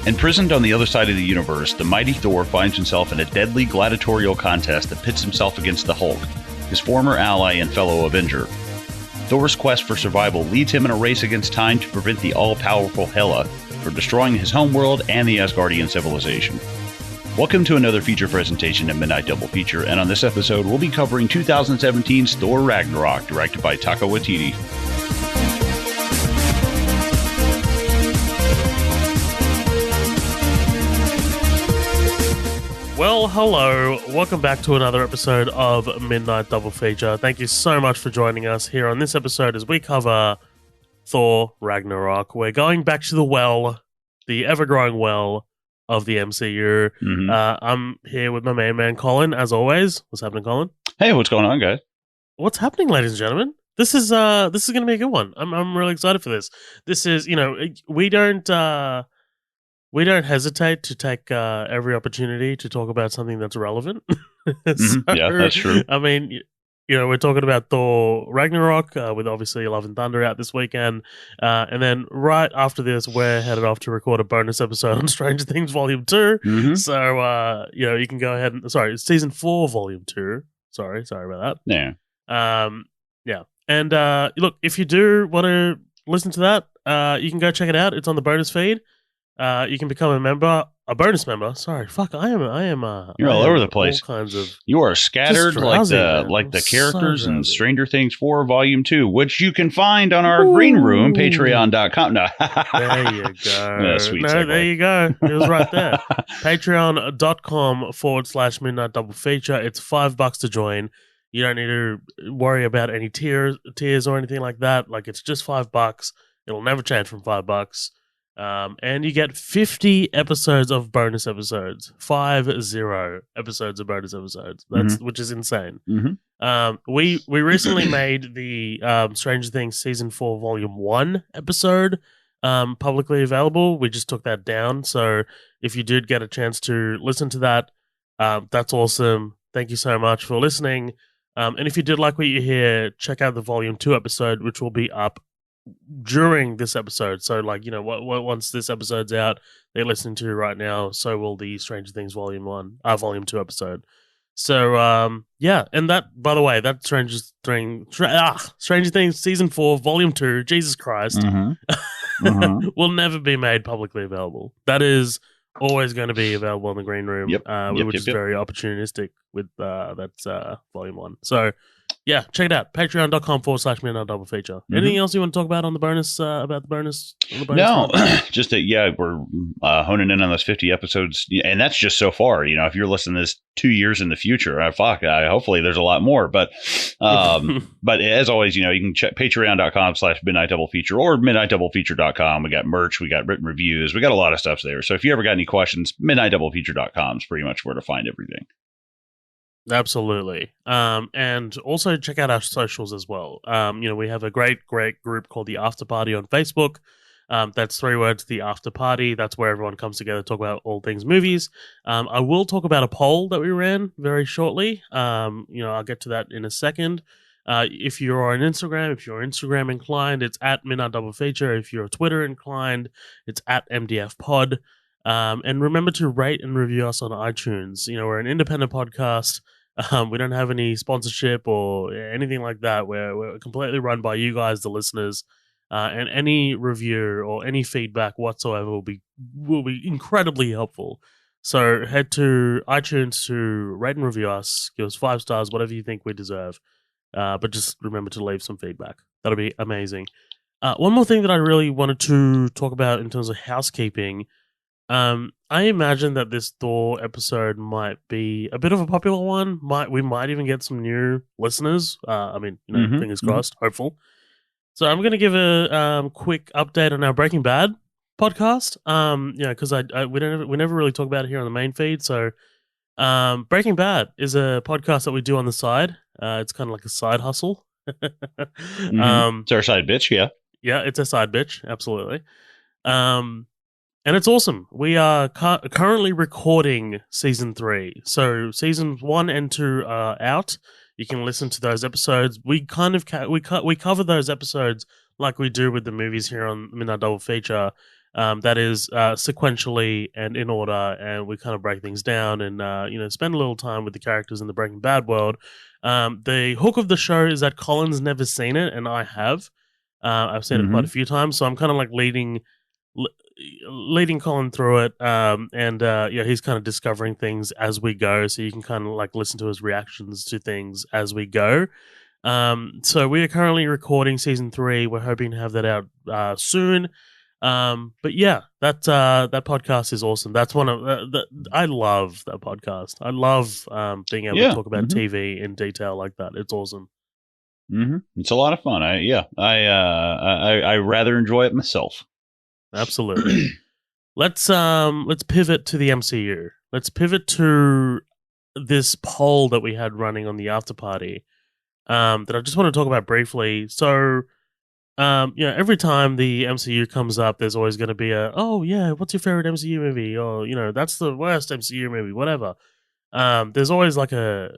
Imprisoned on the other side of the universe, the mighty Thor finds himself in a deadly gladiatorial contest that pits himself against the Hulk, his former ally and fellow Avenger. Thor's quest for survival leads him in a race against time to prevent the all-powerful Hela from destroying his homeworld and the Asgardian civilization. Welcome to another feature presentation of Midnight Double Feature, and on this episode we'll be covering 2017's Thor Ragnarok, directed by Taika Waititi. Well, hello. Welcome back to another episode of Midnight Double Feature. Thank you so much for joining us here on this episode as we cover Thor Ragnarok. We're going back to the well, the ever-growing well of the MCU. I'm here with my main man, Colin, as always. What's happening, Colin? Hey, what's going on, guys? What's happening, ladies and gentlemen? This is going to be a good one. I'm really excited for this. This is, we don't hesitate to take every opportunity to talk about something that's relevant. Yeah, that's true. I mean, we're talking about Thor Ragnarok with obviously Love and Thunder out this weekend. And then right after this, we're headed off to record a bonus episode on Stranger Things Volume 2. So, you can go ahead and... Sorry, Season 4 Volume 2. Sorry about that. Yeah. And look, if you do want to listen to that, you can go check it out. It's on the bonus feed. You can become a bonus member. Sorry, fuck, I am. You're all over the place. All kinds of. You are scattered drowsy, like the characters in Stranger Things 4 Volume 2, which you can find on our green room, patreon.com. No. There you go. No, sweet segue. There you go. It was right there. Patreon.com/Midnight Double Feature. It's $5 to join. You don't need to worry about any tiers or anything like that. Like, it's just $5. It'll never change from $5. And you get 50 episodes of bonus episodes. 50 episodes of bonus episodes. Which is insane. We recently made the Stranger Things Season 4 Volume 1 episode publicly available. We just took that down. So if you did get a chance to listen to that, that's awesome. Thank you so much for listening. And if you did like what you hear, check out the Volume 2 episode, which will be up during this episode. So, once this episode's out, they're listening to right now, so will the Stranger Things Volume 2 episode. So, and that, by the way, that Stranger Things Season 4 Volume 2, Jesus Christ, will never be made publicly available. That is always going to be available in the green room, which is very opportunistic with that's Volume 1. So, yeah, check it out. Patreon.com/Midnight Double Feature. Anything else you want to talk about on the bonus? About the bonus? No, just that. We're honing in on those 50 episodes, and that's just so far. If you're listening to this 2 years in the future, hopefully there's a lot more. But but as always, you can check Patreon.com/Midnight Double Feature or MidnightDoubleFeature.com. We got merch, we got written reviews, we got a lot of stuff there. So if you ever got any questions, MidnightDoubleFeature.com is pretty much where to find everything. Absolutely. And also check out our socials as well. We have a great group called the After Party on Facebook. That's 3 words, the After Party. That's where everyone comes together to talk about all things movies. I will talk about a poll that we ran very shortly. I'll get to that in a second. If you're on Instagram, if you're Instagram inclined, it's at Midnight Double Feature. If you're Twitter inclined, it's at MDF Pod. And remember to rate and review us on iTunes. We're an independent podcast. We don't have any sponsorship or anything like that. We're completely run by you guys, the listeners. And any review or any feedback whatsoever will be incredibly helpful. So head to iTunes to rate and review us. Give us 5 stars, whatever you think we deserve. But just remember to leave some feedback. That'll be amazing. One more thing that I really wanted to talk about in terms of housekeeping. I imagine that this Thor episode might be a bit of a popular one. We might even get some new listeners. Fingers crossed, hopeful. So I'm going to give a quick update on our Breaking Bad podcast. Because we never really talk about it here on the main feed. So, Breaking Bad is a podcast that we do on the side. It's kind of like a side hustle. It's our side bitch, yeah. Yeah, it's a side bitch, absolutely. And it's awesome. We are currently recording Season 3. So Seasons 1 and 2 are out. You can listen to those episodes. We kind of we cover those episodes like we do with the movies here on Midnight Double Feature that is sequentially and in order, and we kind of break things down and spend a little time with the characters in the Breaking Bad world. The hook of the show is that Colin's never seen it, and I have. I've seen it quite a few times, so I'm kind of like leading Colin through it, and he's kind of discovering things as we go, so you can kind of like listen to his reactions to things as we go. So we are currently recording season 3. We're hoping to have that out soon. But yeah, that podcast is awesome. That's one of I love that podcast. I love being able to talk about TV in detail like that. It's awesome. It's a lot of fun. I rather enjoy it myself. Absolutely. Let's pivot to the MCU. Let's pivot to this poll that we had running on the after party. That I just want to talk about briefly. So, every time the MCU comes up, there's always going to be what's your favorite MCU movie? Or, that's the worst MCU movie, whatever. There's always like a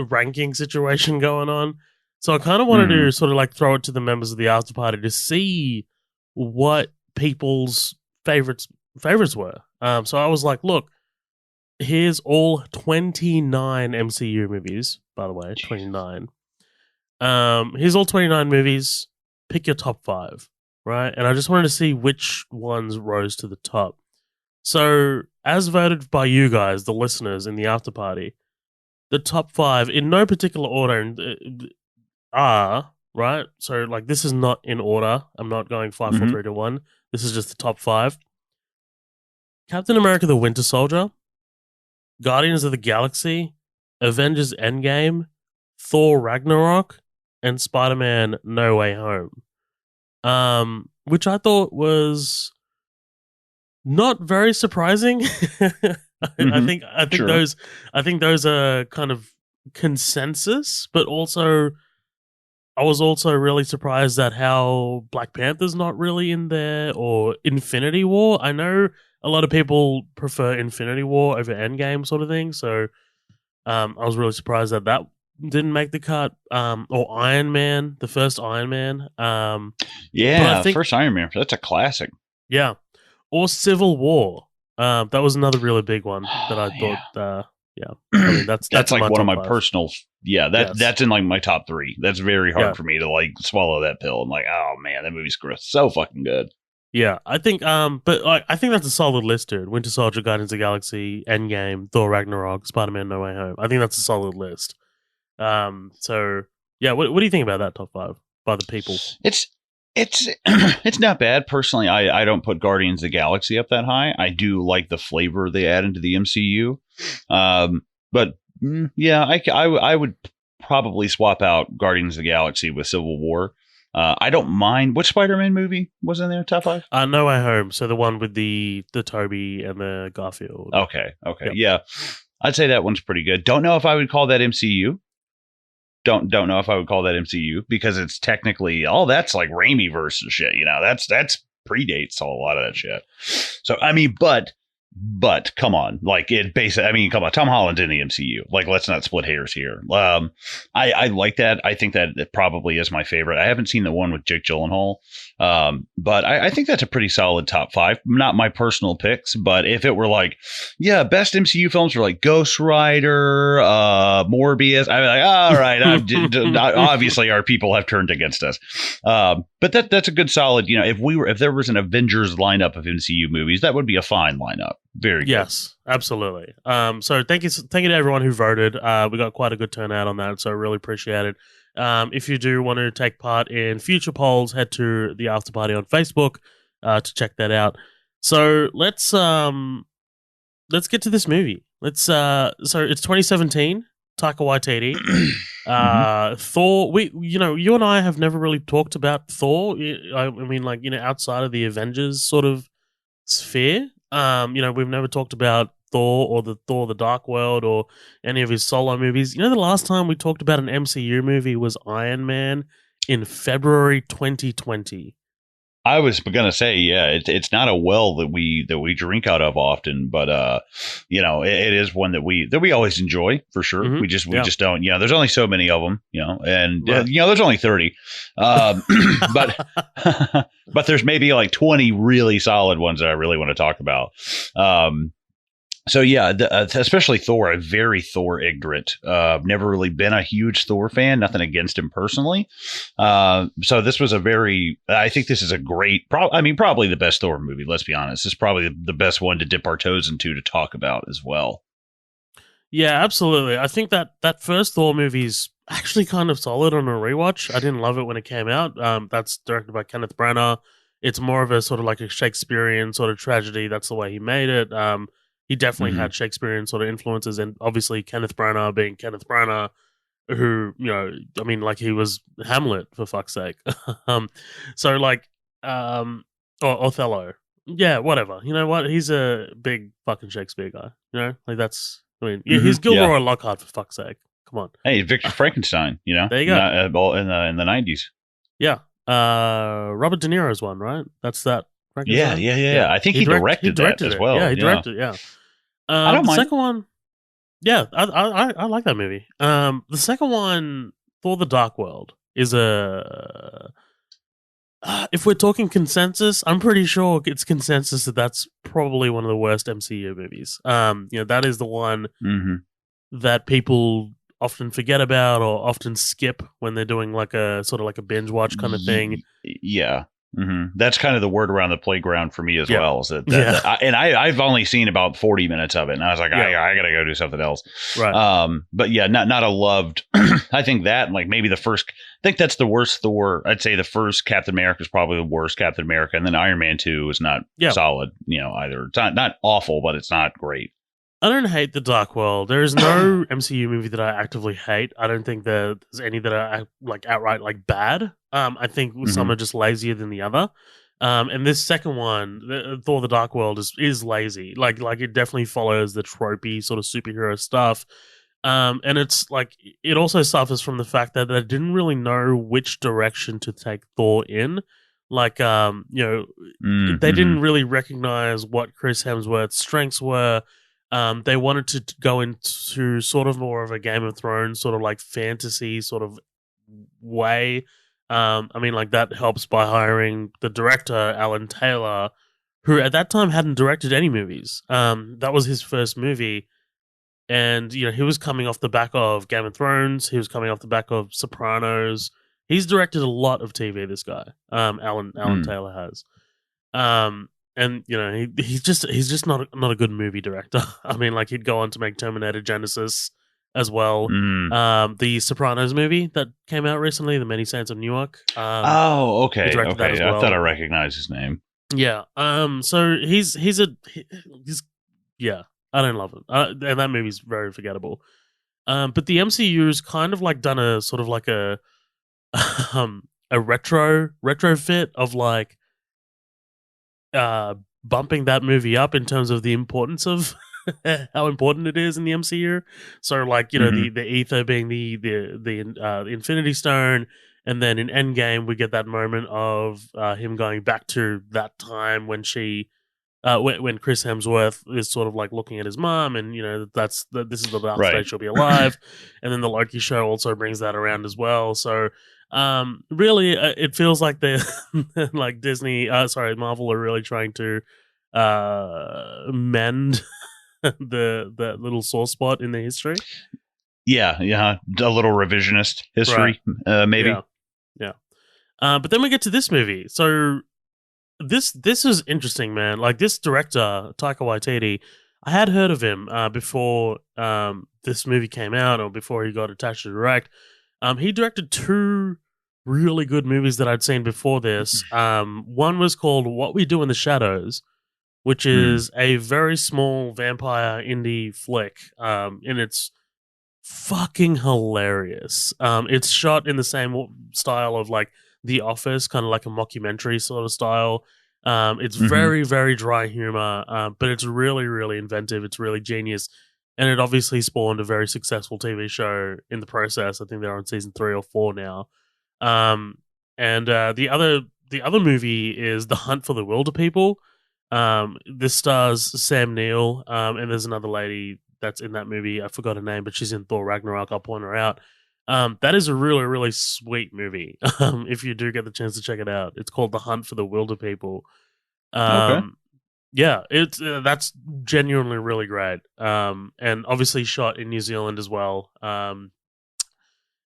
ranking situation going on. So I kind of wanted to sort of like throw it to the members of the after party to see what people's favorites were. So I was like, look, here's all 29 MCU movies, by the way, 29. Here's all 29 movies. Pick your top 5, right? And I just wanted to see which ones rose to the top. So, as voted by you guys, the listeners in the after party, the top 5, in no particular order, are, right? So, like, this is not in order. I'm not going 5, 4, 3, 2, 1. This is just the top 5. Captain America the Winter Soldier, Guardians of the Galaxy, Avengers Endgame, Thor Ragnarok, and Spider-Man No Way Home. Which I thought was not very surprising. I think sure. those are kind of consensus, but also I was also really surprised at how Black Panther's not really in there, or Infinity War. I know a lot of people prefer Infinity War over Endgame sort of thing, so I was really surprised that didn't make the cut. Or Iron Man, the first Iron Man. First Iron Man, that's a classic. Yeah. Or Civil War. That was another really big one that I thought, I mean, that's like one of my 5. personal. Yeah, that's in like my top 3. That's very hard for me to like swallow that pill. I'm like, oh man, that movie's so fucking good. Yeah, I think, but like, I think that's a solid list, dude. Winter Soldier, Guardians of the Galaxy, Endgame, Thor Ragnarok, Spider-Man No Way Home. I think that's a solid list. So yeah, what do you think about that top 5 by the people? It's it's not bad. Personally, I don't put Guardians of the Galaxy up that high. I do like the flavor they add into the MCU. But yeah, I would probably swap out Guardians of the Galaxy with Civil War. I don't mind. Which Spider-Man movie was in there, top 5? No Way Home. So the one with the Tobey and the Garfield. Okay. Yep. Yeah. I'd say that one's pretty good. Don't know if I would call that MCU. Don't know if I would call that MCU, because it's technically that's like Raimi versus shit. That's predates a lot of that shit. So I mean, but come on, like it basically. I mean, come on, Tom Holland's in the MCU. Like, let's not split hairs here. I like that. I think that it probably is my favorite. I haven't seen the one with Jake Gyllenhaal, but I think that's a pretty solid top 5. Not my personal picks, but if it were like, best MCU films were like Ghost Rider, Morbius, I'd be like, all right, obviously our people have turned against us. But that's a good solid. If there was an Avengers lineup of MCU movies, that would be a fine lineup. Very good. Yes, absolutely. So thank you to everyone who voted. We got quite a good turnout on that, so I really appreciate it. If you do want to take part in future polls, head to the After Party on Facebook to check that out. So let's get to this movie. So it's 2017. Taika Waititi. Thor. You and I have never really talked about Thor. I mean, like, outside of the Avengers sort of sphere. We've never talked about Thor or the Dark World or any of his solo movies. The last time we talked about an MCU movie was Iron Man in February 2020. I was gonna say, yeah, it's not a well that we drink out of often, but it is one that we always enjoy for sure. Hmm. We Yeah, just don't, there's only so many of them, and right. there's only 30, um, but but there's maybe like 20 really solid ones that I really want to talk about. Um, So yeah, especially Thor, I'm very Thor ignorant. I've never really been a huge Thor fan. Nothing against him personally. So this was I think this is a great. Probably the best Thor movie. Let's be honest. This is probably the best one to dip our toes into to talk about as well. Yeah, absolutely. I think that first Thor movie's actually kind of solid on a rewatch. I didn't love it when it came out. That's directed by Kenneth Branagh. It's more of a sort of like a Shakespearean sort of tragedy. That's the way he made it. He definitely Hmm. had Shakespearean sort of influences, and obviously Kenneth Branagh being Kenneth Branagh, who I mean, like he was Hamlet for fuck's sake. um, so like, or Othello. Yeah, whatever. You know what? He's a big fucking Shakespeare guy. Like that's. I mean, yeah, Hmm. he's Yeah. Gilderoy Lockhart for fuck's sake. Come on. Hey, Victor Frankenstein. There you go. Not in the 90s. Yeah. Robert De Niro's one, right? That's that Yeah, Frankenstein. yeah, yeah, Yeah. yeah. I think He he directed that directed as it. Yeah, well. he Yeah, directed it. Yeah. I don't The mind it. second one. Yeah, I like that movie. The second one, Thor: The Dark World, is a. If we're talking consensus, I'm pretty sure it's consensus that that's probably one of the worst MCU movies. That is the one Hmm. that people often forget about or often skip when they're doing like a sort of like a binge watch kind of thing. Yeah. That's kind of the word around the playground for me as Yeah, well. Is yeah, I've only seen about 40 minutes of it, and I was like, yeah, I gotta go do something else. right. But yeah, not a loved. I think that like maybe the first. I think that's the worst Thor. I'd say the first Captain America is probably the worst Captain America, and then Iron Man 2 is not Yeah, solid. Either it's not awful, but it's not great. I don't hate the Dark World. There is no MCU movie that I actively hate. I don't think that there's any that are like outright like bad. I think some Hmm. are just lazier than the other. And this second one, Thor: The Dark World, is lazy. Like it definitely follows the tropey sort of superhero stuff. And it's like it also suffers from the fact that they didn't really know which direction to take Thor in. Like, they Mm-hmm. didn't really recognize what Chris Hemsworth's strengths were. They wanted to go into sort of more of a Game of Thrones sort of like fantasy sort of way. I mean, like that helps by hiring the director Alan Taylor, who at that time hadn't directed any movies. That was his first movie, and he was coming off the back of Game of Thrones. He was coming off the back of Sopranos. He's directed a lot of TV. This guy, Alan Mm. Taylor has. Um, and he's just not a good movie director. I mean, like he'd go on to make Terminator Genesis as well. Mm. The Sopranos movie that came out recently, The Many Saints of Newark. Oh, He okay, directed that okay. as I thought I well. recognized his name. Yeah. So he's yeah. I don't love it, and that movie's very forgettable. But the MCU's kind of like done a sort of like a a retrofit of like uh bumping that movie up in terms of the importance of how important it is in the MCU. So like, Hmm. the ether being the Infinity Stone, and then in Endgame we get that moment of him going back to that time when when Chris Hemsworth is sort of like looking at his mom, and this is the last day Right. she'll be alive, and then the Loki show also brings that around as well. So, really, it feels like they like Marvel are really trying to mend the little sore spot in the history. Yeah, yeah. A little revisionist Right. history, Yeah. maybe. Yeah. But then we get to this movie. So this is interesting, man. Like this director, Taika Waititi, I had heard of him before this movie came out, or before he got attached to direct. He directed two really good movies that I'd seen before this. One was called What We Do in the Shadows, which Mm. is a very small vampire indie flick, and it's fucking hilarious. It's shot in the same style of like The Office, kind of like a mockumentary sort of style. It's Hmm. very, very dry humor, but it's really, really inventive. It's really genius. And it obviously spawned a very successful TV show in the process. I think they're on season 3 or 4 now. Um, and the other movie is The Hunt for the Wilder People. This stars Sam Neill, and there's another lady that's in that movie. I forgot her name, but she's in Thor Ragnarok. I'll point her out. That is a really, really sweet movie. If you do get the chance to check it out, it's called The Hunt for the Wilder People. Okay. Yeah, it's that's genuinely really great. And obviously shot in New Zealand as well. And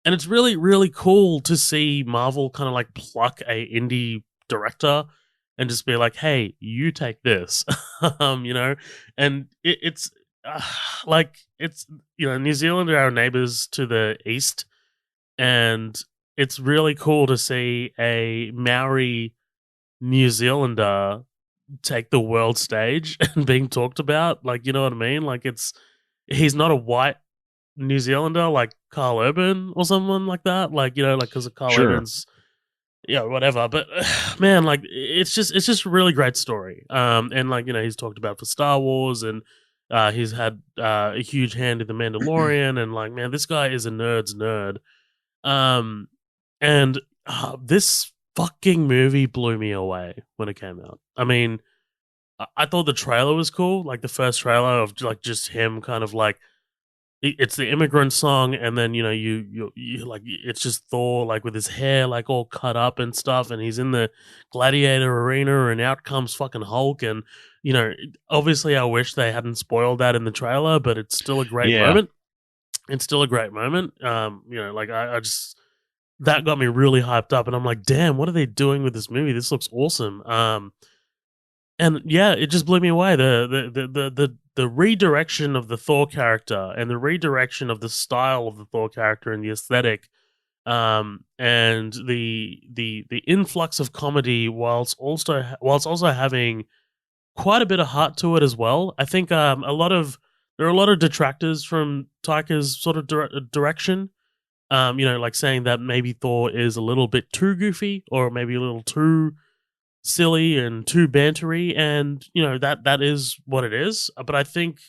it's really, really cool to see Marvel kind of like pluck a indie director and just be like, "Hey, you take this," you know. And it's like it's New Zealand are our neighbors to the east, and it's really cool to see a Maori New Zealander take the world stage and being talked about. Like, you know what I mean? Like, he's not a white New Zealander like Carl Urban or someone like that. Like, like because of Carl Sure. Urban's, whatever. But man, like it's just a really great story. And like he's talked about for Star Wars, and he's had a huge hand in the Mandalorian, and like man, this guy is a nerd's nerd. And this fucking movie blew me away when it came out. I mean, I thought the trailer was cool, like the first trailer of like just him kind of like it's the immigrant song, and then you like it's just Thor like with his hair like all cut up and stuff, and he's in the gladiator arena, and out comes fucking Hulk, and obviously I wish they hadn't spoiled that in the trailer, but it's still a great moment. It's still a great moment. Like I just that got me really hyped up, and I'm like, damn, what are they doing with this movie? This looks awesome. And yeah, it just blew me away. The redirection of the Thor character and the redirection of the style of the Thor character and the aesthetic, and the influx of comedy whilst also having quite a bit of heart to it as well. I think there are a lot of detractors from Taika's sort of direction. Like saying that maybe Thor is a little bit too goofy or maybe a little too silly and too bantery, and that is what it is. But I think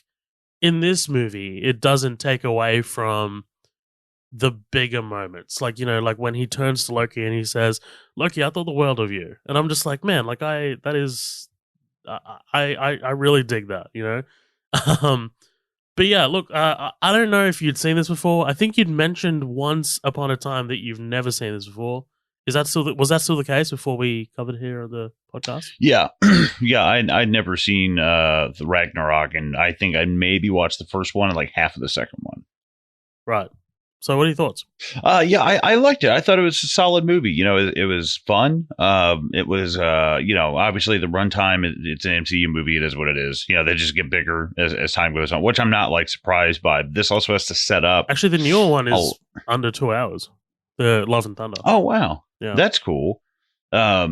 in this movie it doesn't take away from the bigger moments, like like when he turns to Loki and he says, "Loki, I thought the world of you," and I'm just like, man, like I really dig that, But yeah, look, I don't know if you'd seen this before. I think you'd mentioned once upon a time that you've never seen this before. Was that still the case before we covered here on the podcast? Yeah, yeah. I'd never seen the Ragnarok, and I think I maybe watched the first one and like half of the second one. Right. So, what are your thoughts? Yeah, I liked it. I thought it was a solid movie. It was fun. It was obviously the runtime. It's an MCU movie. It is what it is. They just get bigger as time goes on, which I'm not like surprised by. This also has to set up. Actually, the newer one is under 2 hours. The Love and Thunder. Oh wow. Yeah. That's cool. I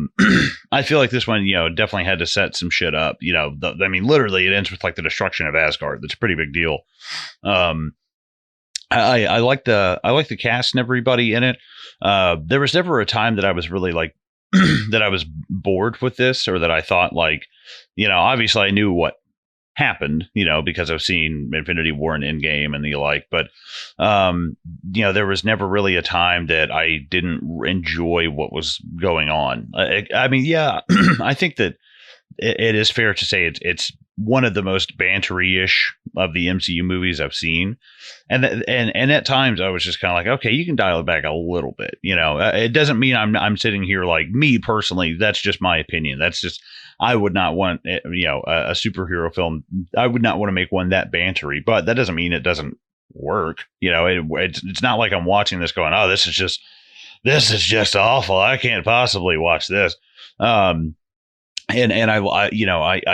feel like this one, definitely had to set some shit up. I mean, literally, it ends with like the destruction of Asgard. That's a pretty big deal. I like the cast and everybody in it. There was never a time that I was really like that I was bored with this, or that I thought like, obviously I knew what happened, because I've seen Infinity War and Endgame and the like, but there was never really a time that I didn't enjoy what was going on. I mean, yeah, I think that it is fair to say it's one of the most bantery-ish of the MCU movies I've seen, and at times I was just kind of like, okay, you can dial it back a little bit. It doesn't mean I'm sitting here like, me personally. That's just my opinion. That's just, I would not want a superhero film. I would not want to make one that bantery, but that doesn't mean it doesn't work. It's not like I'm watching this going, oh, this is just awful. I can't possibly watch this. And I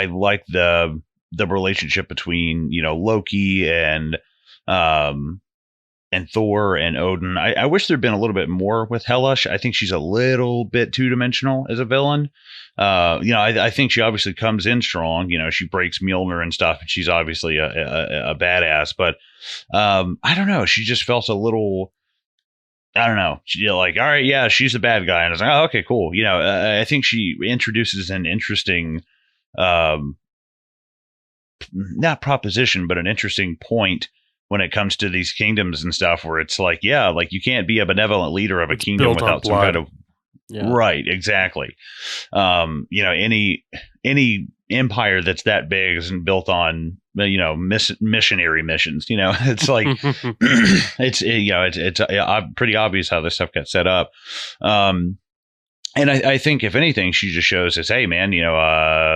like the relationship between Loki and Thor and Odin. I wish there'd been a little bit more with Hela. I think she's a little bit two dimensional as a villain. I think she obviously comes in strong. She breaks Mjolnir and stuff, and she's obviously a badass. But I don't know. She just felt a little. I don't know. Like, all right, yeah, she's the bad guy, and I was like, oh, okay, cool. I think she introduces an interesting, not proposition, but an interesting point when it comes to these kingdoms and stuff, where it's like, yeah, like you can't be a benevolent leader of a kingdom without some kind of, Yeah. Right, exactly. Any empire that's that big isn't built on missionary missions. It's like it's pretty obvious how this stuff got set up. And I think if anything, she just shows us, hey man,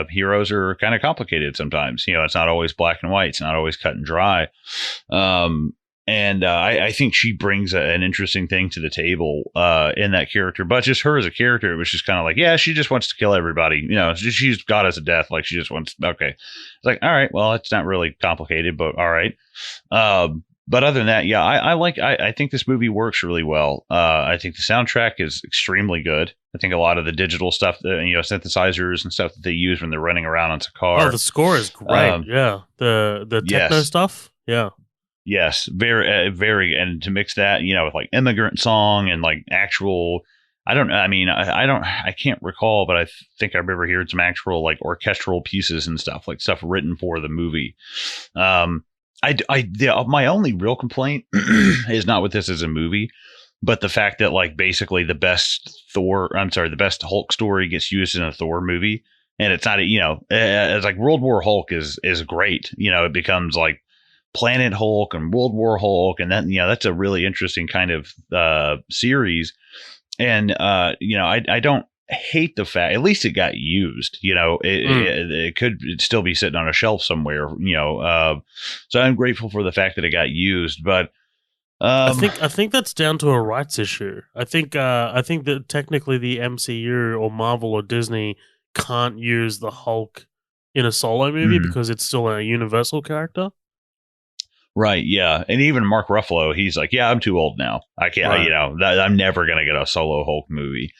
heroes are kind of complicated sometimes. It's not always black and white. It's not always cut and dry. And I think she brings an interesting thing to the table in that character. But just her as a character, it was just kind of like, yeah, she just wants to kill everybody. She's got us to death. Like she just wants, okay. It's like, all right, well, it's not really complicated, but all right. But other than that, yeah, I think this movie works really well. I think the soundtrack is extremely good. I think a lot of the digital stuff, synthesizers and stuff that they use when they're running around on Sakaar. Oh, the score is great. Yeah, the techno stuff. Yeah. Yes, very, very, and to mix that, with like immigrant song and like actual, I can't recall, but I think I remember hearing some actual like orchestral pieces and stuff, like stuff written for the movie. My only real complaint is not with this as a movie, but the fact that like basically the best Hulk story gets used in a Thor movie, and it's not, it's like World War Hulk is great. It becomes like Planet Hulk and World War Hulk, and then that's a really interesting kind of series. And I don't hate the fact, at least it got used. It could still be sitting on a shelf somewhere. So I'm grateful for the fact that it got used, but. I think that's down to a rights issue. I think that technically the MCU or Marvel or Disney can't use the Hulk in a solo movie because it's still a Universal character. Right, yeah. And even Mark Ruffalo, he's like, yeah, I'm too old now. I can't, I'm never going to get a solo Hulk movie.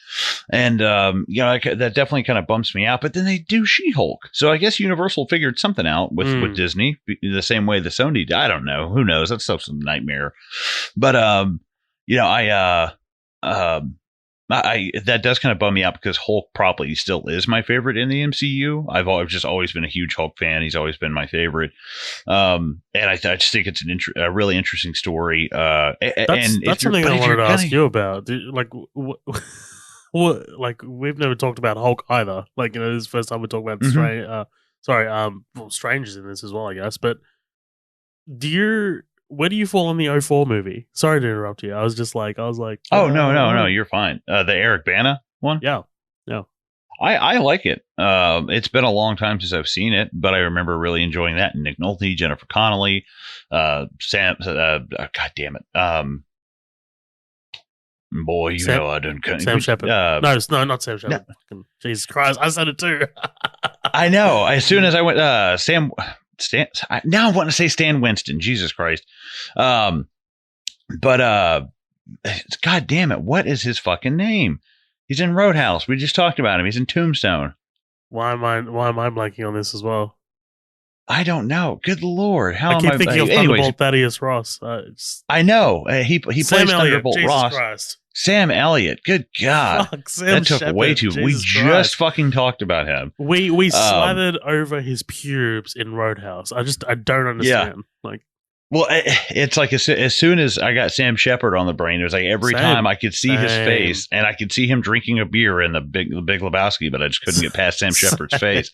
And, that definitely kind of bumps me out. But then they do She-Hulk. So I guess Universal figured something out with Disney, the same way the Sony did. I don't know. Who knows? That stuff's a nightmare. But, that does kind of bum me out because Hulk probably still is my favorite in the MCU. I've just always been a huge Hulk fan. He's always been my favorite. And I just think it's a really interesting story. That's something I wanted to ask you about. Like we've never talked about Hulk either. Like, this is the first time we talk about Strange is in this as well, I guess. But where do you fall in the 2004 movie? Sorry to interrupt you. I was like, oh, no, you're fine. The Eric Bana one? Yeah. I like it. It's been a long time since I've seen it, but I remember really enjoying that. Nick Nolte, Jennifer Connelly, Sam, God damn it. I didn't. Sam Shepard. No, not Sam Shepard. No. Jesus Christ, I said it too. I know. As soon as I went, now I want to say Stan Winston. Jesus Christ. But God damn it. What is his fucking name? He's in Roadhouse. We just talked about him. He's in Tombstone. Why am I blanking on this as well? I don't know. Good Lord. I keep thinking of Thunderbolt Thaddeus Ross. I know. He plays Thunderbolt Jesus Ross. Christ. Sam Elliott. Good God. Fuck, Sam that took Shepard. way too. We just fucking talked about him. We slathered over his pubes in Roadhouse. I don't understand. Yeah. Well, it's like as soon as I got Sam Shepard on the brain, it was like every time I could see his face and I could see him drinking a beer in the Big Lebowski, but I just couldn't get past Sam Shepard's face.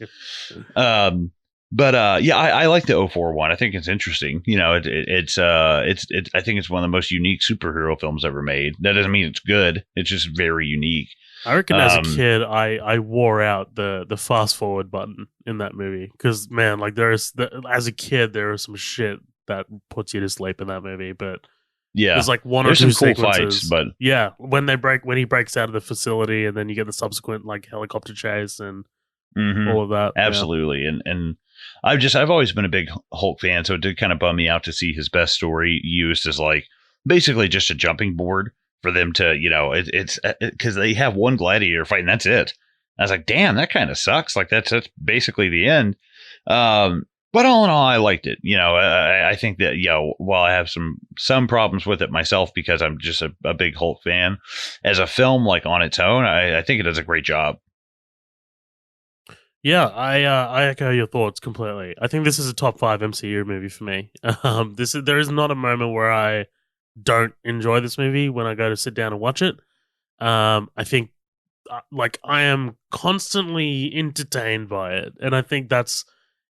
But I like the 2004 one. I think it's interesting. I think it's one of the most unique superhero films ever made. That doesn't mean it's good. It's just very unique. I reckon as a kid, I wore out the fast forward button in that movie because man, like as a kid, there was some shit that puts you to sleep in that movie. But yeah, there's like one or two cool sequences. Fights, but yeah, when he breaks out of the facility, and then you get the subsequent like helicopter chase and all of that. Absolutely, yeah. and I've always been a big Hulk fan, so it did kind of bum me out to see his best story used as like basically just a jumping board for them to, it's because they have one gladiator fight and that's it. I was like, damn, that kind of sucks. Like that's basically the end. But all in all, I liked it. I think that, while I have some problems with it myself because I'm just a big Hulk fan, as a film, like on its own, I think it does a great job. Yeah, I echo your thoughts completely. I think this is a top 5 MCU movie for me. There is not a moment where I don't enjoy this movie when I go to sit down and watch it. I think like I am constantly entertained by it, and I think that's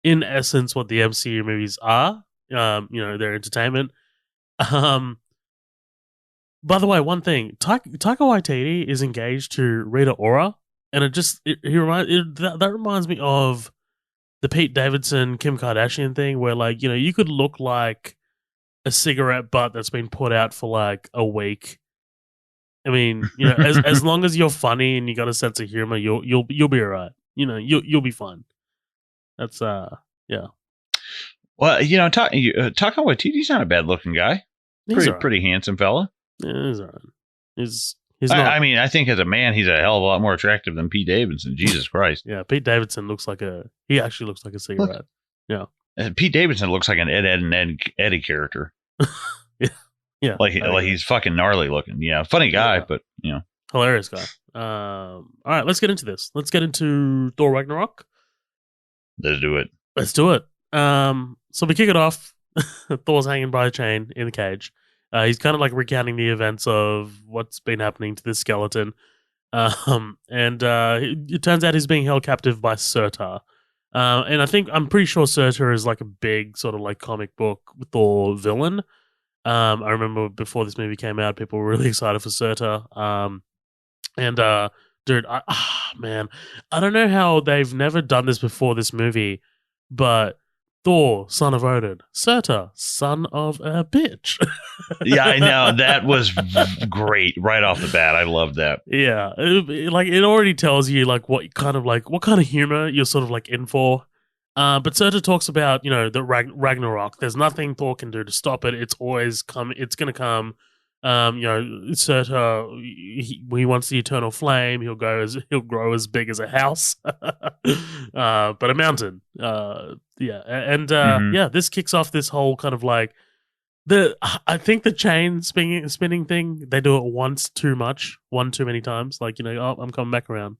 in essence what the MCU movies are. They're entertainment. Um, by the way, one thing, Taika Waititi is engaged to Rita Ora, and that reminds me of the Pete Davidson Kim Kardashian thing, where like you could look like a cigarette butt that's been put out for like a week. I mean, as long as you're funny and you got a sense of humor, you'll be alright. You'll be fine. That's yeah. Well, Taika Waititi's not a bad looking guy. Pretty handsome fella. Yeah, he's alright. He's not. I mean, I think as a man, he's a hell of a lot more attractive than Pete Davidson. Jesus Christ. Yeah, Pete Davidson he actually looks like a cigarette. Yeah. Pete Davidson looks like an Ed and Eddie character. Yeah. Like he's fucking gnarly looking. Yeah. Funny guy, but hilarious guy. All right, let's get into this. Let's get into Thor Ragnarok. Let's do it. So we kick it off. Thor's hanging by a chain in the cage. He's kind of like recounting the events of what's been happening to this skeleton. And it turns out he's being held captive by Surtur. And I'm pretty sure Surtur is like a big sort of like comic book Thor villain. I remember before this movie came out, people were really excited for Surtur. Dude, man, I don't know how they've never done this before this movie, but Thor, son of Odin, Surtur, son of a bitch. Yeah, I know. That was great right off the bat. I loved that. Yeah, it already tells you what kind of humor you're sort of like in for. But Surtur talks about the Ragnarok. There's nothing Thor can do to stop it. It's always come. It's gonna come. Surtur, he wants the eternal flame. He'll grow as big as a house, but a mountain. This kicks off this whole kind of like I think the chain spinning thing. They do it one too many times. Like I'm coming back around.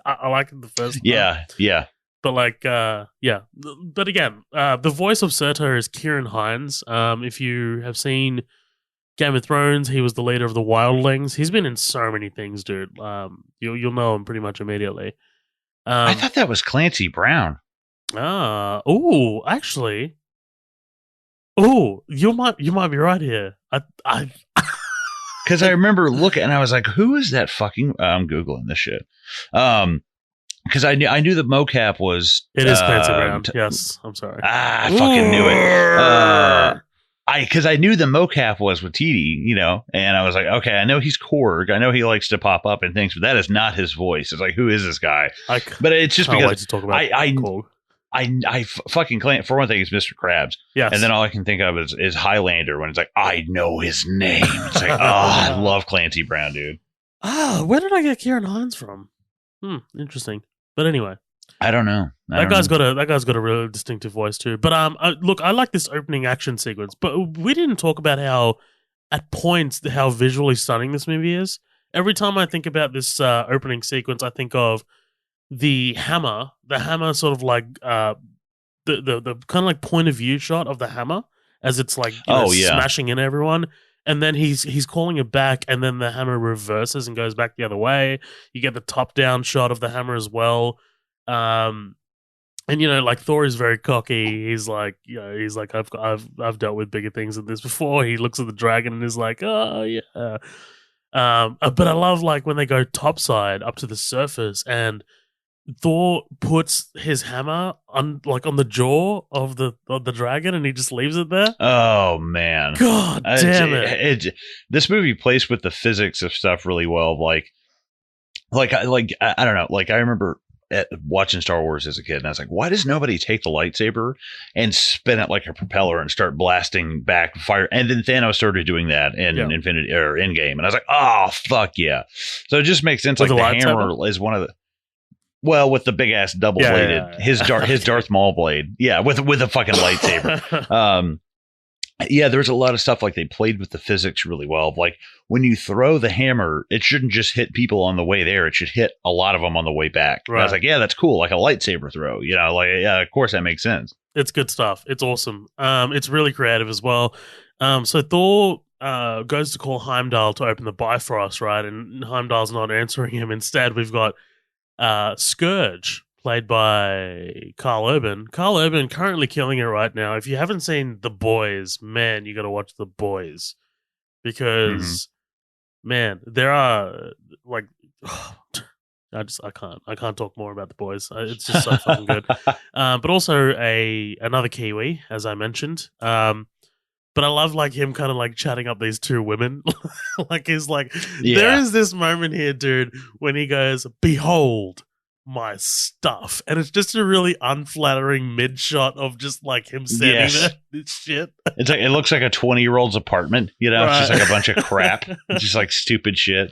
I like it the first time. Yeah. But but again, the voice of Surtur is Kieran Hines. If you have seen Game of Thrones, he was the leader of the Wildlings. He's been in so many things, dude. You'll know him pretty much immediately. I thought that was Clancy Brown. Actually, you might be right here. Because I remember looking and I was like, "Who is that fucking?" I'm googling this shit. Because I knew the mocap was. It is Clancy Brown. Yes, I'm sorry. I fucking knew it. Because I knew the mocap was Waititi, and I was like, okay, I know he's Korg. I know he likes to pop up and things, but that is not his voice. It's like, who is this guy? But it's just because to talk about Korg. I fucking claim, for one thing, it's Mr. Krabs. Yes. And then all I can think of is Highlander when it's like, I know his name. It's like, I love Clancy Brown, dude. Where did I get Kieran Hines from? Interesting. But anyway, I don't know. That guy's got a really distinctive voice too. But look, I like this opening action sequence. But we didn't talk about how, at points, how visually stunning this movie is. Every time I think about this opening sequence, I think of the hammer. The hammer, sort of like the kind of like point of view shot of the hammer as it's like smashing in everyone. And then he's calling it back, and then the hammer reverses and goes back the other way. You get the top down shot of the hammer as well. And like Thor is very cocky. He's like I've dealt with bigger things than this before. He looks at the dragon and is like, oh yeah. But I love like when they go topside up to the surface and Thor puts his hammer on the jaw of the dragon and he just leaves it there. Oh man, God damn it! This movie plays with the physics of stuff really well. Like I don't know. Like I remember watching Star Wars as a kid, and I was like, why does nobody take the lightsaber and spin it like a propeller and start blasting back fire? And then Thanos started doing that in Infinity or Endgame, and I was like, oh fuck yeah! So it just makes sense. With like the hammer is one of the. Well, with the big ass double bladed, his Darth Maul blade, with a fucking lightsaber. There's a lot of stuff like they played with the physics really well. Like when you throw the hammer, it shouldn't just hit people on the way there; it should hit a lot of them on the way back. Right. I was like, that's cool, like a lightsaber throw. Of course that makes sense. It's good stuff. It's awesome. It's really creative as well. So Thor goes to call Heimdall to open the Bifrost, right? And Heimdall's not answering him. Instead, we've got Scourge, played by Carl Urban. Carl Urban currently killing it right now. If you haven't seen The Boys, man, you got to watch The Boys because, man, there are like, I can't talk more about The Boys. It's just so fucking good. But also another Kiwi, as I mentioned. But I love like him kind of like chatting up these two women. Like he's like, there is this moment here, dude, when he goes, "Behold my stuff," and it's just a really unflattering mid shot of just like him standing there. It's shit. It's like it looks like a 20-year-old's apartment. You know, right. It's just like a bunch of crap, just like stupid shit.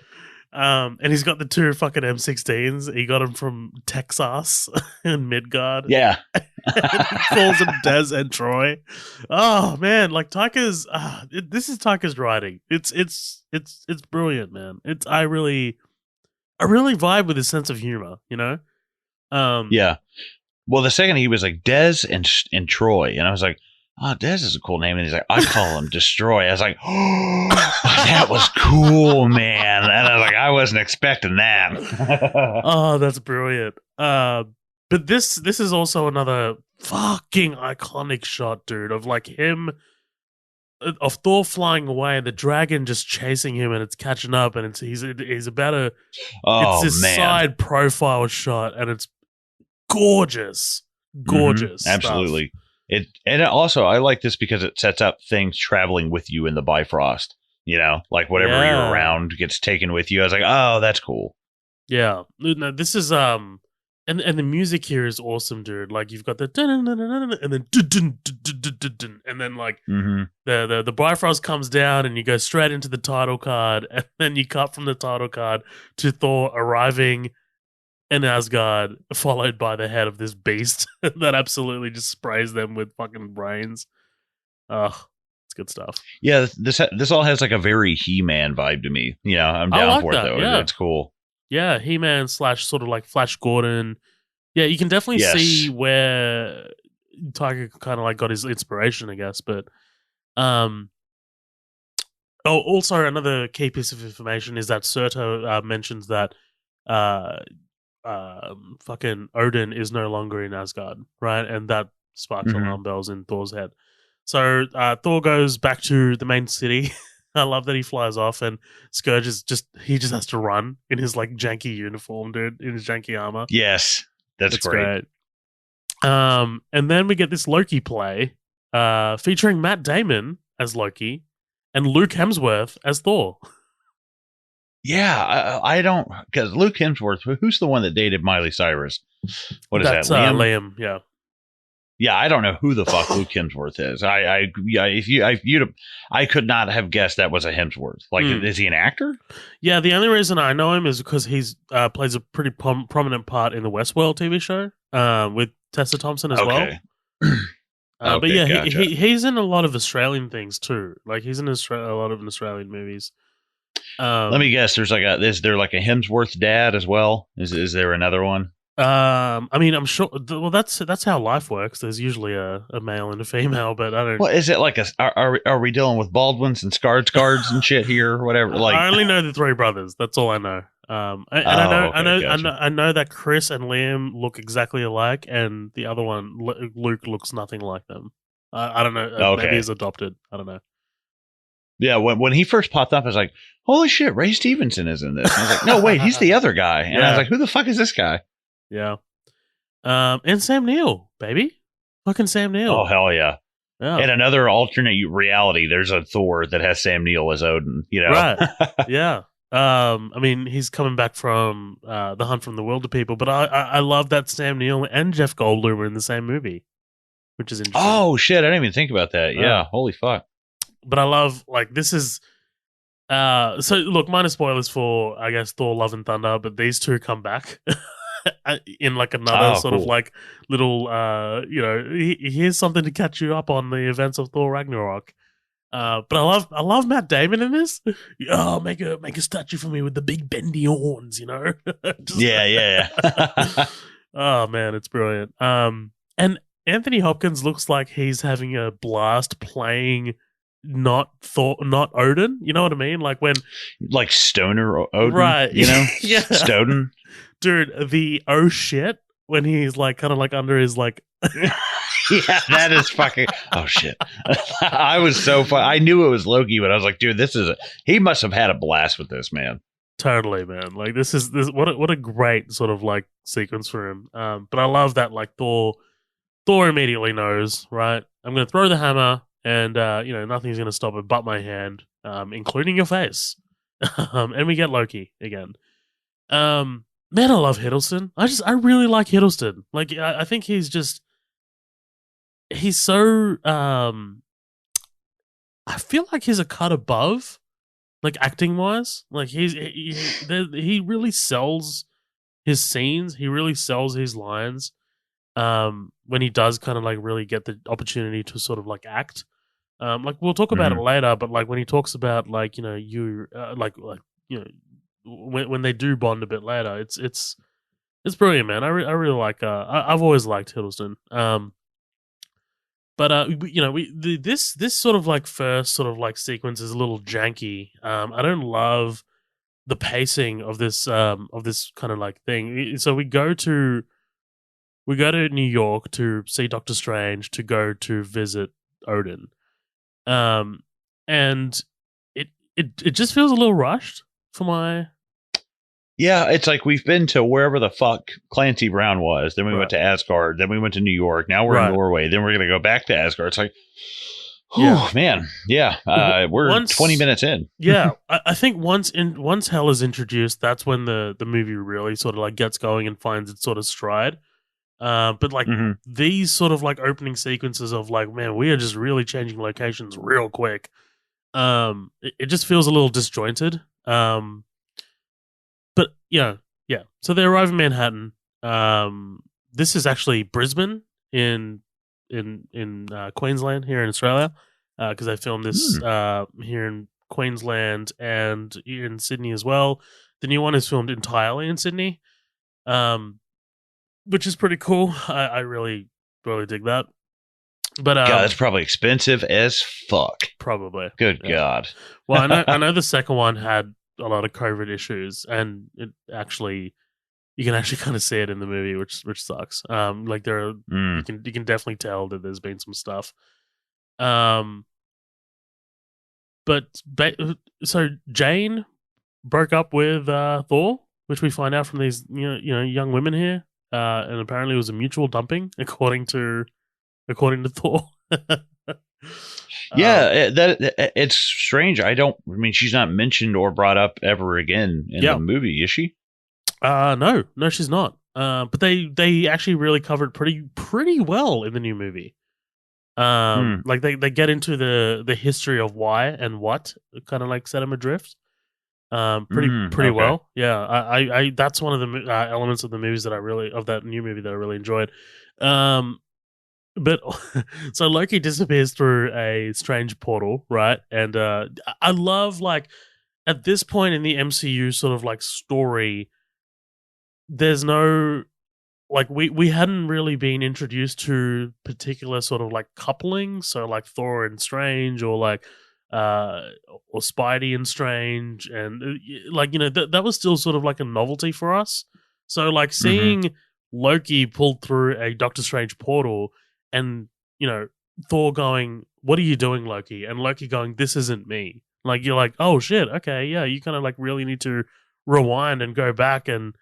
And he's got the two fucking M16s. He got them from Texas and Midgard. Yeah. He calls them Des and Troy. Oh man, like Taika's this is Taika's writing. It's brilliant, man. I really vibe with his sense of humor, you know? Yeah. Well, the second he was like Des and Troy, and I was like, oh, Des is a cool name. And he's like, I call him Destroy. I was like, oh, that was cool, man. And I was like, I wasn't expecting that. Oh, that's brilliant. But this is also another fucking iconic shot, dude, of like him, of Thor flying away and the dragon just chasing him and it's catching up and he's about to, it's this side profile shot and it's gorgeous. Gorgeous. Absolutely. Stuff. And also, I like this because it sets up things traveling with you in the Bifrost. You know, like whatever you're around gets taken with you. I was like, oh, that's cool. Yeah. No, this is and the music here is awesome, dude. Like you've got the and then like the Bifrost comes down and you go straight into the title card and then you cut from the title card to Thor arriving in Asgard, followed by the head of this beast that absolutely just sprays them with fucking brains. Ugh, it's good stuff. Yeah, this all has like a very He-Man vibe to me. You know, I'm down for it though. Yeah. It's cool. Yeah, He-Man / sort of like Flash Gordon. Yeah, you can definitely see where Taika kind of like got his inspiration, I guess. But also another key piece of information is that Surtur mentions that fucking Odin is no longer in Asgard, right? And that sparks alarm bells in Thor's head. So Thor goes back to the main city. I love that he flies off and Scourge is just has to run in his like janky uniform, dude, in his janky armor. Yes, that's great. And then we get this Loki play featuring Matt Damon as Loki and Luke Hemsworth as Thor. Yeah, I don't, because Luke Hemsworth, who's the one that dated Miley Cyrus? What is that? Liam, yeah. Yeah, I don't know who the fuck Luke Hemsworth is. I could not have guessed that was a Hemsworth. Like, is he an actor? Yeah, the only reason I know him is because he's plays a pretty prominent part in the Westworld TV show with Tessa Thompson as well. But yeah, gotcha. he's in a lot of Australian things too. Like he's in a lot of Australian movies. Let me guess. Is there like a Hemsworth dad as well? Is there another one? I mean, I'm sure. Well, that's how life works. There's usually a male and a female, but I don't. Well, is it like are we dealing with Baldwins and Skarsgards and shit here, or whatever? Like, I only know the three brothers. That's all I know. I know that Chris and Liam look exactly alike, and the other one, Luke, looks nothing like them. I don't know. Maybe he's adopted. I don't know. Yeah, when he first popped up, I was like, "Holy shit, Ray Stevenson is in this." And I was like, "No, wait, he's the other guy." And I was like, "Who the fuck is this guy?" Yeah. And Sam Neill, baby. Fucking Sam Neill. Oh, hell yeah. In another alternate reality, there's a Thor that has Sam Neill as Odin, you know? Right. Yeah. I mean, he's coming back from The Hunt from the Wilder People, but I love that Sam Neill and Jeff Goldblum are in the same movie, which is interesting. Oh, shit. I didn't even think about that. Yeah. Holy fuck. But I love, like, this is... so, look, minor spoilers for, I guess, Thor Love and Thunder, but these two come back in, like, another sort of, like, little, here's something to catch you up on the events of Thor Ragnarok. But I love Matt Damon in this. Oh, make a statue for me with the big bendy horns, you know? Yeah. Oh, man, it's brilliant. And Anthony Hopkins looks like he's having a blast playing not Thor, not Odin. You know what I mean? Like when, like Stoner Odin, right? you know, Yeah, Stoden. dude. The oh shit when he's like kind of like under his like. Yeah, that is fucking. Oh shit! I was so fun. I knew it was Loki, but I was like, dude, he must have had a blast with this, man. Totally, man. Like this what a great sort of like sequence for him. But I love that like Thor immediately knows, right? I'm going to throw the hammer, and nothing's going to stop it but my hand, including your face. And we get Loki again. Man, I love Hiddleston. I really like Hiddleston. Like I think he's so I feel like he's a cut above, like acting wise. Like he really sells his scenes. He really sells his lines. When he does kind of like really get the opportunity to sort of like act. Like we'll talk about it later, but like when he talks about like when they do bond a bit later, it's brilliant, man. I really like. I've always liked Hiddleston. But this sort of like first sort of like sequence is a little janky. I don't love the pacing of this kind of like thing. So we go to New York to see Doctor Strange to go to visit Odin, and it just feels a little rushed for my. Yeah, it's like we've been to wherever the fuck Clancy Brown was. Then we went to Asgard. Then we went to New York. Now we're in Norway. Then we're going to go back to Asgard. It's like, man. Yeah. We're 20 minutes in. Yeah. I think once Hela is introduced, that's when the movie really sort of like gets going and finds its sort of stride. But like these sort of like opening sequences of like, man, we are just really changing locations real quick. It just feels a little disjointed. But yeah. So they arrive in Manhattan. This is actually Brisbane in Queensland here in Australia, because I filmed this here in Queensland and here in Sydney as well. The new one is filmed entirely in Sydney, which is pretty cool. I really really dig that. But God, that's probably expensive as fuck. Probably. Good God. Well, I know the second one had a lot of COVID issues, and you can actually kind of see it in the movie, which sucks. Like there are, you can definitely tell that there's been some stuff. So Jane broke up with Thor, which we find out from these young women here, and apparently it was a mutual dumping, according to Thor. Yeah, that it's strange. I mean, she's not mentioned or brought up ever again in the movie, is she? No, she's not. But they actually really covered pretty well in the new movie. Like they get into the history of why and what kind of like set them adrift. Pretty well. Yeah, I that's one of the elements of the movies that that new movie that I really enjoyed. But so Loki disappears through a strange portal, right? And I love, like, at this point in the MCU sort of like story, there's no, like, we hadn't really been introduced to particular sort of like coupling, so like Thor and Strange, or like or Spidey and Strange, and like that was still sort of like a novelty for us. So like seeing Loki pulled through a Doctor Strange portal, and Thor going, "What are you doing, Loki?" And Loki going, "This isn't me." Like, you're like, "Oh shit, okay, yeah." You kind of like really need to rewind and go back and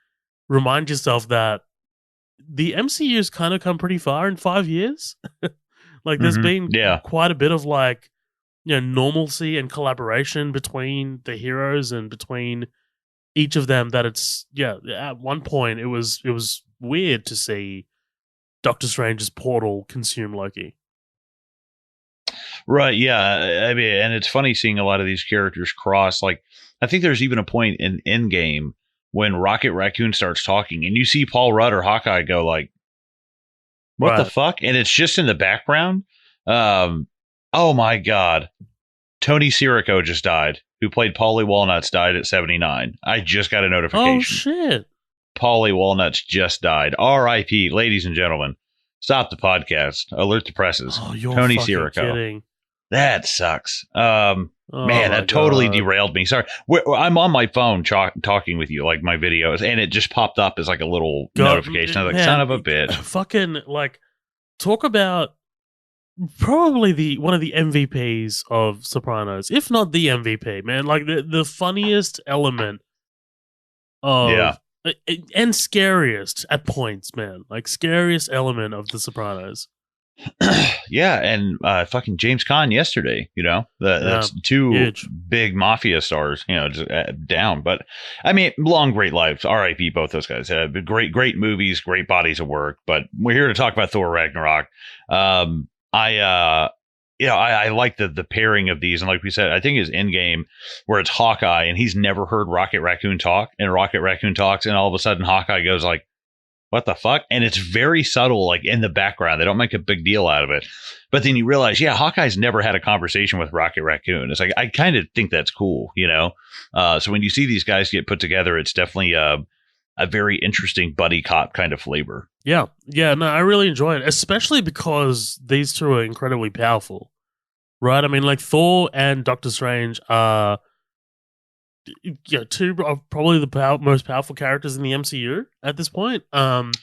remind yourself that the MCU's kind of come pretty far in 5 years. Like, there's been quite a bit of like normalcy and collaboration between the heroes and between each of them. That it's at one point it was weird to see Doctor Strange's portal consume Loki. Right, yeah. I mean, and it's funny seeing a lot of these characters cross. Like, I think there's even a point in Endgame when Rocket Raccoon starts talking, and you see Paul Rudd or Hawkeye go like, "What the fuck?" And it's just in the background. Oh my God, Tony Sirico just died. Who played Paulie Walnuts died at 79. I just got a notification. Oh shit! Paulie Walnuts just died. R.I.P. Ladies and gentlemen, stop the podcast. Alert the presses. Oh, you're Tony fucking Sirico. kidding. That sucks. Oh Man, my that totally god. derailed me. Sorry. I'm on my phone talking with you, like my videos, and it just popped up as like a little God, notification. I was like, son man, of a bitch. fucking like talk about probably the one of the MVPs of Sopranos, if not the MVP, man. Like the funniest element Yeah. of and scariest at points, man. Like scariest element of The Sopranos. Yeah, and fucking James Caan yesterday, that's two Huge. big mafia stars, just down. But I mean, long, great lives. R.I.P. both those guys. Great movies, great bodies of work. But we're here to talk about Thor Ragnarok. I like the pairing of these, and like we said, I think his Endgame, where it's Hawkeye, and he's never heard Rocket Raccoon talk, and Rocket Raccoon talks, and all of a sudden Hawkeye goes like, what the fuck? And it's very subtle, like in the background. They don't make a big deal out of it. But then you realize, yeah, Hawkeye's never had a conversation with Rocket Raccoon. It's like, I kind of think that's cool, So when you see these guys get put together, it's definitely a very interesting buddy cop kind of flavor. Yeah. Yeah, no, I really enjoy it, especially because these two are incredibly powerful. Right? I mean, like Thor and Doctor Strange are two of probably the most powerful characters in the MCU at this point. And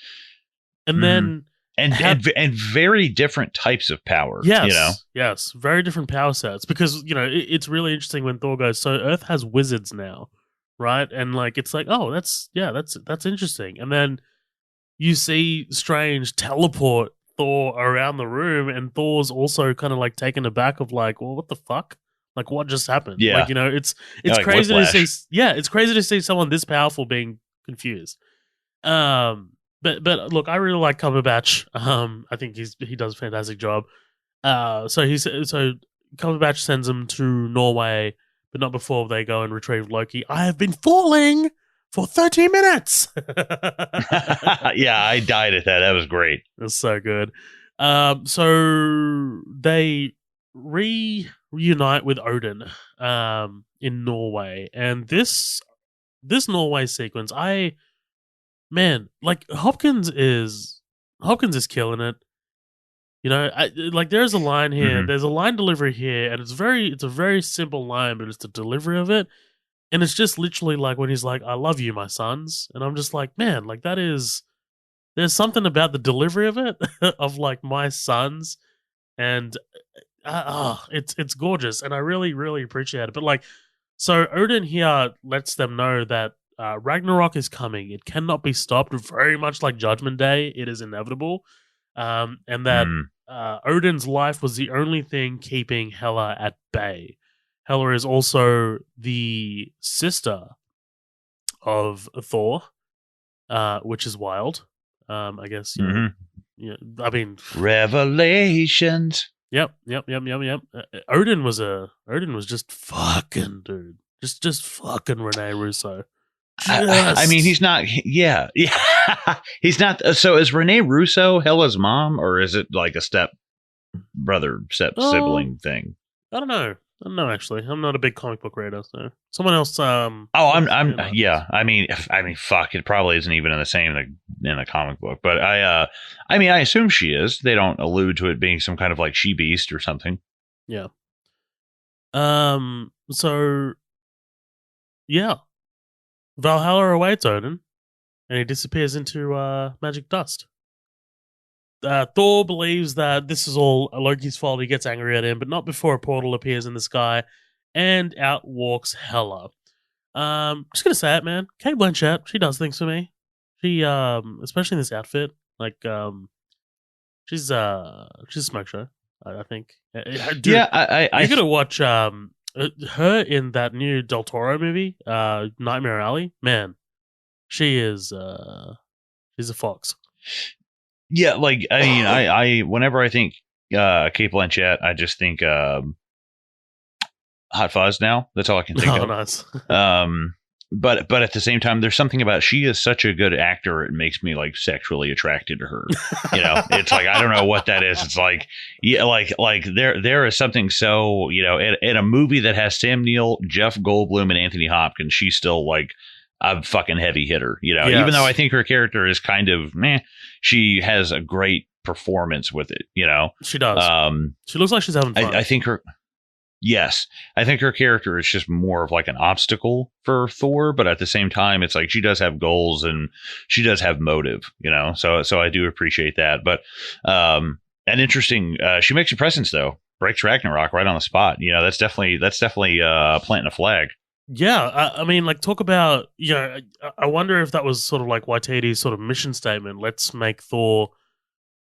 then and very different types of power. Yes, very different power sets, because it's really interesting when Thor goes, so Earth has wizards now, right? And like it's like, oh, that's interesting. And then you see Strange teleport Thor around the room, and Thor's also kind of like taken aback of like, well, what the fuck? Like, what just happened? Yeah. Like, it's crazy to see. Yeah, it's crazy to see someone this powerful being confused. But look, I really like Cumberbatch. I think he does a fantastic job. So Cumberbatch sends him to Norway, but not before they go and retrieve Loki. I have been falling for 30 minutes. Yeah, I died at that. That was great. That's so good. So they reunite with Odin in Norway, and this Norway sequence, Hopkins is killing it. There's a line here, there's a line delivery here, and it's a very simple line, but it's the delivery of it, and it's just literally like when he's like, "I love you, my sons," and I'm just like, man, like there's something about the delivery of it of like my sons, and it's gorgeous, and I really, really appreciate it. But like, so Odin here lets them know that Ragnarok is coming. It cannot be stopped. Very much like Judgment Day, it is inevitable, and that Odin's life was the only thing keeping Hela at bay. Hela is also the sister of Thor, which is wild. I guess. Yeah. I mean, revelations. Yep. Odin was just fucking dude. Just fucking Rene Russo. I mean, he's not. Yeah. He's not. So is Rene Russo Hela's mom, or is it like a step sibling thing? I don't know. Actually, I'm not a big comic book reader, so someone else. Yeah. I mean, fuck. It probably isn't even in the comic book, but I assume she is. They don't allude to it being some kind of like she beast or something. Yeah. So. Yeah. Valhalla awaits Odin, and he disappears into magic dust. Thor believes that this is all Loki's fault. He gets angry at him, but not before a portal appears in the sky, and out walks Hela. Just gonna say it, man. Cate Blanchett, she does things for me. She, especially in this outfit, like, she's a smoke show. I think. Dude, yeah, you gotta watch her in that new Del Toro movie, Nightmare Alley. Man, she's a fox. Yeah, like I mean, I whenever I think Cate Blanchett, I just think Hot Fuzz. Now that's all I can think of. Nice. But at the same time, there's something about she is such a good actor. It makes me like sexually attracted to her. It's like I don't know what that is. It's like like there is something so in a movie that has Sam Neill, Jeff Goldblum, and Anthony Hopkins, she's still like a fucking heavy hitter. Yes. Even though I think her character is kind of meh, she has a great performance with it. You know, She does. She looks like she's having fun. I think her. Yes, I think her character is just more of like an obstacle for Thor, but at the same time, it's like she does have goals and she does have motive, you know. So I do appreciate that. But and interesting, she makes a presence though, breaks Ragnarok right on the spot. You know, that's definitely planting a flag. Yeah, I mean, like, talk about, I wonder if that was sort of like Waititi's sort of mission statement. Let's make Thor,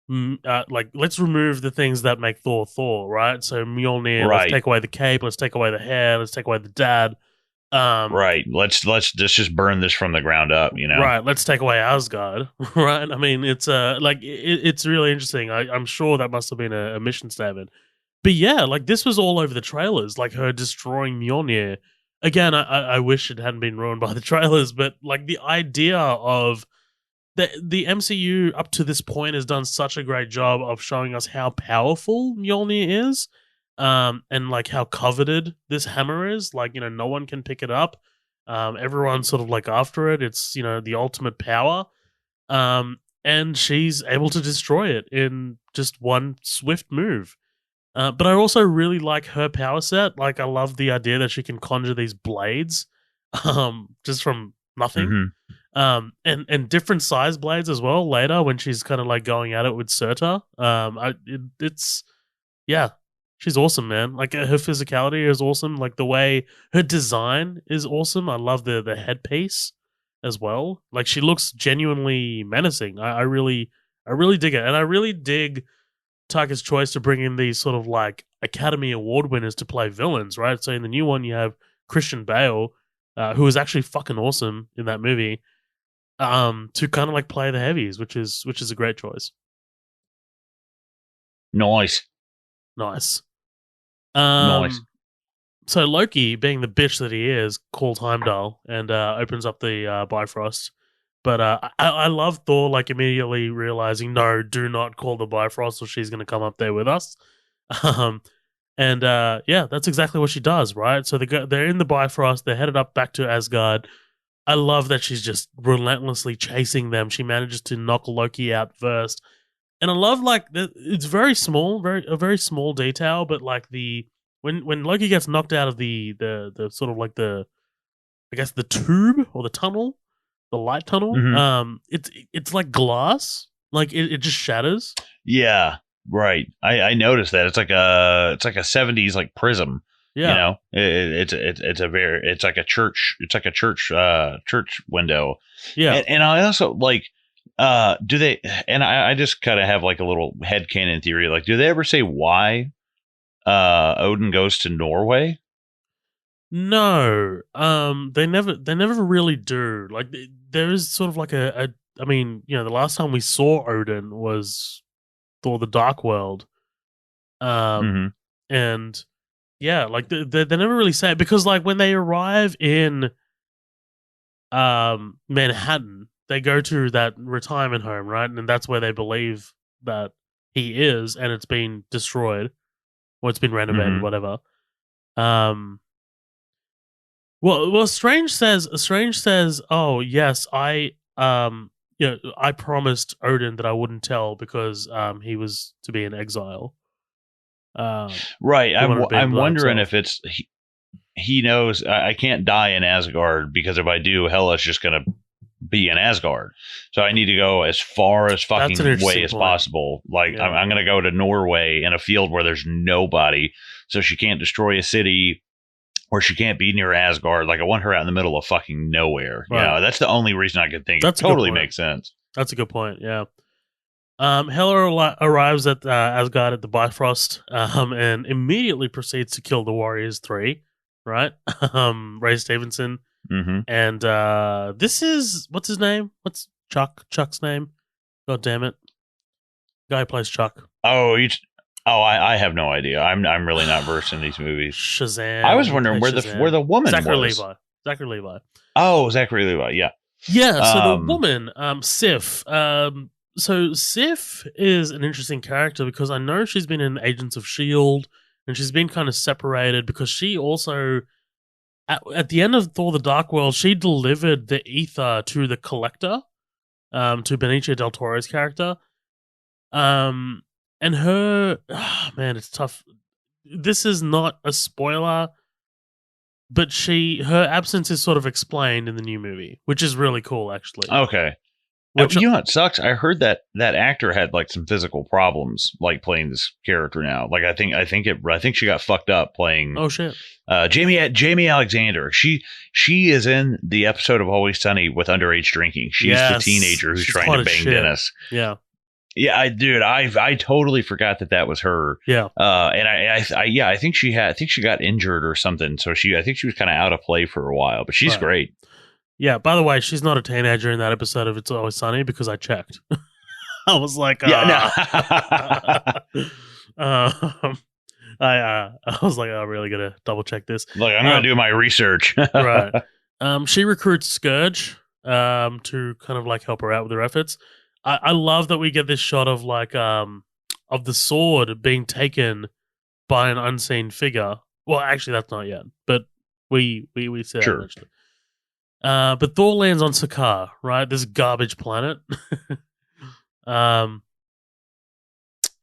let's remove the things that make Thor Thor, right? So Mjolnir, let's Right. take away the cape, let's take away the hair, let's take away the dad. Right. Let's just burn this from the ground up, you know. Right. Let's take away Asgard. Right. I mean, it's it's really interesting. I'm sure that must have been a mission statement. But yeah, like, this was all over the trailers, like her destroying Mjolnir. Again, I wish it hadn't been ruined by the trailers, but like the idea of the MCU up to this point has done such a great job of showing us how powerful Mjolnir is, and like how coveted this hammer is. Like, no one can pick it up. Everyone's sort of like after it. It's, the ultimate power. And she's able to destroy it in just one swift move. But I also really like her power set. Like, I love the idea that she can conjure these blades, just from nothing. Mm-hmm. And different size blades as well later when she's kind of like going at it with Surta. She's awesome, man. Like, her physicality is awesome. Like, the way her design is awesome. I love the headpiece as well. Like, she looks genuinely menacing. I really dig it, and I really dig Taika's choice to bring in these sort of like Academy Award winners to play villains, right? So in the new one, you have Christian Bale, who is actually fucking awesome in that movie, to kind of like play the heavies, which is a great choice. Nice. Nice. So Loki, being the bitch that he is, calls Heimdall and opens up the Bifrost. But I love Thor, like, immediately realizing, no, do not call the Bifrost or she's going to come up there with us. That's exactly what she does, right? So they're in the Bifrost, they're headed up back to Asgard. I love that she's just relentlessly chasing them. She manages to knock Loki out first. And I love, like, it's very small, a very small detail, but like when Loki gets knocked out of the sort of like the tube or the tunnel, the light tunnel, mm-hmm. It's like glass, like it just shatters. Yeah, right. I noticed that it's like a 70s like prism. Yeah, you know, it's like a church window. Yeah, and I also like. Do they? And I just kind of have like a little headcanon theory. Like, do they ever say why Odin goes to Norway? No, they never really do. Like, there is sort of like I mean, the last time we saw Odin was Thor: The Dark World, and yeah, like they never really say it, because like when they arrive in Manhattan, they go to that retirement home, right, and that's where they believe that he is, and it's been destroyed or it's been renovated, whatever. Well, Strange says, "Oh yes, I promised Odin that I wouldn't tell because he was to be in exile." Right. I'm wondering if it's he knows I can't die in Asgard, because if I do, Hela's just gonna be in Asgard. So I need to go as far as fucking away as possible. Like, yeah. I'm gonna go to Norway in a field where there's nobody, so she can't destroy a city. Or she can't be near Asgard. Like, I want her out in the middle of fucking nowhere. Right. You know, that's the only reason I could think. That totally makes sense. That's a good point. Yeah. Hela arrives at Asgard at the Bifrost, and immediately proceeds to kill the Warriors 3. Right. Ray Stevenson. And this is, what's his name? What's Chuck's name? God damn it. Guy who plays Chuck. I have no idea. I'm really not versed in these movies. Shazam. I was wondering where the woman Zachary was. Zachary Levi. Oh, Zachary Levi. Yeah. Yeah. So the woman, Sif. So Sif is an interesting character because I know she's been in Agents of S.H.I.E.L.D. and she's been kind of separated because she also, at the end of Thor: The Dark World, she delivered the ether to the Collector, to Benicio del Toro's character. And her, man, it's tough. This is not a spoiler, but her absence is sort of explained in the new movie, which is really cool, actually. Okay. Which, You know what sucks? I heard that actor had like some physical problems, like playing this character now. Like I think she got fucked up playing. oh shit, Jamie Alexander. She is in the episode of Always Sunny with underage drinking. She's the teenager who's trying to bang Dennis. Yeah. Yeah, I totally forgot that was her. Yeah. And I think she got injured or something. So I think she was kind of out of play for a while, but she's great. Yeah, by the way, she's not a teenager in that episode of It's Always Sunny because I checked. I was like, I was like, I'm really gonna double check this. Like, I'm gonna do my research. Right. She recruits Scourge to kind of like help her out with her efforts. I love that we get this shot of like of the sword being taken by an unseen figure. Well, actually, that's not yet, but we see that eventually. But Thor lands on Sakaar, right? This garbage planet.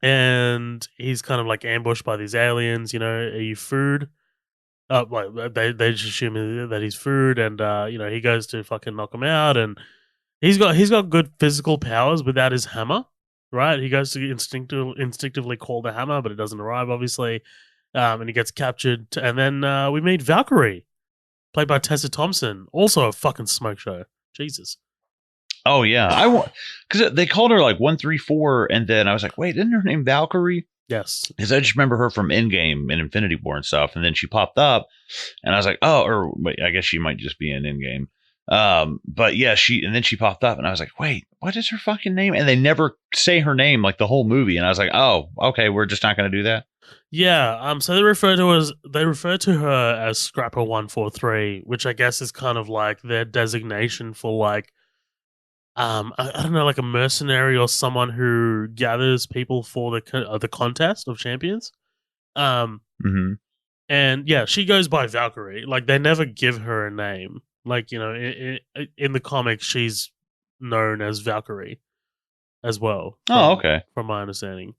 And he's kind of like ambushed by these aliens. Are you food? Like they just assume that he's food, and he goes to fucking knock him out, and he's got good physical powers without his hammer, right? He goes to instinctively call the hammer, but it doesn't arrive, obviously, and he gets captured. And then we meet Valkyrie, played by Tessa Thompson, also a fucking smoke show. Jesus. Oh yeah, because they called her like 134, and then I was like, wait, isn't her name Valkyrie? Yes, because I just remember her from Endgame and Infinity War and stuff, and then she popped up, and I was like, oh, or wait, I guess she might just be in Endgame. But yeah, then she popped up, and I was like, wait, what is her fucking name? And they never say her name like the whole movie, and I was like, oh, okay, we're just not going to do that. Yeah, so they refer to her as Scrapper 143, which I guess is kind of like their designation for like I don't know, like a mercenary or someone who gathers people for the contest of champions. Mm-hmm. And yeah, she goes by Valkyrie. Like they never give her a name. Like in the comics, she's known as Valkyrie as well. Okay. From my understanding.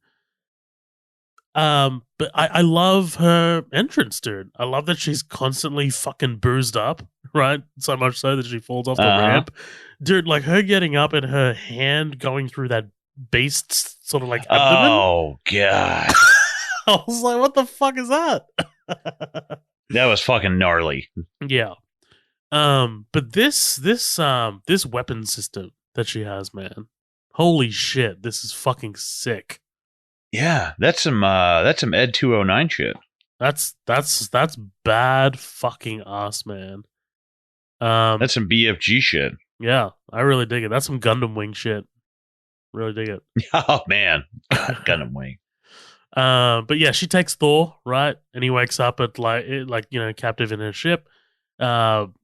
But I love her entrance, dude. I love that she's constantly fucking boozed up, right? So much so that she falls off the ramp. Dude, like her getting up and her hand going through that beast's sort of like abdomen. Oh, God. I was like, what the fuck is that? That was fucking gnarly. Yeah. But this weapon system that she has, man. Holy shit, this is fucking sick. Yeah, that's some Ed 209 shit. That's bad fucking ass, man. That's some BFG shit. Yeah, I really dig it. That's some Gundam Wing shit. Really dig it. Oh man, God, Gundam Wing. But yeah, she takes Thor, right? And he wakes up at captive in her ship.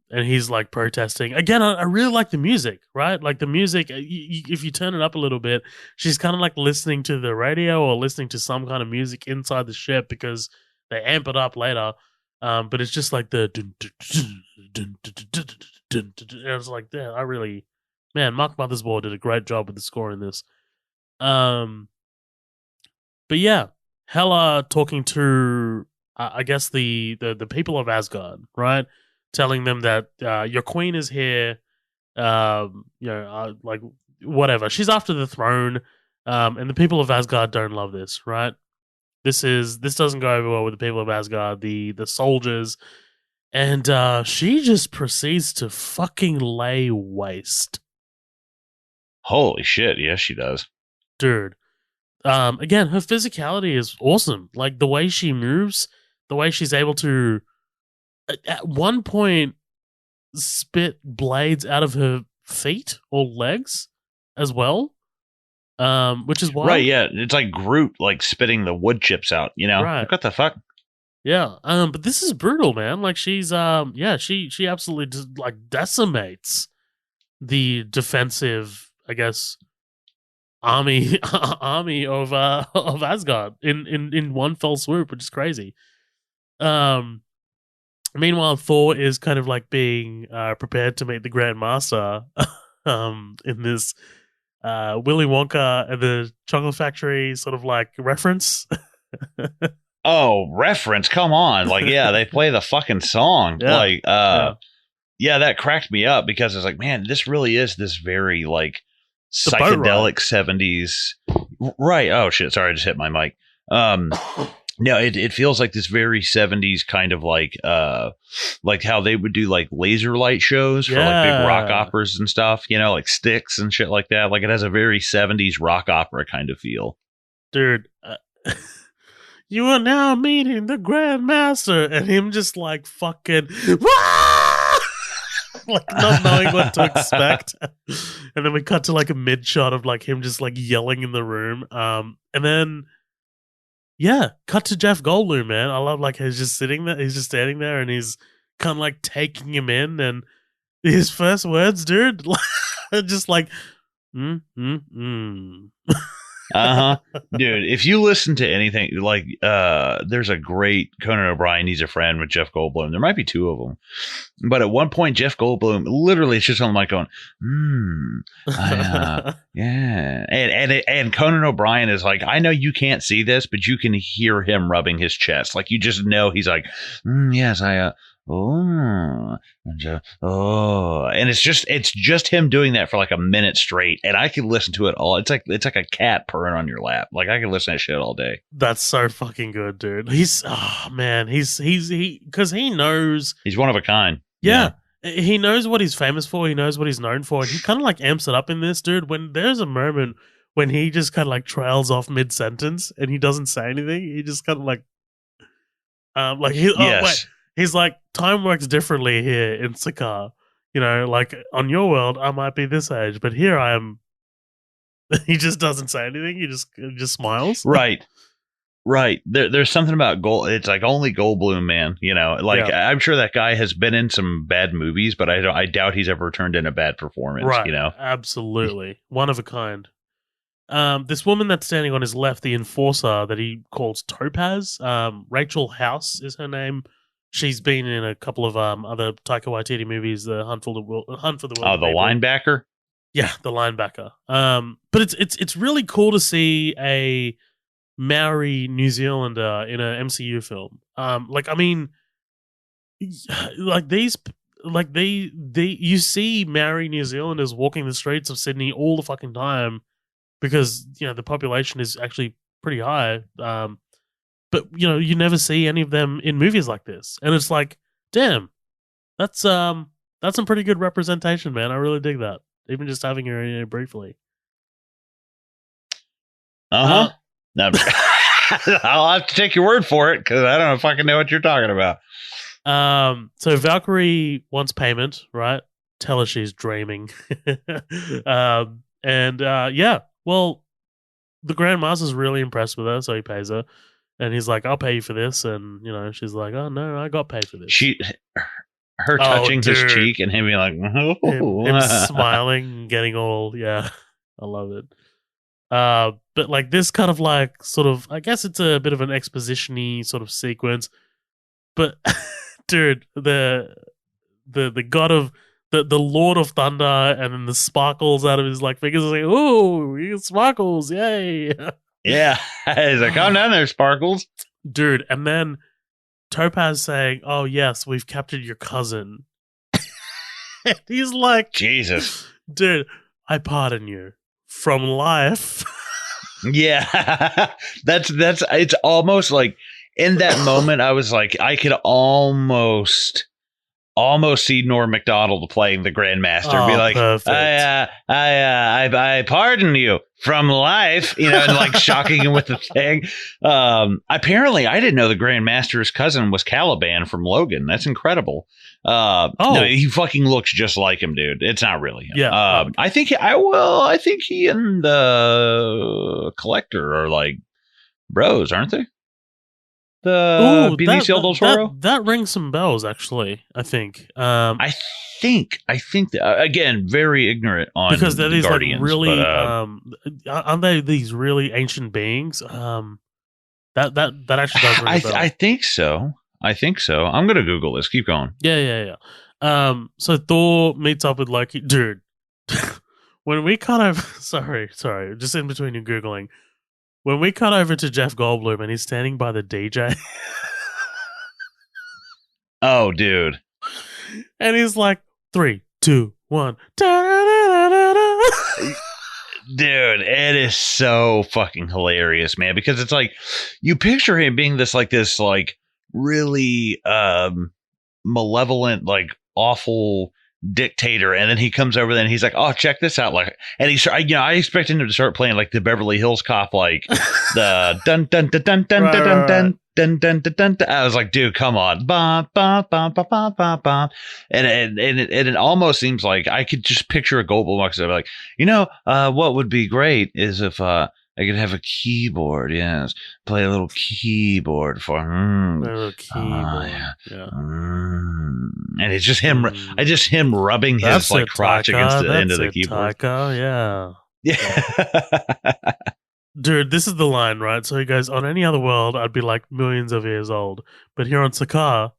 And he's like protesting again. I really like the music, right? Like the music, if you turn it up a little bit, she's kind of like listening to the radio or listening to some kind of music inside the ship because they amp it up later. But it's just like the and it's like, yeah, Mark Mothersbaugh did a great job with the score in this. But yeah, Hela talking to I guess the people of Asgard, right? Telling them that your queen is here, like whatever. She's after the throne, and the people of Asgard don't love this, right? This doesn't go over well with the people of Asgard, the soldiers, and she just proceeds to fucking lay waste. Holy shit! Yes, she does, dude. Again, her physicality is awesome. Like the way she moves, the way she's able to. At one point, spit blades out of her feet or legs as well, which is wild. Right, yeah. It's like Groot, like spitting the wood chips out, Right. Like, what the fuck? Yeah, but this is brutal, man. Like she's, she absolutely just, like decimates the defensive, I guess, army of Asgard in one fell swoop, which is crazy. Meanwhile, Thor is kind of like being prepared to meet the Grand Master in this Willy Wonka and the Chocolate Factory sort of like reference. Oh, reference. Come on. Like, yeah, they play the fucking song. Yeah. Like, yeah, that cracked me up because it's like, man, this really is this very like psychedelic 70s. Right. Oh shit. Sorry, I just hit my mic. No, it feels like this very 70s kind of like how they would do like laser light shows for like big rock operas and stuff, you know, like Styx and shit like that. Like it has a very 70s rock opera kind of feel. Dude, you are now meeting the Grand Master, and him just like fucking like not knowing what to expect. And then we cut to like a mid shot of like him just like yelling in the room. And then cut to Jeff Goldblum, man. I love like he's just sitting there, he's just standing there, and he's kind of like taking him in, and his first words, dude, just like Dude, if you listen to anything like there's a great Conan O'Brien Needs a Friend with Jeff Goldblum. There might be two of them, but at one point Jeff Goldblum literally is just on the mic going yeah, and Conan O'Brien is like, I know you can't see this, but you can hear him rubbing his chest, like you just know he's like yes, and it's just him doing that for like a minute straight, and I can listen to it all. It's like a cat purring on your lap. Like I can listen to that shit all day. That's so fucking good, dude. He's because he knows he's one of a kind. Yeah. He knows what he's famous for. He knows what he's known for, and he kind of like amps it up in this, dude. When there's a moment when he just kind of like trails off mid sentence and he doesn't say anything, he just kind of like he's like, time works differently here in Sakaar. You know, like on your world, I might be this age, but here I am. He just doesn't say anything. He just smiles. Right. There's something about Gold. It's like only Goldblum, man. You know, like I'm sure that guy has been in some bad movies, but I doubt he's ever turned in a bad performance. Right. You know, absolutely, one of a kind. This woman that's standing on his left, the enforcer that he calls Topaz, Rachel House is her name. She's been in a couple of other Taika Waititi movies, The Hunt for the Wilder. Oh, the linebacker. Yeah, the linebacker. But it's really cool to see a Maori New Zealander in a MCU film. You see Maori New Zealanders walking the streets of Sydney all the fucking time because you know the population is actually pretty high. But you know you never see any of them in movies like this, and it's like, damn, that's some pretty good representation, man. I really dig that. Even just having her in it briefly. No, I'll have to take your word for it because I don't fucking know what you're talking about. So Valkyrie wants payment, right? Tell her she's dreaming. Well, the Grand Master's really impressed with her, so he pays her. And he's like, I'll pay you for this. And, you know, she's like, oh, no, I got paid for this. Her touching his cheek and him being like, him smiling and getting all, I love it. But like this kind of like sort of, I guess it's a bit of an exposition-y sort of sequence. But, dude, the god of, the Lord of Thunder and then the sparkles out of his like fingers are like, ooh, he sparkles, yay. Yeah, he's like, oh, no, there's sparkles. Dude, and then Topaz saying, oh, yes, we've captured your cousin. And he's like, Jesus. Dude, I pardon you from life. Yeah, it's almost like in that moment, I was like, I could almost see Norm Macdonald playing the Grandmaster, be like, I pardon you from life, you know, and like shocking him with the thing. Apparently, I didn't know the Grandmaster's cousin was Caliban from Logan. That's incredible. No, he fucking looks just like him, dude. It's not really him. Yeah, I think he and the Collector are like bros, aren't they? Benicio del Toro? That rings some bells, actually, I think. I think that, again, very ignorant on because they're these Guardians, like really but, aren't they these really ancient beings? That actually does ring a bell. I think so. I'm gonna Google this. Keep going. Yeah. So Thor meets up with Loki. Dude, when we cut over, sorry, just in between you googling, when we cut over to Jeff Goldblum and he's standing by the DJ, Oh, dude. and he's like 3, 2, 1, Dude, it is so fucking hilarious, man, because it's like you picture him being this really malevolent, like awful dictator, and then he comes over there and he's like, "Oh, check this out!" Like, and I expect him to start playing like the Beverly Hills Cop, like the dun dun dun dun dun dun dun dun. Dun, dun, dun, dun, dun. I was like, dude, come on. Bah, bah, bah, bah, bah, bah, bah. And it almost seems like I could just picture a Goldblum like, what would be great is if I could have a keyboard, yes. Play a little keyboard for a little keyboard. Yeah. And it's just him rubbing his like crotch against the end of the keyboard. Taika, yeah. Dude, this is the line, right? So he goes, on any other world, I'd be like millions of years old. But here on Sakaar,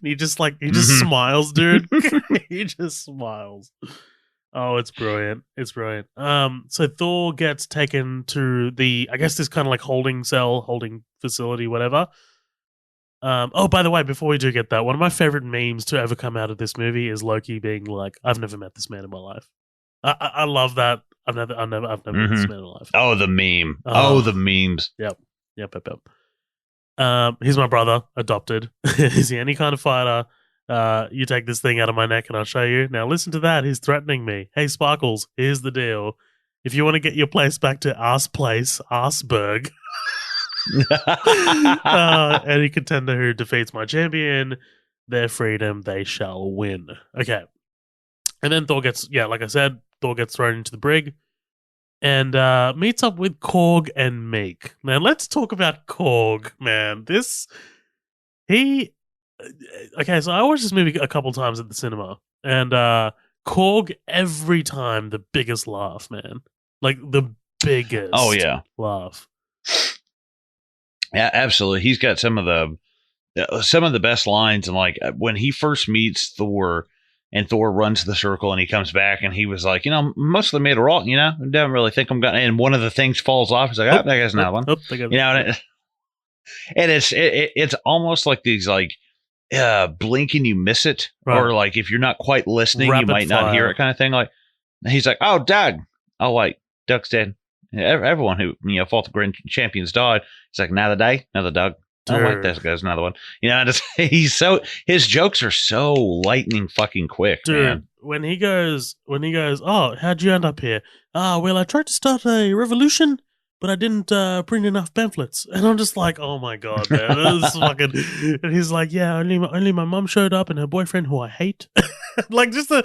he just smiles, dude. He just smiles. Oh, it's brilliant. It's brilliant. So Thor gets taken to this kind of like holding facility, whatever. Oh, by the way, before we do get that, one of my favorite memes to ever come out of this movie is Loki being like, I've never met this man in my life. I love that. I've never met this man in my life. Oh, the meme. The memes. Yep. He's my brother, adopted. Is he any kind of fighter? You take this thing out of my neck and I'll show you. Now listen to that. He's threatening me. Hey, Sparkles, here's the deal. If you want to get your place back to Arsberg, any contender who defeats my champion, their freedom they shall win. Okay. And then Thor gets thrown into the brig and meets up with Korg and Meek. Now, let's talk about Korg, man. So I watched this movie a couple times at the cinema, and Korg, every time, the biggest laugh, man. Like, the biggest laugh. Yeah, absolutely. He's got some of the best lines, and like when he first meets Thor, and Thor runs the circle and he comes back and he was like, mostly made a roll, don't really think I'm gonna. And one of the things falls off. He's like, that guy's another one. And it's almost like these like blink and you miss it, right. Or like if you're not quite listening, rapid you might fire. Not hear it, kind of thing. Like he's like, oh, Doug. Oh wait, Doug's dead. Everyone who fought the Grand Champions died. He's like, another day, another Doug. Oh, wait, there goes another one. His jokes are so lightning fucking quick, dude. Man. When he goes, oh, how'd you end up here? Well, I tried to start a revolution, but I didn't print enough pamphlets. And I'm just like, oh my god, man, this is fucking. And he's like, yeah, only my mom showed up and her boyfriend, who I hate. Like just the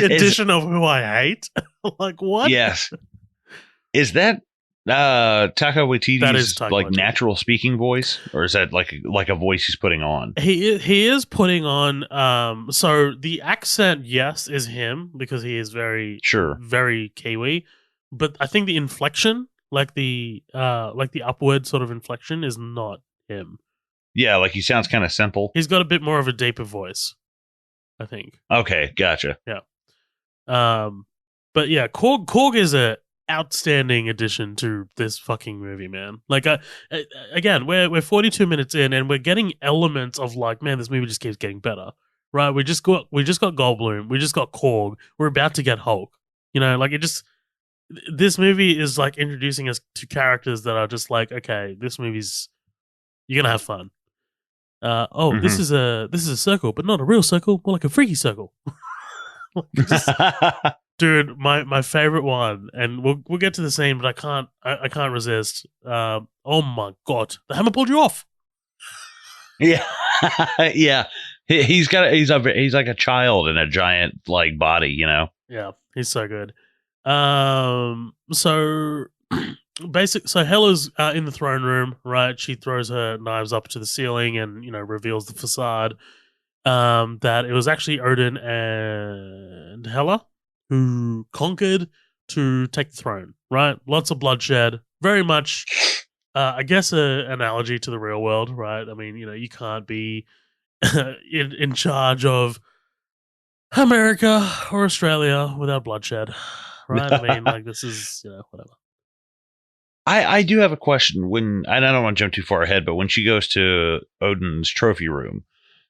addition of who I hate. Like what? Yes. Is that Taika Waititi's like natural speaking voice, or is that like a voice he's putting on? He is putting on. So the accent, yes, is him because he is very Kiwi, but I think the inflection, like the upward sort of inflection, is not him. Yeah, like he sounds kind of simple. He's got a bit more of a deeper voice, I think. Okay, gotcha. Yeah. But yeah, Korg is a outstanding addition to this fucking movie, man. Like, again, we're 42 minutes in, and we're getting elements of like, man, this movie just keeps getting better, right? We just got Goldblum, we just got Korg, we're about to get Hulk. This movie is like introducing us to characters that are just like, okay, this movie's you're gonna have fun. This is a circle, but not a real circle, more like a freaky circle. Dude, my favorite one, and we'll get to the scene, but I can't resist. Oh my god, the hammer pulled you off. Yeah, yeah. He's like a child in a giant like body, Yeah, he's so good. So Hela's in the throne room, right? She throws her knives up to the ceiling and reveals the facade. That it was actually Odin and Hela who conquered to take the throne, right? Lots of bloodshed, very much, I guess, an analogy to the real world, right? I mean, you can't be in charge of America or Australia without bloodshed, right? I mean, like this is whatever. I do have a question when, and I don't want to jump too far ahead, but when she goes to Odin's trophy room,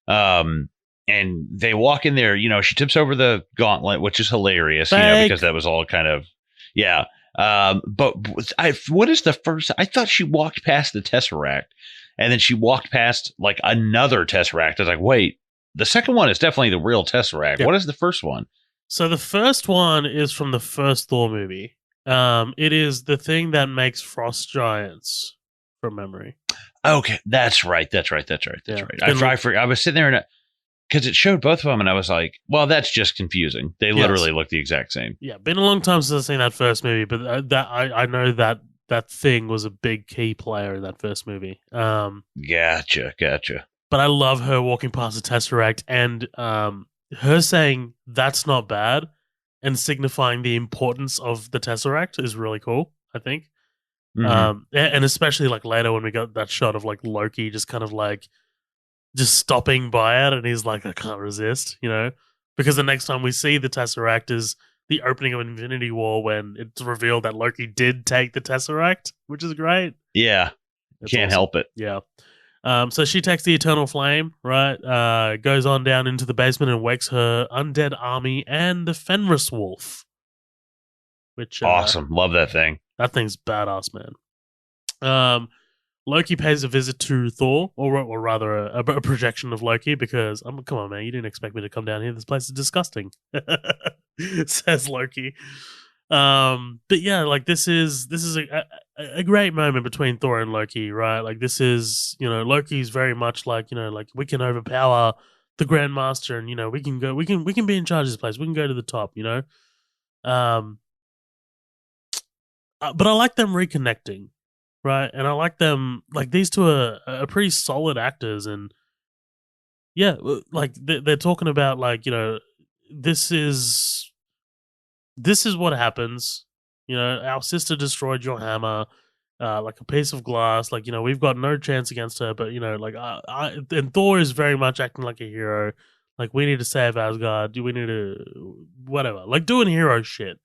um, and they walk in there, she tips over the gauntlet, which is hilarious, Fake. because that was all kind of, yeah. But what is the first? I thought she walked past the Tesseract, and then she walked past like another Tesseract. I was like, wait, the second one is definitely the real Tesseract. Yep. What is the first one? So the first one is from the first Thor movie. It is the thing that makes frost giants, from memory. Okay, that's right. Yeah. I was sitting there and because it showed both of them, and I was like, well, that's just confusing. They literally look the exact same. Yeah, been a long time since I've seen that first movie, but I know that thing was a big key player in that first movie. Gotcha. But I love her walking past the Tesseract and her saying that's not bad and signifying the importance of the Tesseract is really cool, I think. Mm-hmm. And especially like later when we got that shot of like Loki just kind of like just stopping by it and he's like, I can't resist, because the next time we see the Tesseract is the opening of Infinity War when it's revealed that Loki did take the Tesseract, which is great. Yeah. Can't help it. Yeah. So she takes the Eternal Flame, right? Goes on down into the basement and wakes her undead army and the Fenris Wolf. Which awesome. Love that thing. That thing's badass, man. Loki pays a visit to Thor, or rather a projection of Loki, because come on, man, you didn't expect me to come down here. This place is disgusting, says Loki. But yeah, like this is a great moment between Thor and Loki, right? Like this is Loki's very much like like we can overpower the Grandmaster, and we can be in charge of this place. We can go to the top, but I like them reconnecting, right? And I like them like these two are pretty solid actors, and yeah, like they're talking about like this is what happens. Our sister destroyed your hammer, like a piece of glass. Like we've got no chance against her, but like and Thor is very much acting like a hero. Like we need to save Asgard. We need to whatever, like doing hero shit.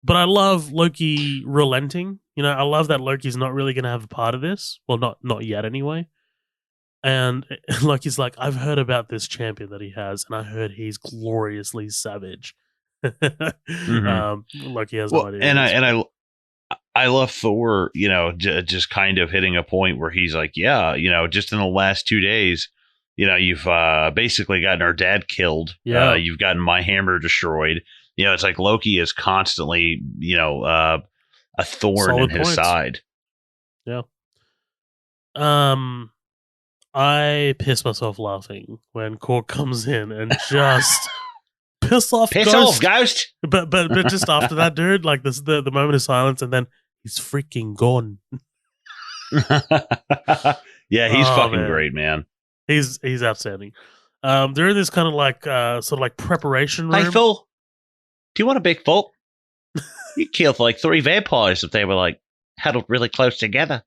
But I love Loki relenting. I love that Loki's not really going to have a part of this. Well, not yet anyway. And Loki's like, I've heard about this champion that he has, and I heard he's gloriously savage. Loki has no idea. And I love Thor, just kind of hitting a point where he's like, yeah, just in the last 2 days, you've basically gotten our dad killed. Yeah. You've gotten my hammer destroyed. It's like Loki is constantly, a thorn Solid in his points. side. Yeah. I piss myself laughing when Korg comes in and just piss off Ghost. But just after that, dude, like this the moment of silence, and then he's freaking gone. Yeah, he's fucking great, man. He's outstanding. They're in this kind of like sort of like preparation room. Hey Phil, do you want a big Phil? You killed like 3 vampires if they were like huddled really close together.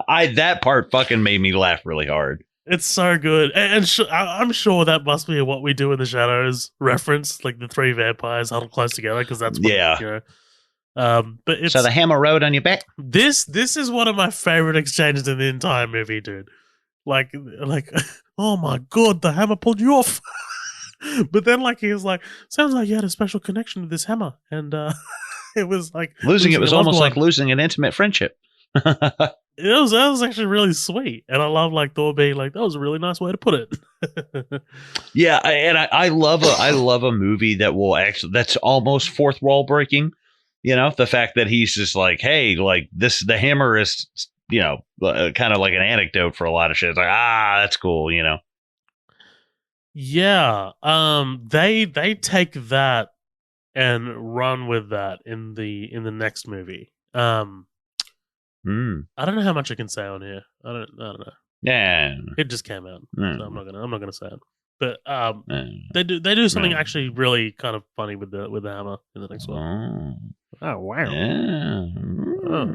That part fucking made me laugh really hard. It's so good, and I'm sure that must be a What We Do in the Shadows reference, like the 3 vampires huddled close together, because that's what, but it's so the hammer rode on your back. This is one of my favorite exchanges in the entire movie, dude. Like, oh my god, the hammer pulled you off. But then, like, he was like, sounds like you had a special connection to this hammer, and it was like losing it was almost like losing an intimate friendship. That was actually really sweet, and I love like Thor being like, that was a really nice way to put it. Yeah, and I love a movie that will actually, that's almost fourth wall breaking. The fact that he's just like, hey, like this, the hammer is, kind of like an anecdote for a lot of shit. It's like, that's cool, Yeah, they take that and run with that in the next movie. I don't know how much I can say on here. I don't know. Yeah, it just came out. So I'm not gonna say it. But Uh, they do something uh, actually really kind of funny with the hammer in the next one. oh, Oh wow! yeah. A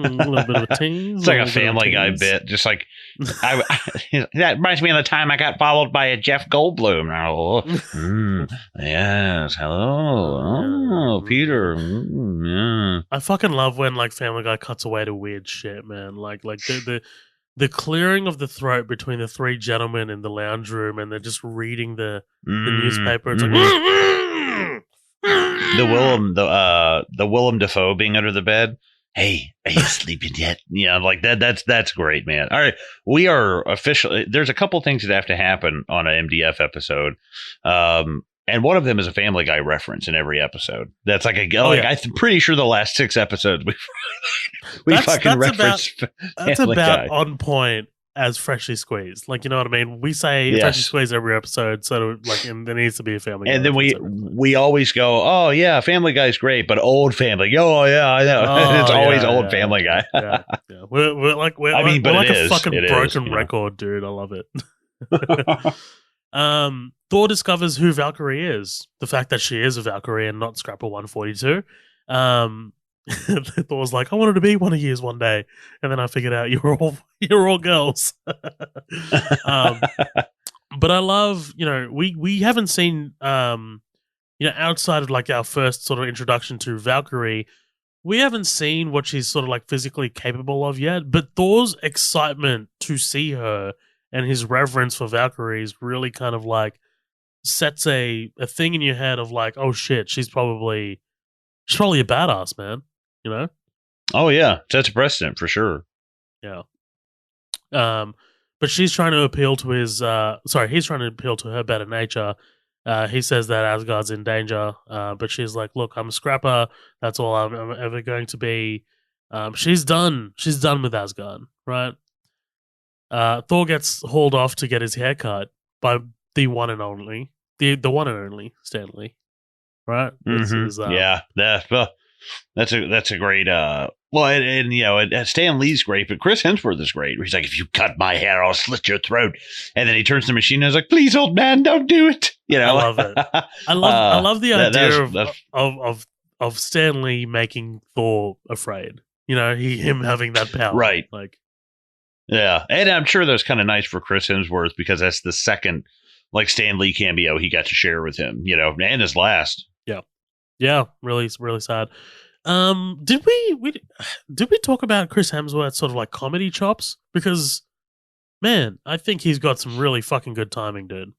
little bit of a tease. It's like a Family Guy bit, just like that reminds me of the time I got followed by a Jeff Goldblum. Yes, hello, Peter. Yeah. I fucking love when like Family Guy cuts away to weird shit, man. Like the clearing of the throat between the three gentlemen in the lounge room, and they're just reading the newspaper. It's like the Willem Dafoe being under the bed. Hey, are you sleeping yet? Yeah, like that. That's great, man. All right, we are officially. There's a couple things that have to happen on an MDF episode, and one of them is a Family Guy reference in every episode. That's like I'm pretty sure the last 6 episodes we fucking reference. That's about on point as Freshly Squeezed. Like, you know what I mean? We say Freshly Squeezed every episode, so like, and there needs to be a Family Guy. And then we always go, oh yeah, Family Guy's great, but old Family. Oh yeah, I know. Oh, it's always old Family Guy. Yeah. We're like a fucking broken record, dude. I love it. Thor discovers who Valkyrie is. The fact that she is a Valkyrie and not Scrapper 142. Thor's like, I wanted to be one of you one day, and then I figured out you're all girls. But I love, we haven't seen, outside of like our first sort of introduction to Valkyrie, we haven't seen what she's sort of like physically capable of yet. But Thor's excitement to see her and his reverence for Valkyrie is really kind of like sets a thing in your head of like, oh shit, she's probably a badass, man. You know? Oh yeah, that's a precedent for sure. Yeah. But she's trying to appeal to he's trying to appeal to her better nature. He says that Asgard's in danger, but she's like, look, I'm a scrapper. That's all I'm ever going to be. She's done with Asgard, right? Thor gets hauled off to get his hair cut by the one and only Stan Lee, right? Mm-hmm. That's a great and Stan Lee's great, but Chris Hemsworth is great. He's like, if you cut my hair, I'll slit your throat. And then he turns to the machine and is like, please, old man, don't do it. I love it. I love the idea of Stan Lee making Thor afraid. Him having that power. Right. Like, yeah. And I'm sure that's kind of nice for Chris Hemsworth because that's the second like Stan Lee cameo he got to share with him, and his last. Yeah, really, really sad. Did we talk about Chris Hemsworth's sort of like comedy chops? Because, man, I think he's got some really fucking good timing, dude.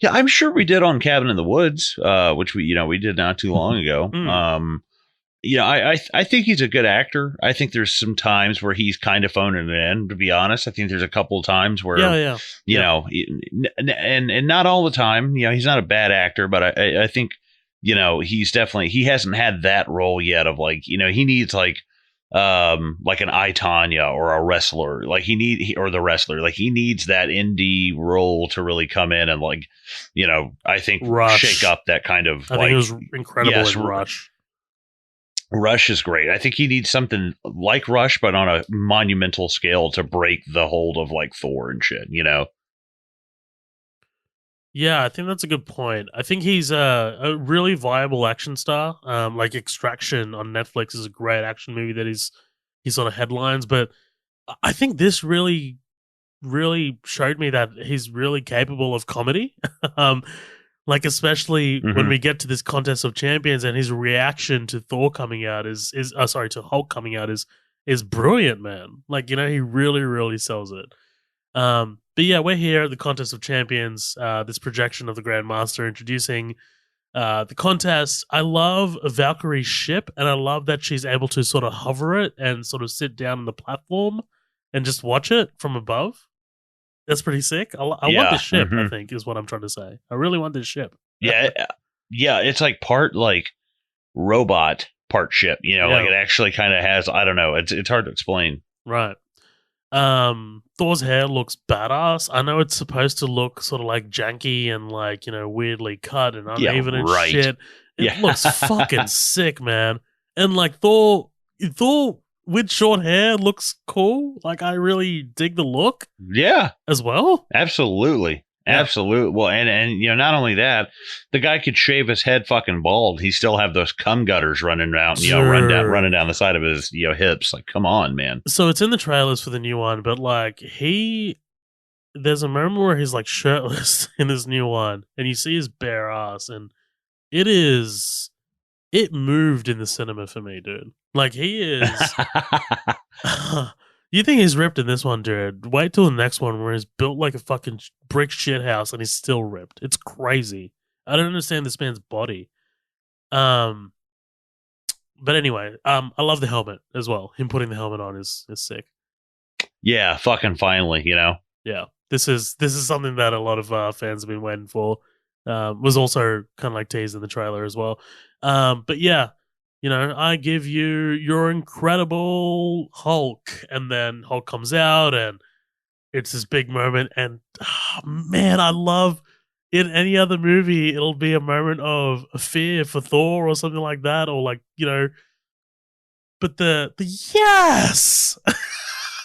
Yeah, I'm sure we did on Cabin in the Woods, which we did not too long ago. I think he's a good actor. I think there's some times where he's kind of phoning it in, to be honest. I think there's a couple of times where, and not all the time, he's not a bad actor, but I think, he hasn't had that role yet of like, he needs like an I, Tonya or a wrestler, like or the wrestler, like he needs that indie role to really come in and like, I think Rush. Shake up that kind of I think it was incredible in Rush. Rush is great. I think he needs something like Rush, but on a monumental scale to break the hold of like Thor and shit, Yeah, I think that's a good point. I think he's a really viable action star. Like Extraction on Netflix is a great action movie that he sort of headlines, but I think this really, really showed me that he's really capable of comedy. Like especially when we get to this Contest of Champions and his reaction to Thor coming out to Hulk coming out is brilliant, man. Like, he really, really sells it. But yeah, we're here at the Contest of Champions, this projection of the Grandmaster introducing the contest. I love Valkyrie's ship, and I love that she's able to sort of hover it and sort of sit down on the platform and just watch it from above. That's pretty sick. I want this ship, I think, is what I'm trying to say. I really want this ship. Yeah, it's like part like robot, part ship. Like it actually kind of has, I don't know, it's hard to explain. Right. Thor's hair looks badass. I know it's supposed to look sort of like janky and like, weirdly cut and uneven and shit. It looks fucking sick, man. And like Thor with short hair looks cool. Like, I really dig the look Yeah, as well. absolutely. Yeah. Absolutely. Well, and not only that, the guy could shave his head fucking bald. He still have those cum gutters running down, running down the side of his hips. Like, come on, man. So it's in the trailers for the new one, but like there's a moment where he's like shirtless in this new one, and you see his bare ass, and it moved in the cinema for me, dude. Like, he is. You think he's ripped in this one, dude? Wait till the next one where he's built like a fucking brick shit house and he's still ripped. It's crazy. I don't understand this man's body. But anyway, I love the helmet as well. Him putting the helmet on is sick. Yeah, fucking finally, Yeah, this is something that a lot of fans have been waiting for. Was also kind of like teased in the trailer as well. But yeah, I give you your Incredible Hulk, and then Hulk comes out, and it's this big moment. And man, I love in any other movie, it'll be a moment of fear for Thor or something like that, or like but the yes,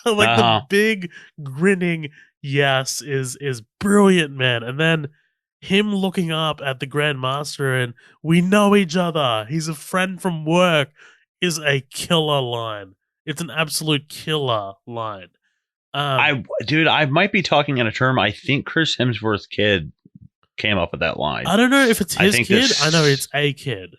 like the big grinning yes is brilliant, man. And then him looking up at the Grand Master and we know each other, he's a friend from work, is a killer line. It's an absolute killer line. I might be talking in a term. I think Chris Hemsworth's kid came up with that line. I don't know if it's his kid. I know it's a kid.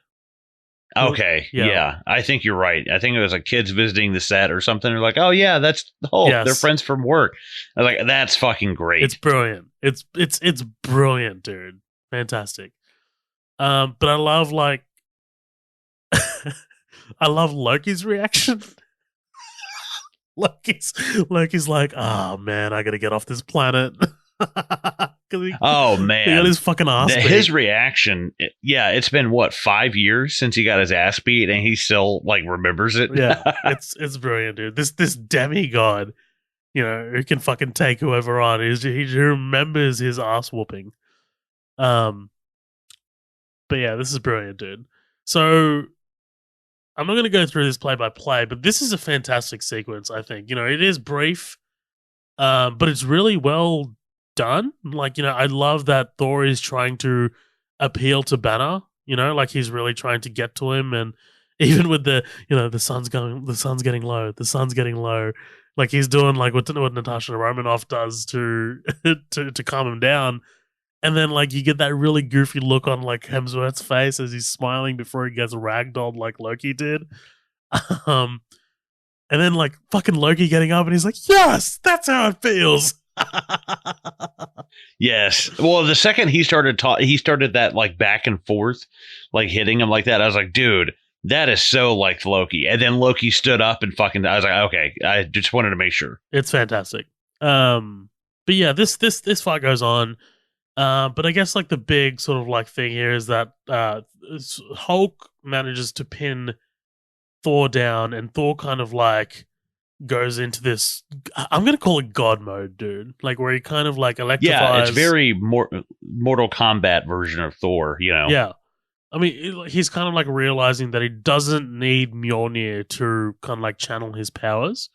Okay, yeah. I think you're right. I think it was like kids visiting the set or something. They're like, oh yeah, that's Hulk. Yes. They're friends from work. I was like, that's fucking great. It's brilliant. It's brilliant, dude. Fantastic. But I love I love Loki's reaction. Loki's like, oh man, I gotta get off this planet. Oh man, he got his fucking ass beat. His reaction, it's been what 5 years since he got his ass beat, and he still like remembers it. Yeah, it's brilliant, dude. This demigod, who can fucking take whoever on. He remembers his ass whooping. But yeah, this is brilliant, dude. So I'm not going to go through this play by play, but this is a fantastic sequence. I think it is brief, but it's really well done. Like, I love that Thor is trying to appeal to Banner, like he's really trying to get to him. And even with the sun's getting low, like he's doing like what Natasha Romanoff does to calm him down. And then like you get that really goofy look on like Hemsworth's face as he's smiling before he gets ragdolled like Loki did. And then like fucking Loki getting up and he's like, yes, that's how it feels. Yes. Well, the second he started that like back and forth, like hitting him like that, I was like, dude, that is so like Loki. And then Loki stood up and fucking, I was like, okay, I just wanted to make sure. It's fantastic. But yeah, this fight goes on. But I guess like the big sort of like thing here is that Hulk manages to pin Thor down, and Thor kind of like goes into this, I'm gonna call it God mode, dude. Like where he kind of like electrifies. Yeah, it's very Mortal Kombat version of Thor, Yeah, I mean he's kind of like realizing that he doesn't need Mjolnir to kind of like channel his powers.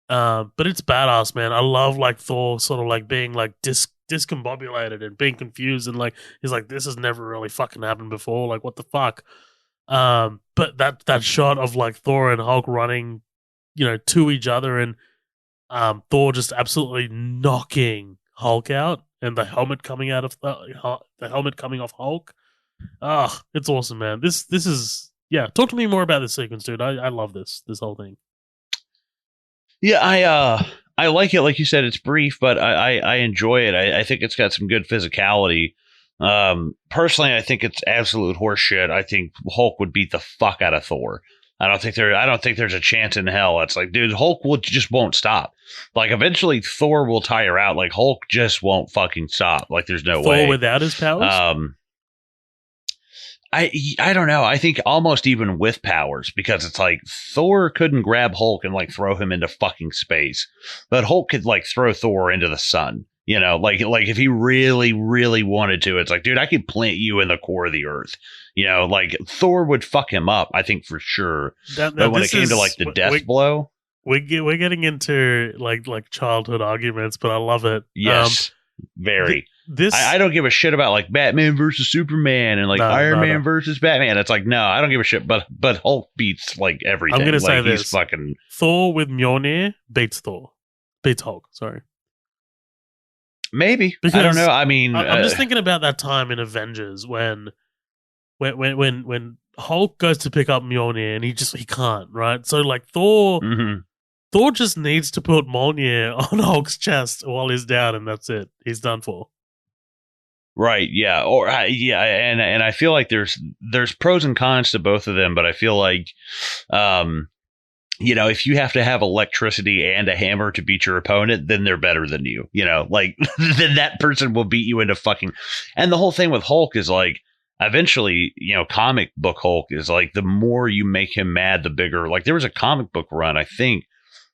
But it's badass, man. I love like Thor sort of like being like discombobulated and being confused, and like he's like, this has never really fucking happened before. Like what the fuck? But that shot of like Thor and Hulk running, to each other, and Thor just absolutely knocking Hulk out, and the helmet coming out of the helmet coming off Hulk. It's awesome, man. This is Talk to me more about this sequence, dude. I love this whole thing. Yeah, I like it. Like you said, it's brief, but I enjoy it. I think it's got some good physicality. Personally, I think it's absolute horseshit. I think Hulk would beat the fuck out of Thor. I don't think there's a chance in hell. It's like, dude, Hulk just won't stop. Like eventually Thor will tire out. Like Hulk just won't fucking stop. Like there's no way. Thor without his powers? I don't know. I think almost even with powers, because it's like Thor couldn't grab Hulk and like throw him into fucking space, but Hulk could like throw Thor into the sun. You know, like if he really, really wanted to, it's like, dude, I could plant you in the core of the earth. You know, like Thor would fuck him up, I think for sure. But when it came to like the death blow, we're getting into like childhood arguments, but I love it. Yes, very. I don't give a shit about like Batman versus Superman and like Iron Man versus Batman. It's like, no, I don't give a shit. But Hulk beats like everything. I'm gonna say this: fucking Thor with Mjolnir beats Hulk. Sorry. Maybe, because I don't know. I mean, I'm just thinking about that time in Avengers when Hulk goes to pick up Mjolnir and he can't, right? So like Thor just needs to put Mjolnir on Hulk's chest while he's down, and that's it. He's done for. Right. Yeah. Or yeah. And I feel like there's pros and cons to both of them, but I feel like, you know, if you have to have electricity and a hammer to beat your opponent, then they're better than you, you know, like then that person will beat you into fucking. And the whole thing with Hulk is like, eventually, you know, comic book Hulk is like, the more you make him mad, the bigger. Like there was a comic book run, I think,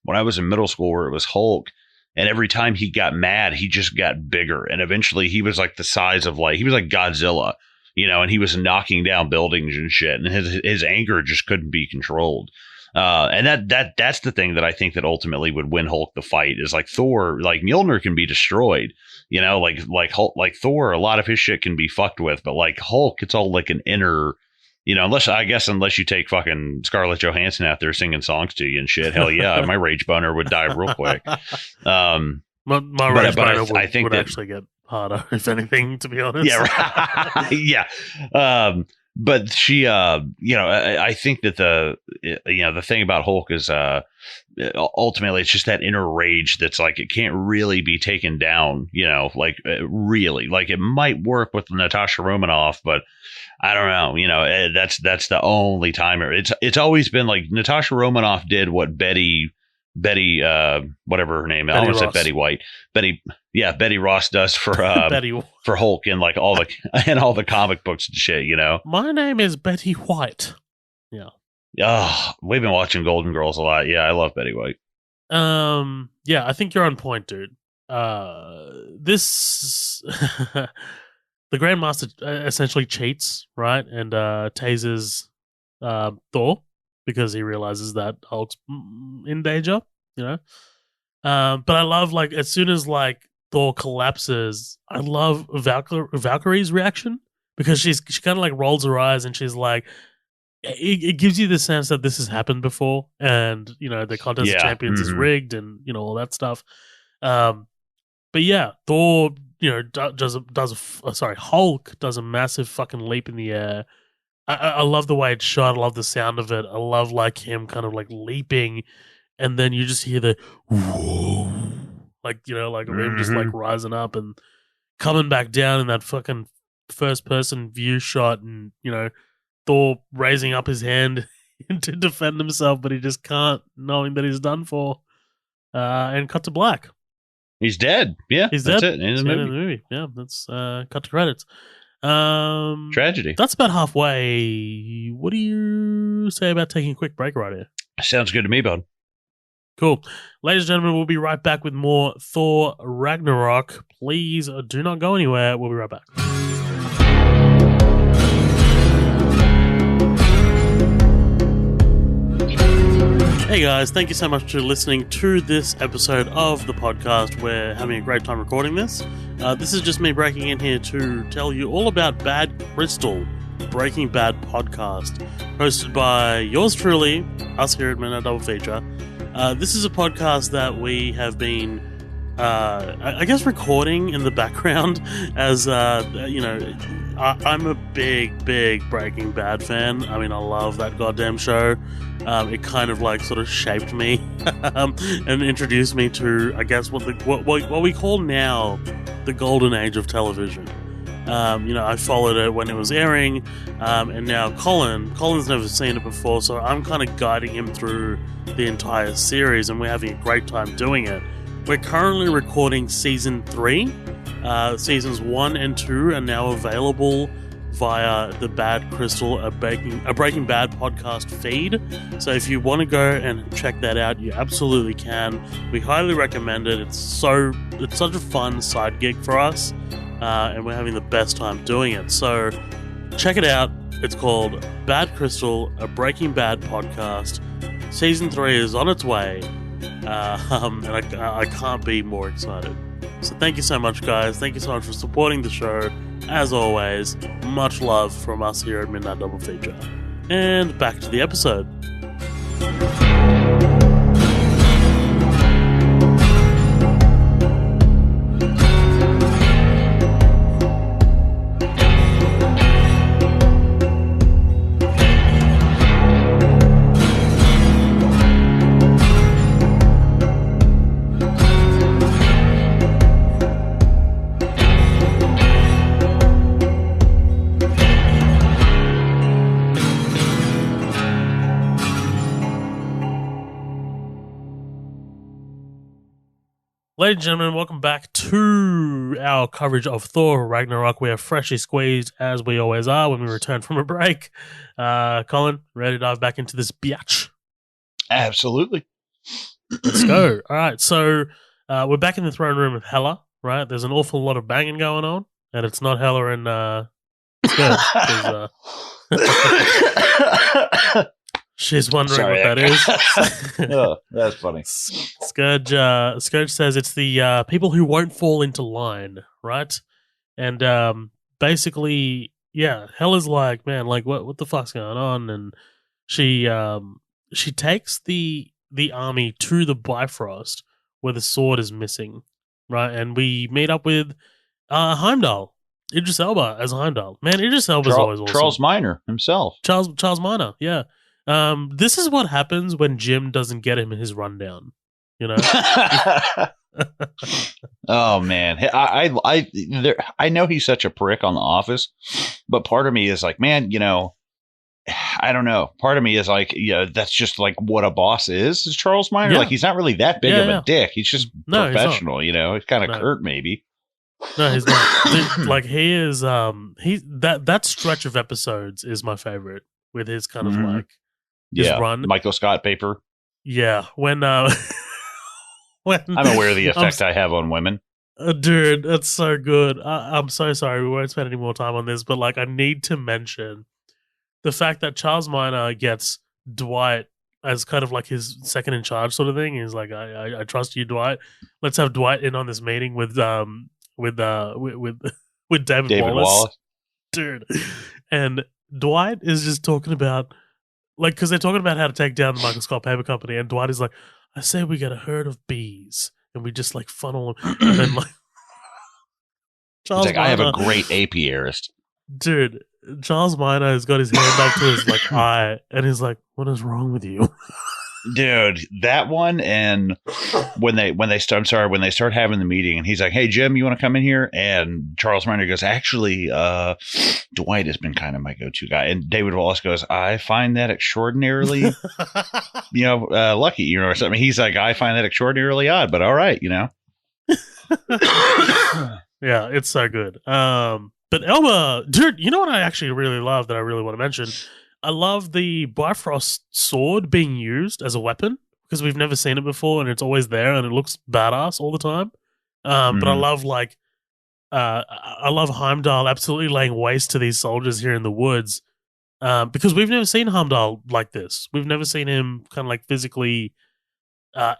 when I was in middle school where it was Hulk. And every time he got mad, he just got bigger. And eventually he was like the size of like, he was like Godzilla, you know, and he was knocking down buildings and shit. And his anger just couldn't be controlled. And that's the thing that I think that ultimately would win Hulk the fight is like Thor, like Mjolnir can be destroyed, you know, like Hulk, like Thor, a lot of his shit can be fucked with, but like Hulk, it's all like an inner, you know, unless you take fucking Scarlett Johansson out there singing songs to you and shit. Hell yeah, my rage boner would die real quick. My rage boner would actually get harder, if anything, to be honest. Yeah, right. Yeah. But she, you know, I think that the thing about Hulk is, ultimately it's just that inner rage that's like, it can't really be taken down, you know, like really, like it might work with Natasha Romanoff, but I don't know, you know, that's the only time it's always been like Natasha Romanoff did what Betty, whatever her name is. I almost said Betty White. Betty Ross does for for Hulk and like all the comic books and shit, you know. My name is Betty White. Yeah. Oh, we've been watching Golden Girls a lot. Yeah, I love Betty White. Yeah, I think you're on point, dude. This the Grandmaster essentially cheats, right? And tases Thor because he realizes that Hulk's in danger, you know. But I love, like, as soon as like Thor collapses, I love Valkyrie's reaction because she kind of like rolls her eyes and she's like, it gives you the sense that this has happened before, and you know the contest of champions is rigged, and you know all that stuff. But yeah, Thor, you know, Hulk does a massive fucking leap in the air. I love the way it's shot. I love the sound of it. I love like him kind of like leaping, and then you just hear the whoa, like, you know, like him just like rising up and coming back down in that fucking first person view shot, and you know, Thor raising up his hand to defend himself, but he just can't, knowing that he's done for. And cut to black. He's dead. Yeah, he's dead. That's it. In the movie. Yeah, that's cut to credits. Tragedy. That's about halfway. What do you say about taking a quick break right here? Sounds good to me, bud. Cool. Ladies and gentlemen, we'll be right back with more Thor Ragnarok. Please do not go anywhere. We'll be right back. Hey guys, thank you so much for listening to this episode of the podcast. We're having a great time recording this. This is just me breaking in here to tell you all about Bad Crystal, Breaking Bad podcast, hosted by yours truly, us here at Midnight Double Feature. This is a podcast that we have been, I guess, recording in the background as, you know, I'm a big Breaking Bad fan. I mean, I love that goddamn show. It kind of like sort of shaped me and introduced me to, I guess, what we call now the golden age of television. You know, I followed it when it was airing, and now Colin's never seen it before, so I'm kind of guiding him through the entire series, and we're having a great time doing it. We're currently recording season 3. Seasons 1 and 2 are now available via the Bad Crystal, a Breaking Bad podcast feed. So if you want to go and check that out, you absolutely can. We highly recommend it. It's such a fun side gig for us, and we're having the best time doing it. So check it out. It's called Bad Crystal, a Breaking Bad podcast. Season 3 is on its way, and I can't be more excited. So thank you so much, guys. Thank you so much for supporting the show. As always, much love from us here at Midnight Double Feature. And back to the episode. Ladies and gentlemen, welcome back to our coverage of Thor Ragnarok. We are freshly squeezed, as we always are when we return from a break. Colin, ready to dive back into this biatch? Absolutely. Let's go. All right, so we're back in the throne room of Hela, right? There's an awful lot of banging going on, and it's not Hela and Scourge. She's wondering what that is. Oh, that's funny. Scourge says it's the people who won't fall into line, right? And basically, yeah, Hela's like, man, like what the fuck's going on? And she takes the army to the Bifrost where the sword is missing, right? And we meet up with Heimdall. Idris Elba as Heimdall. Man, Idris Elba's always awesome. Charles Minor himself. Charles Minor, yeah. This is what happens when Jim doesn't get him in his rundown, you know? Oh man, I know he's such a prick on The Office, but part of me is like, man, you know, I don't know. Part of me is like, yeah, that's just like what a boss is Charles Minor. Yeah. Like he's not really that big of a dick. He's just professional, you know. He's kind of curt, maybe. No, he's not. Like he is. That stretch of episodes is my favorite with his kind of like. Run. Michael Scott paper. Yeah, when I'm aware of the effect I have on women. Dude, that's so good. I'm so sorry we won't spend any more time on this, but like I need to mention the fact that Charles Minor gets Dwight as kind of like his second in charge sort of thing. He's like, I trust you, Dwight. Let's have Dwight in on this meeting with David Wallace. Dude. And Dwight is just talking about like, because they're talking about how to take down the Michael Scott Paper Company, and Dwight is like, I say we get a herd of bees, and we just, like, funnel them. And then, like, Charles Minor, I have a great apiarist. Dude, Charles Minor has got his hand up to his, like, eye, and he's like, what is wrong with you? Dude, that one, and when they start having the meeting, and he's like, "Hey Jim, you want to come in here?" And Charles Minor goes, "Actually, Dwight has been kind of my go-to guy." And David Wallace goes, "I find that extraordinarily, lucky, you know, or something." He's like, "I find that extraordinarily odd, but all right, you know." Yeah, it's so good. But Elba, dude, you know what I actually really love that I really want to mention? I love the Bifrost sword being used as a weapon because we've never seen it before and it's always there and it looks badass all the time. But I love I love Heimdall absolutely laying waste to these soldiers here in the woods because we've never seen Heimdall like this. We've never seen him kind of like physically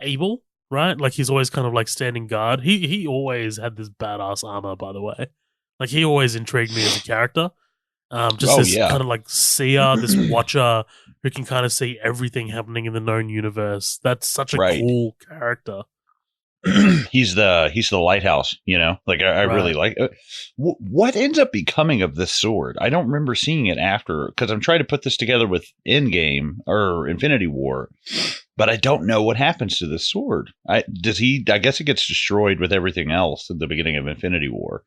able, right? Like he's always kind of like standing guard. He always had this badass armor, by the way. Like he always intrigued me as a character. Kind of like seer, this watcher who can kind of see everything happening in the known universe. That's such a cool character. He's the lighthouse, you know. Like I really like. What ends up becoming of this sword? I don't remember seeing it after because I'm trying to put this together with Endgame or Infinity War, but I don't know what happens to this sword. I guess it gets destroyed with everything else at the beginning of Infinity War.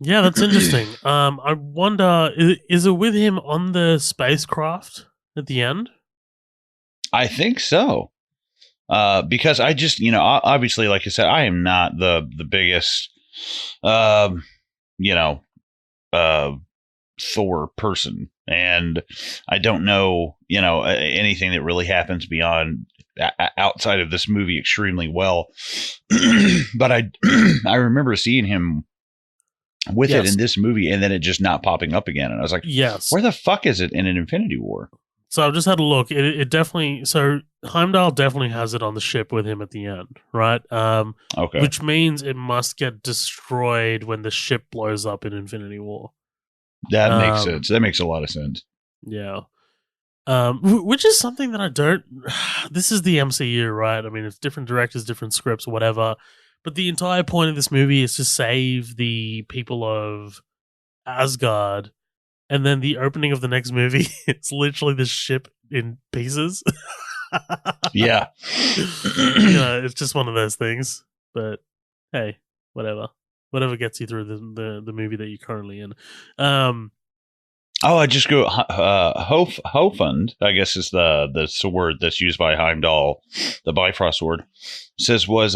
Yeah, that's interesting. I wonder, is it with him on the spacecraft at the end? I think so. Because I just, obviously, like I said, I am not the biggest, Thor person, and I don't know, anything that really happens beyond outside of this movie extremely well. But I remember seeing him with it in this movie, and then it just not popping up again, and I was like, yes, where the fuck is it in an Infinity War? So I've just had a look. It definitely. So Heimdall definitely has it on the ship with him at the end, right? Okay, which means it must get destroyed when the ship blows up in Infinity War. that makes sense. That makes a lot of sense. Yeah. Which is something that I don't. This is the MCU, right? I mean, it's different directors, different scripts, whatever. But the entire point of this movie is to save the people of Asgard. And then the opening of the next movie, it's literally the ship in pieces. Yeah. It's just one of those things. But hey, whatever. Whatever gets you through the movie that you're currently in. I just go Hofund, I guess is the sword that's used by Heimdall, the Bifrost sword. Says was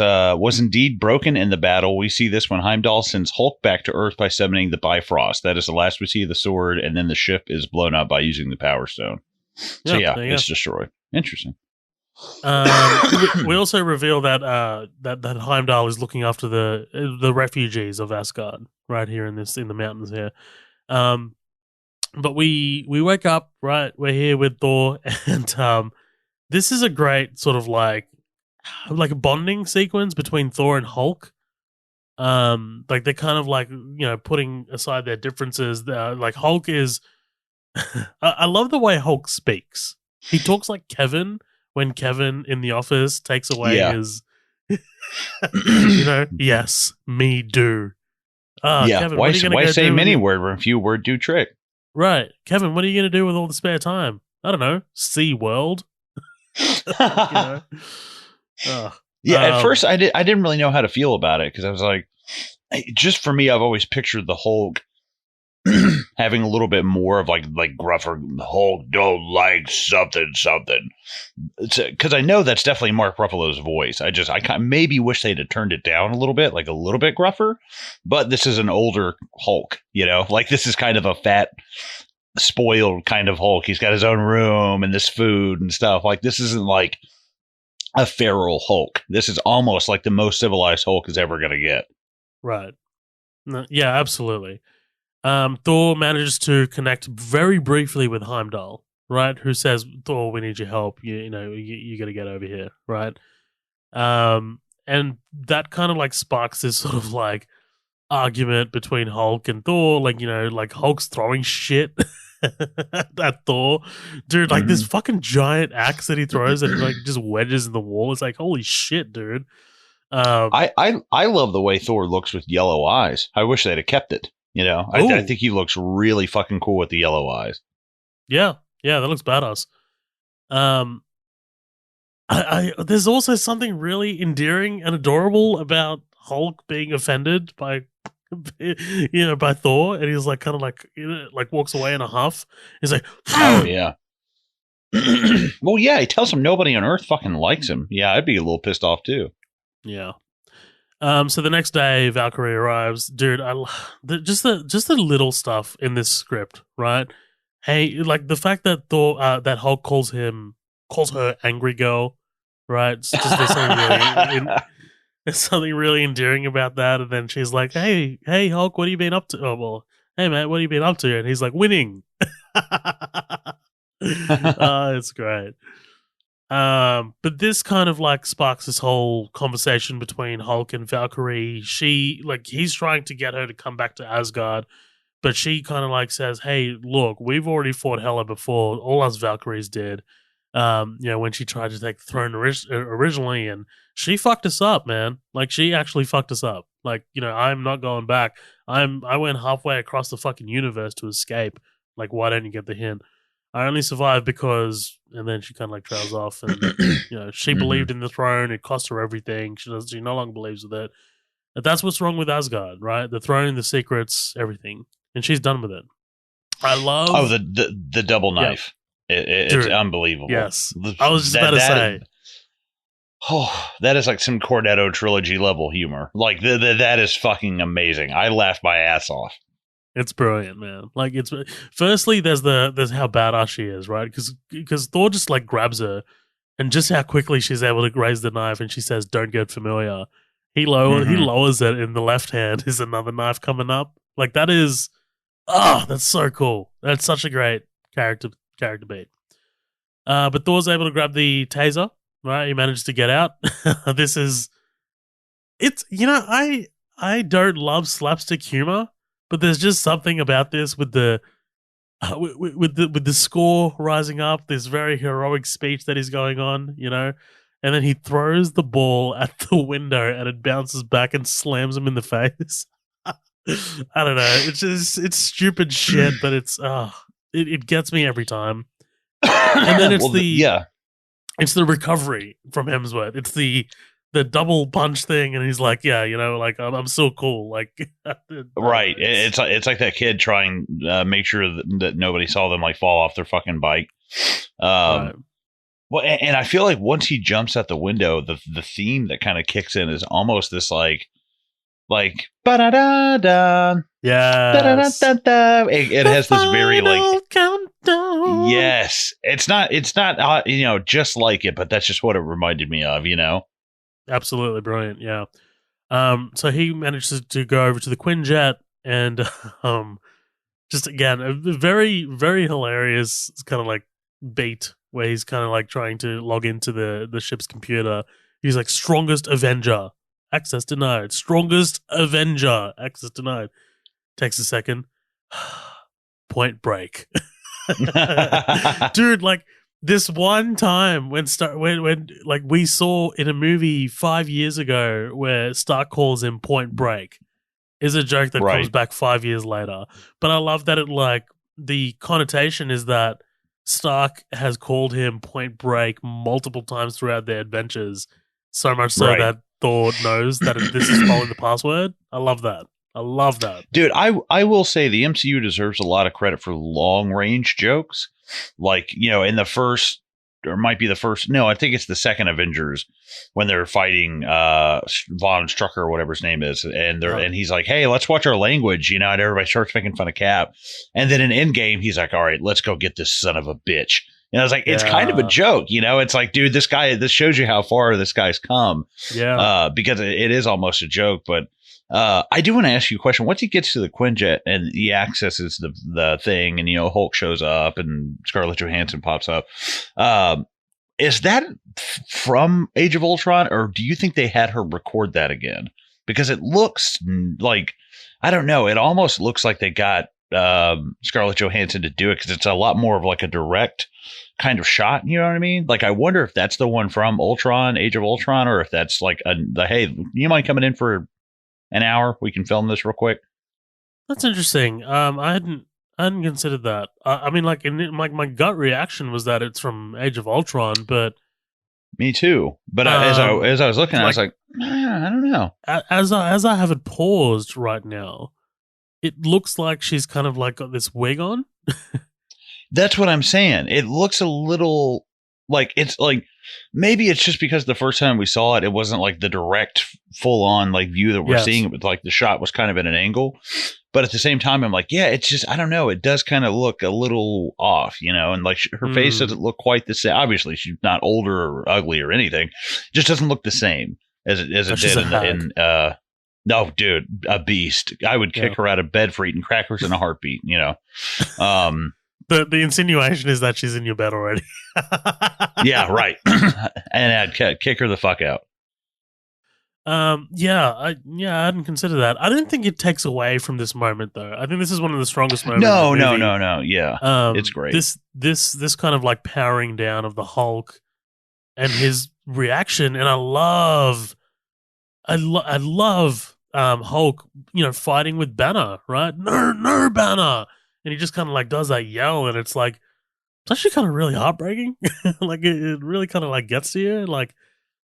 indeed broken in the battle. We see this when Heimdall sends Hulk back to Earth by summoning the Bifrost. That is the last we see of the sword, and then the ship is blown up by using the Power Stone. So it's destroyed. Interesting. We also reveal that that Heimdall is looking after the refugees of Asgard right here in the mountains here. But we wake up, right? We're here with Thor, and this is a great sort of like a bonding sequence between Thor and Hulk. Like they're kind of like putting aside their differences. Like Hulk is, I love the way Hulk speaks. He talks like Kevin when Kevin in the office takes away his, yes, me do. Kevin, why say many word when few word do trick? Right. Kevin, what are you going to do with all the spare time? I don't know. Sea World. At first I didn't really know how to feel about it because I was like, just for me, I've always pictured the Hulk having a little bit more of like gruffer. Hulk don't like something. Because I know that's definitely Mark Ruffalo's voice. I maybe wish they'd have turned it down a little bit, like a little bit gruffer. But this is an older Hulk, like this is kind of a fat, spoiled kind of Hulk. He's got his own room and this food and stuff. Like this isn't like a feral Hulk. This is almost like the most civilized Hulk is ever going to get. Right. No, yeah, absolutely. Thor manages to connect very briefly with Heimdall, right? Who says, Thor, we need your help. You got to get over here, right? And that kind of like sparks this sort of like argument between Hulk and Thor. Like Hulk's throwing shit at Thor. Dude, like this fucking giant axe that he throws and like just wedges in the wall. It's like, holy shit, dude. I love the way Thor looks with yellow eyes. I wish they'd have kept it. I think he looks really fucking cool with the yellow eyes. Yeah, that looks badass. There's also something really endearing and adorable about Hulk being offended by by Thor, and he's like kind of like walks away in a huff. He's like, oh yeah. Well, yeah, he tells him nobody on Earth fucking likes him. Yeah, I'd be a little pissed off too. Yeah. So the next day, Valkyrie arrives. Dude, just the little stuff in this script, right? Hey, like the fact that Thor, that Hulk calls her angry girl, right? There's something really endearing about that. And then she's like, "Hey, Hulk, what have you been up to?" Oh well, hey man, what have you been up to? And he's like, "Winning." It's great. But this kind of like sparks this whole conversation between Hulk and Valkyrie. He's trying to get her to come back to Asgard, but she kind of like says, "Hey, look, we've already fought Hela before. All us Valkyries did. When she tried to take the throne originally, and she fucked us up, man. Like she actually fucked us up. Like, I'm not going back. I went halfway across the fucking universe to escape. Like, why don't you get the hint? I only survived because," and then she kind of like trails off, and she believed in the throne. It cost her everything. She no longer believes with it. And that's what's wrong with Asgard, right? The throne, the secrets, everything, and she's done with it. I love the double knife. Yeah. It's unbelievable. Yes, I was just about to say. That is like some Cornetto trilogy level humor. Like that is fucking amazing. I laughed my ass off. It's brilliant, man. Like it's firstly, there's how badass she is, right? Because Thor just like grabs her, and just how quickly she's able to raise the knife, and she says, "Don't get familiar." He lowers it in the left hand. Is another knife coming up? Like that is, that's so cool. That's such a great character beat. But Thor's able to grab the taser. Right, he managed to get out. It's I don't love slapstick humor, but there's just something about this with the with the score rising up, this very heroic speech that is going on, and then he throws the ball at the window and it bounces back and slams him in the face. I don't know. It's stupid shit, but it gets me every time. And then it's the recovery from Hemsworth. It's the double punch thing, and he's like, yeah, like I'm still cool. Like, right. It's like that kid trying make sure that nobody saw them like fall off their fucking bike. Right. Well, and I feel like once he jumps out the window, the theme that kind of kicks in is almost this like ba-da-da-da. Yeah. It has this very like countdown. Yes. It's not just like it, but that's just what it reminded me of, Absolutely brilliant, yeah. So he manages to go over to the Quinjet and just again a very, very hilarious kind of like bait where he's kind of like trying to log into the ship's computer. He's like, strongest Avenger, access denied. Strongest Avenger, access denied. Takes a second. Point break. Dude, like this one time when like we saw in a movie 5 years ago where Stark calls him Point Break is a joke that comes back 5 years later. But I love that the connotation is that Stark has called him Point Break multiple times throughout their adventures, so much so that Thor knows that this is following the password. I love that. Dude, I will say the MCU deserves a lot of credit for long range jokes. Like, in the first, or might be the first, no, I think it's the second Avengers when they're fighting Von Strucker or whatever his name is. And and he's like, hey, let's watch our language, and everybody starts making fun of Cap. And then in Endgame, he's like, all right, let's go get this son of a bitch. And I was like, it's kind of a joke, it's like, dude, this shows you how far this guy's come. Yeah. Because it is almost a joke, but I do want to ask you a question. Once he gets to the Quinjet and he accesses the thing, and Hulk shows up and Scarlett Johansson pops up, is that from Age of Ultron, or do you think they had her record that again? Because it looks like, I don't know, it almost looks like they got Scarlett Johansson to do it because it's a lot more of like a direct kind of shot. You know what I mean? Like, I wonder if that's the one from Ultron, Age of Ultron, or if that's like hey, you mind coming in for an hour? We can film this real quick. That's interesting. I hadn't considered that. I mean, like, my gut reaction was that it's from Age of Ultron, but me too. But as I was looking, I was like, I don't know. As I have it paused right now, it looks like she's kind of like got this wig on. That's what I'm saying. It looks a little like, it's like, maybe it's just because the first time we saw it, it wasn't like the direct full on like view that we're seeing it with, like the shot was kind of at an angle. But at the same time, I'm like, yeah, it's just, I don't know. It does kind of look a little off, and like her face doesn't look quite the same. Obviously she's not older or ugly or anything. It just doesn't look the same as it did in no, dude, a beast. I would kick her out of bed for eating crackers in a heartbeat, The insinuation is that she's in your bed already. Yeah, right. And I'd kick her the fuck out. I hadn't considered that. I don't think it takes away from this moment, though. I think this is one of the strongest moments. No. Yeah, it's great. This kind of like powering down of the Hulk and his reaction, and I love Hulk, fighting with Banner, right? No, Banner. And he just kind of like does that yell, and it's like, it's actually kind of really heartbreaking. Like it really kind of like gets to you. Like,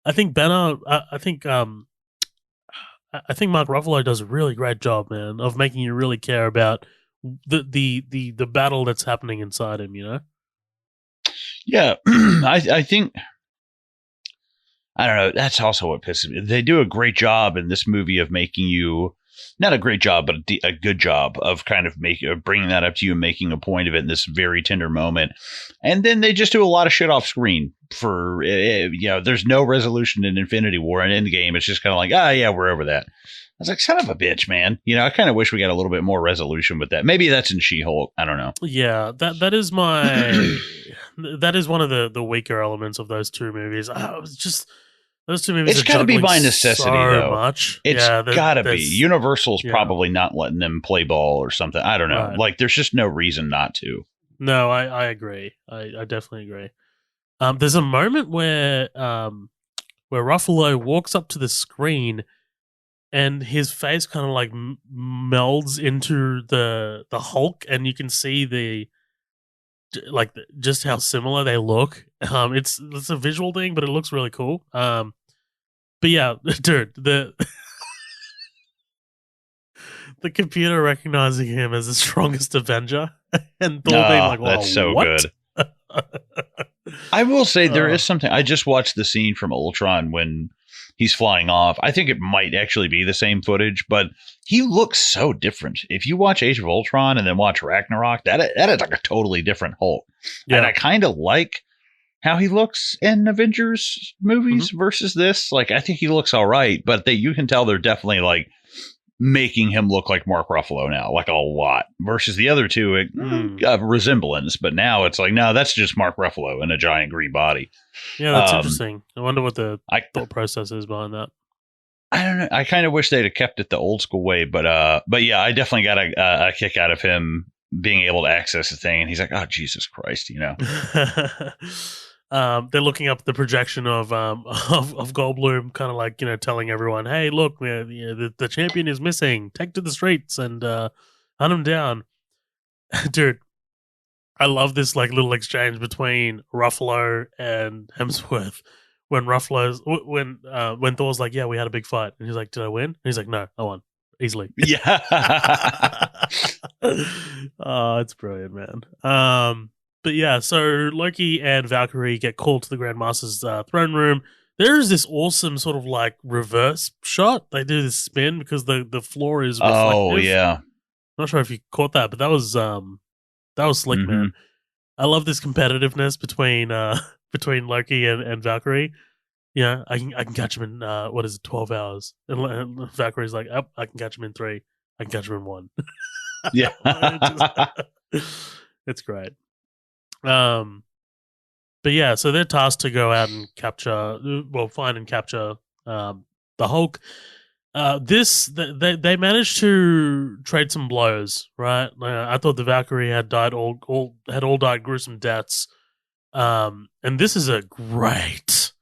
I think Banner, I think Mark Ruffalo does a really great job, man, of making you really care about the battle that's happening inside him. Yeah, I think, I don't know. That's also what pisses me. They do a great job in this movie of making you not a great job, but a good job of kind of bringing that up to you and making a point of it in this very tender moment. And then they just do a lot of shit off screen for, there's no resolution in Infinity War and Endgame. It's just kind of like, yeah, we're over that. I was like, son of a bitch, man. I kind of wish we got a little bit more resolution with that. Maybe that's in She-Hulk. I don't know. Yeah, that is that is one of the weaker elements of those two movies. Those two movies. It's got to be by necessity, so though. Much. It's got to be. Universal's probably not letting them play ball or something. I don't know. Right. Like, there's just no reason not to. No, I agree. I definitely agree. There's a moment where Ruffalo walks up to the screen and his face kind of like melds into the Hulk, and you can see just how similar they look. It's a visual thing, but it looks really cool. But yeah, dude, the computer recognizing him as the strongest Avenger, and Thor being like, "Wow, that's so what?" good. I will say there is something. I just watched the scene from Ultron when he's flying off. I think it might actually be the same footage, but he looks so different. If you watch Age of Ultron and then watch Ragnarok, that is like a totally different Hulk. Yeah. And I kind of like how he looks in Avengers movies versus this. Like, I think he looks all right, but you can tell they're definitely like making him look like Mark Ruffalo now, like a lot, versus the other two, resemblance. But now it's like, no, that's just Mark Ruffalo in a giant green body. Yeah, that's interesting. I wonder what the thought process is behind that. I don't know. I kind of wish they'd have kept it the old school way, but yeah, I definitely got a kick out of him being able to access the thing, and he's like, oh, Jesus Christ, They're looking up the projection of Goldblum, kind of like, telling everyone, hey, look, the champion is missing. Take to the streets and hunt him down. Dude, I love this like little exchange between Ruffalo and Hemsworth when when Thor's like, yeah, we had a big fight, and he's like, did I win? And he's like, no, I won easily. Yeah. Oh, it's brilliant, man. But yeah, so Loki and Valkyrie get called to the Grandmaster's throne room. There's this awesome sort of like reverse shot. They do this spin because the floor is reflective. Oh yeah. Not sure if you caught that, but that was slick, man. I love this competitiveness between Loki and Valkyrie. Yeah, I can catch him in 12 hours, and Valkyrie's like, oh, I can catch him in 3. I can catch him in 1. Yeah, it's great. But yeah, so they're tasked to go out and find and capture the Hulk. They managed to trade some blows, right? I thought the Valkyrie had died all died gruesome deaths. And this is a great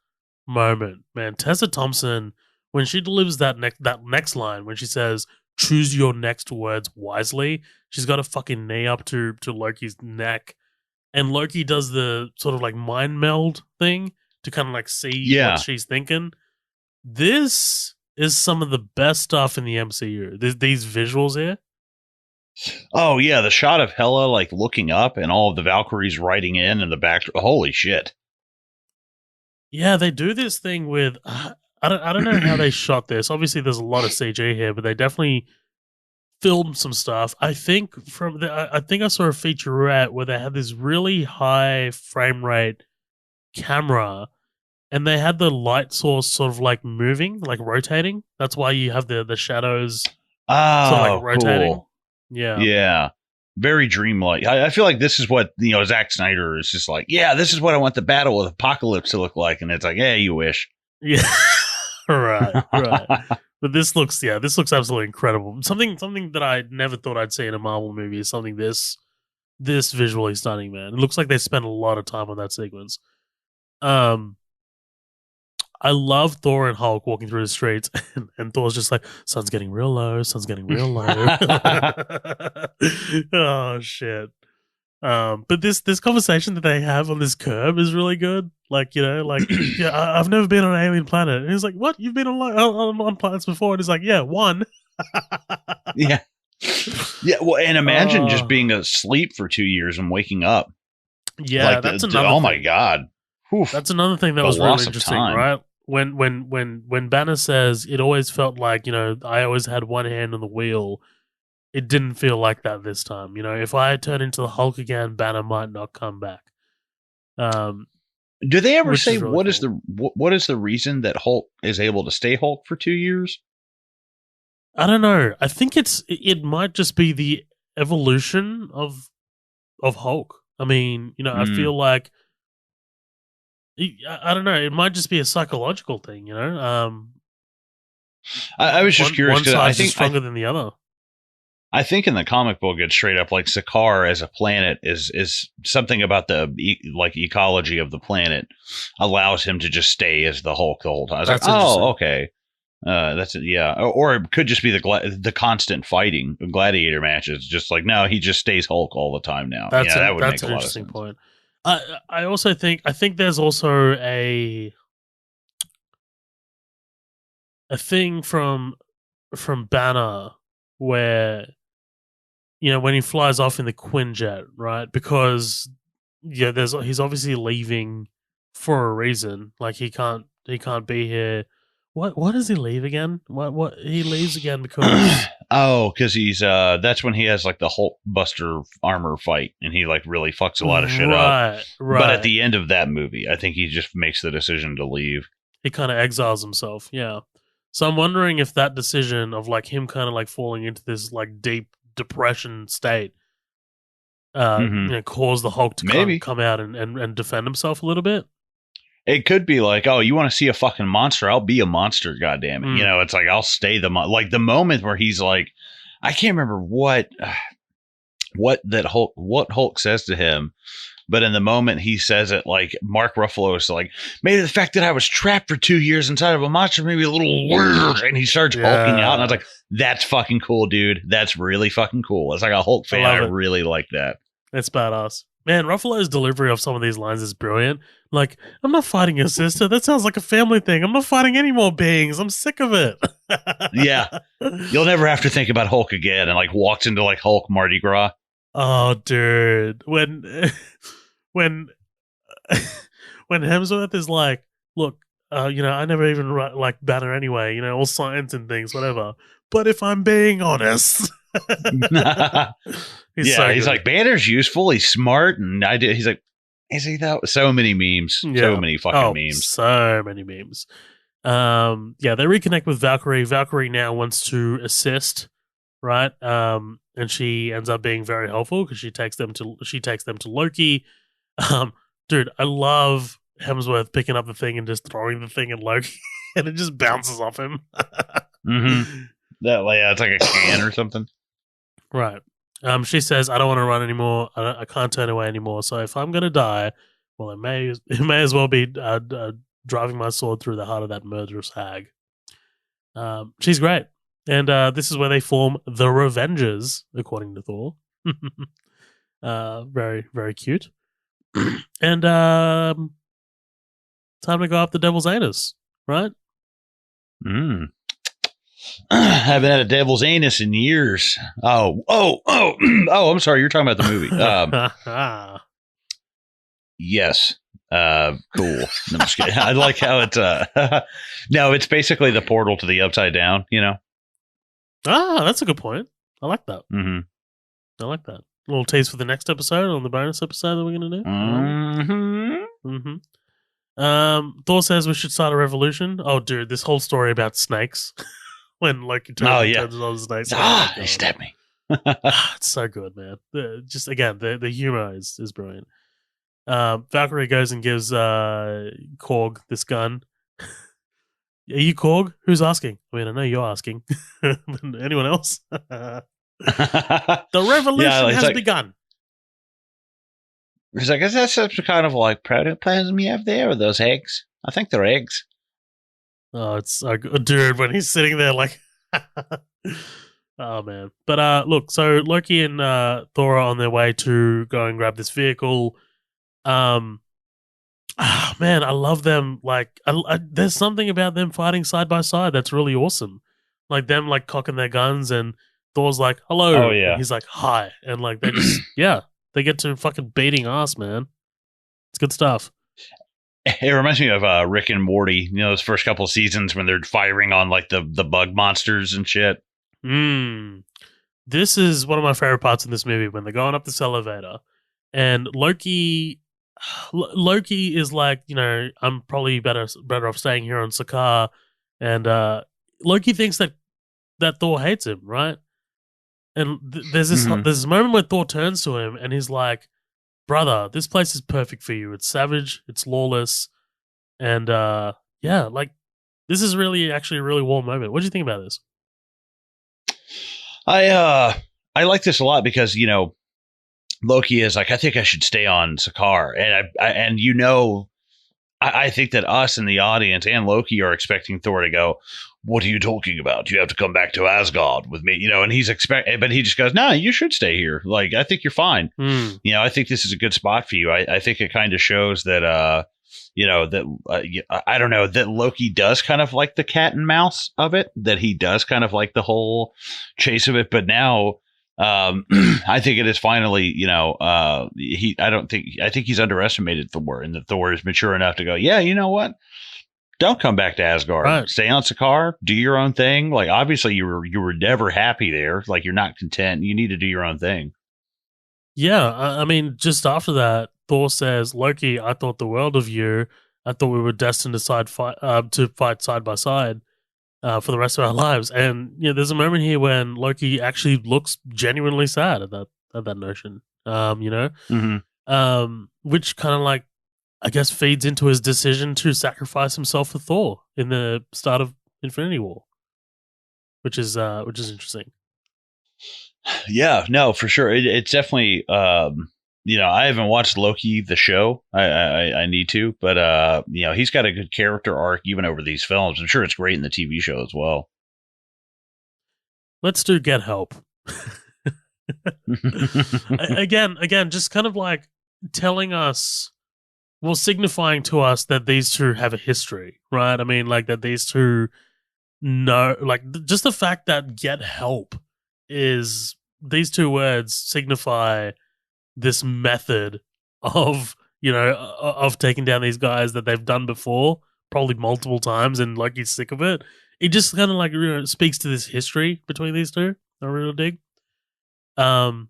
moment, man. Tessa Thompson, when she delivers that next line, when she says, "Choose your next words wisely," she's got a fucking knee up to Loki's neck, and Loki does the sort of like mind meld thing to kind of like see what she's thinking. This is some of the best stuff in the MCU. These visuals here. Oh yeah, the shot of Hela like looking up and all of the Valkyries riding in the back. Holy shit! Yeah, they do this thing with. I don't know how they shot this. Obviously, there's a lot of CG here, but they definitely filmed some stuff. I think I saw a featurette where they had this really high frame rate camera, and they had the light source sort of like moving, like rotating. That's why you have the shadows sort of like rotating. Cool. Yeah. Very dreamlike. I feel like this is what Zack Snyder is just like. Yeah, this is what I want the Battle with Apocalypse to look like, and it's like, yeah, you wish. Yeah, right. But this looks absolutely incredible. Something that I never thought I'd see in a Marvel movie is something this visually stunning, man. It looks like they spent a lot of time on that sequence. I love Thor and Hulk walking through the streets, and Thor's just like, sun's getting real low, sun's getting real low. Oh, shit. But this conversation that they have on this curb is really good. Like, yeah, I've never been on an alien planet. And he's like, what? You've been on planets before? And he's like, yeah, one. Yeah. Yeah, well, and imagine just being asleep for 2 years and waking up. Yeah, like that's another oh thing. My God. Oof. That's another thing that was really interesting, right? when Banner says it always felt like, I always had one hand on the wheel, it didn't feel like that this time. If I had turned into the Hulk again, Banner might not come back. Do they ever Which say is really cool. what is the reason that Hulk is able to stay Hulk for 2 years? I don't know. I think it might just be the evolution of Hulk. I mean, I feel like I don't know. It might just be a psychological thing. I was just curious one because side's just stronger than the other. I think in the comic book it's straight up like Sakaar as a planet is something about the ecology of the planet allows him to just stay as the Hulk the whole time. I was like, oh, okay. That's it. Yeah, or it could just be the constant fighting, gladiator matches. Just like no, he just stays Hulk all the time now. That would make a lot of sense. Point. I also think there's also a thing from Banner where when he flies off in the Quinjet, right? Because he's obviously leaving for a reason. Like he can't be here. What does he leave again? What he leaves again because because he's that's when he has like the Hulk Buster armor fight and he like really fucks a lot of shit up. Right. But at the end of that movie, I think he just makes the decision to leave. He kind of exiles himself. Yeah. So I'm wondering if that decision of like him kind of like falling into this like deep depression state caused the Hulk to come out and defend himself a little bit. It could be like, oh, you want to see a fucking monster? I'll be a monster, goddammit. It's like, I'll stay like the moment where he's like, I can't remember what Hulk says to him, but in the moment he says it, like Mark Ruffalo is like, maybe the fact that I was trapped for 2 years inside of a monster made me a little weird, and he starts hulking out, and I was like, that's fucking cool, dude. That's really fucking cool. It's like a Hulk fan. I really like that. It's badass. Man, Ruffalo's delivery of some of these lines is brilliant. Like, I'm not fighting your sister. That sounds like a family thing. I'm not fighting any more beings. I'm sick of it. Yeah. You'll never have to think about Hulk again. And like walks into like Hulk Mardi Gras. Oh, dude. When Hemsworth is like, look, I never even like Banner anyway, all science and things, whatever. But if I'm being honest. He's like, Banner's useful. He's smart. And he's like, is he though? So many memes. Yeah. So many fucking memes. So many memes. They reconnect with Valkyrie. Valkyrie now wants to assist, right? And she ends up being very helpful because she takes them to Loki. Dude, I love Hemsworth picking up the thing and just throwing the thing at Loki, and it just bounces off him. It's like a can or something. Right. She says, I don't want to run anymore. I can't turn away anymore. So if I'm going to die, well, it may as well be driving my sword through the heart of that murderous hag. She's great. And this is where they form the Revengers, according to Thor. Very, very cute. And time to go up the devil's anus, right? Haven't had a devil's anus in years. Oh, I'm sorry. You're talking about the movie. Yes. Cool. No, I'm just kidding. I like how it's no, it's basically the portal to the upside down, that's a good point. I like that. I like that. A little taste for the next episode on the bonus episode that we're going to do. Thor says we should start a revolution. Oh, dude, this whole story about snakes. When Loki turns on the snakes. He stabbed me. It's so good, man. Just again, the humor is brilliant. Valkyrie goes and gives Korg this gun. Are you Korg? Who's asking? I mean, I know you're asking. Anyone else? The revolution has begun. He's like, is that some kind of like protoplasm you have there, or those eggs? I think they're eggs. Oh, it's so good, dude, when he's sitting there like, oh man. But look, so Loki and Thor are on their way to go and grab this vehicle. Man, I love them. Like, there's something about them fighting side by side that's really awesome. Like them, like cocking their guns, and Thor's like, "Hello," oh yeah, and he's like, "Hi," and like they just, they get to fucking beating ass, man. It's good stuff. It reminds me of Rick and Morty. You know, those first couple of seasons when they're firing on like the bug monsters and shit. Mm. This is one of my favorite parts in this movie when they're going up this elevator, and Loki is like, I'm probably better off staying here on Sakaar, and Loki thinks that Thor hates him, right? And there's Hmm. this moment where Thor turns to him and he's like, "Brother, this place is perfect for you. It's savage, it's lawless, and yeah, like this is really actually a really warm moment." What do you think about this? I like this a lot because Loki is like, I think I should stay on Sakaar, and I think that us and the audience and Loki are expecting Thor to go, "What are you talking about? You have to come back to Asgard with me," and but he just goes, "No, you should stay here. Like, I think you're fine. Mm. I think this is a good spot for you. I think it kind of shows that, I don't know, that Loki does kind of like the cat and mouse of it, that he does kind of like the whole chase of it, but now." I think it is finally, I think he's underestimated Thor, and that Thor is mature enough to go, yeah, you know what? Don't come back to Asgard. Right. Stay on Sakaar. Do your own thing. Like, obviously, you were never happy there. Like, you're not content. You need to do your own thing. Yeah, I mean, just after that, Thor says, "Loki, I thought the world of you. I thought we were destined to fight side by side for the rest of our lives." And there's a moment here when Loki actually looks genuinely sad at that notion. Mm-hmm. Which kind of like I guess feeds into his decision to sacrifice himself for Thor in the start of Infinity War, which is interesting. Yeah, no, for sure. It's definitely, I haven't watched Loki the show. I need to, but he's got a good character arc even over these films. I'm sure it's great in the TV show as well. Let's do Get Help. Again, just kind of like telling us, well, signifying to us that these two have a history, right? I mean, like that these two know, like just the fact that Get Help is these two words signify this method of of taking down these guys that they've done before, probably multiple times, and like he's sick of it. It just kind of like speaks to this history between these two. I really dig. Um,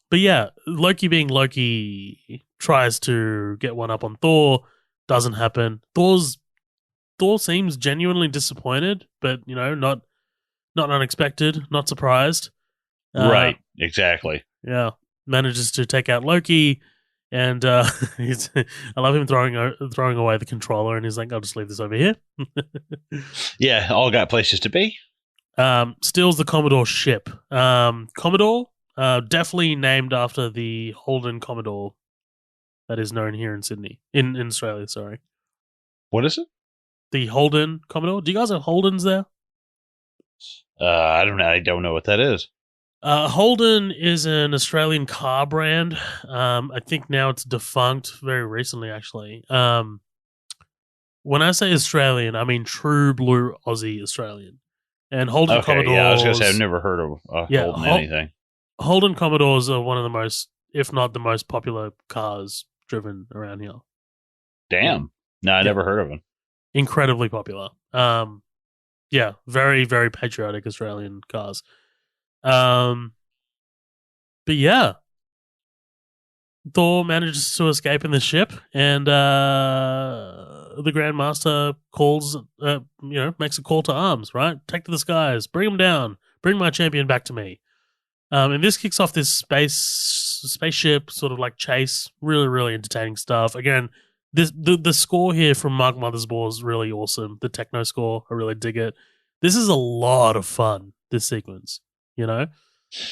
but yeah, Loki being Loki tries to get one up on Thor. Doesn't happen. Thor seems genuinely disappointed, but not unexpected, not surprised. Uh, Right, exactly. yeah, manages to take out Loki, and I love him throwing away the controller, and he's like, "I'll just leave this over here." Yeah, all got places to be. Steals the Commodore ship. Commodore, definitely named after the Holden Commodore that is known here in Sydney, in Australia. Sorry, What is it? the Holden Commodore. Do you guys have Holdens there? I don't know. I don't know what that is. Holden is an Australian car brand. I think now it's defunct very recently, actually. When I say Australian, I mean true blue Aussie Australian. And Holden Okay, yeah, I was gonna say I've Commodores, never heard of yeah, holding anything. Holden Commodores are one of the most, if not the most popular cars driven around here. Yeah, Damn. No, I yeah, never heard of him. incredibly popular. Yeah, very very patriotic Australian cars. Um, but yeah, Thor manages to escape in the ship, and the Grandmaster makes a call to arms. Right, take to the skies, bring him down, bring my champion back to me. And this kicks off this spaceship sort of like chase. Really, really entertaining stuff. Again, the score here from Mark Mothersbaugh is really awesome. The techno score, I really dig it. This is a lot of fun. This sequence, you know.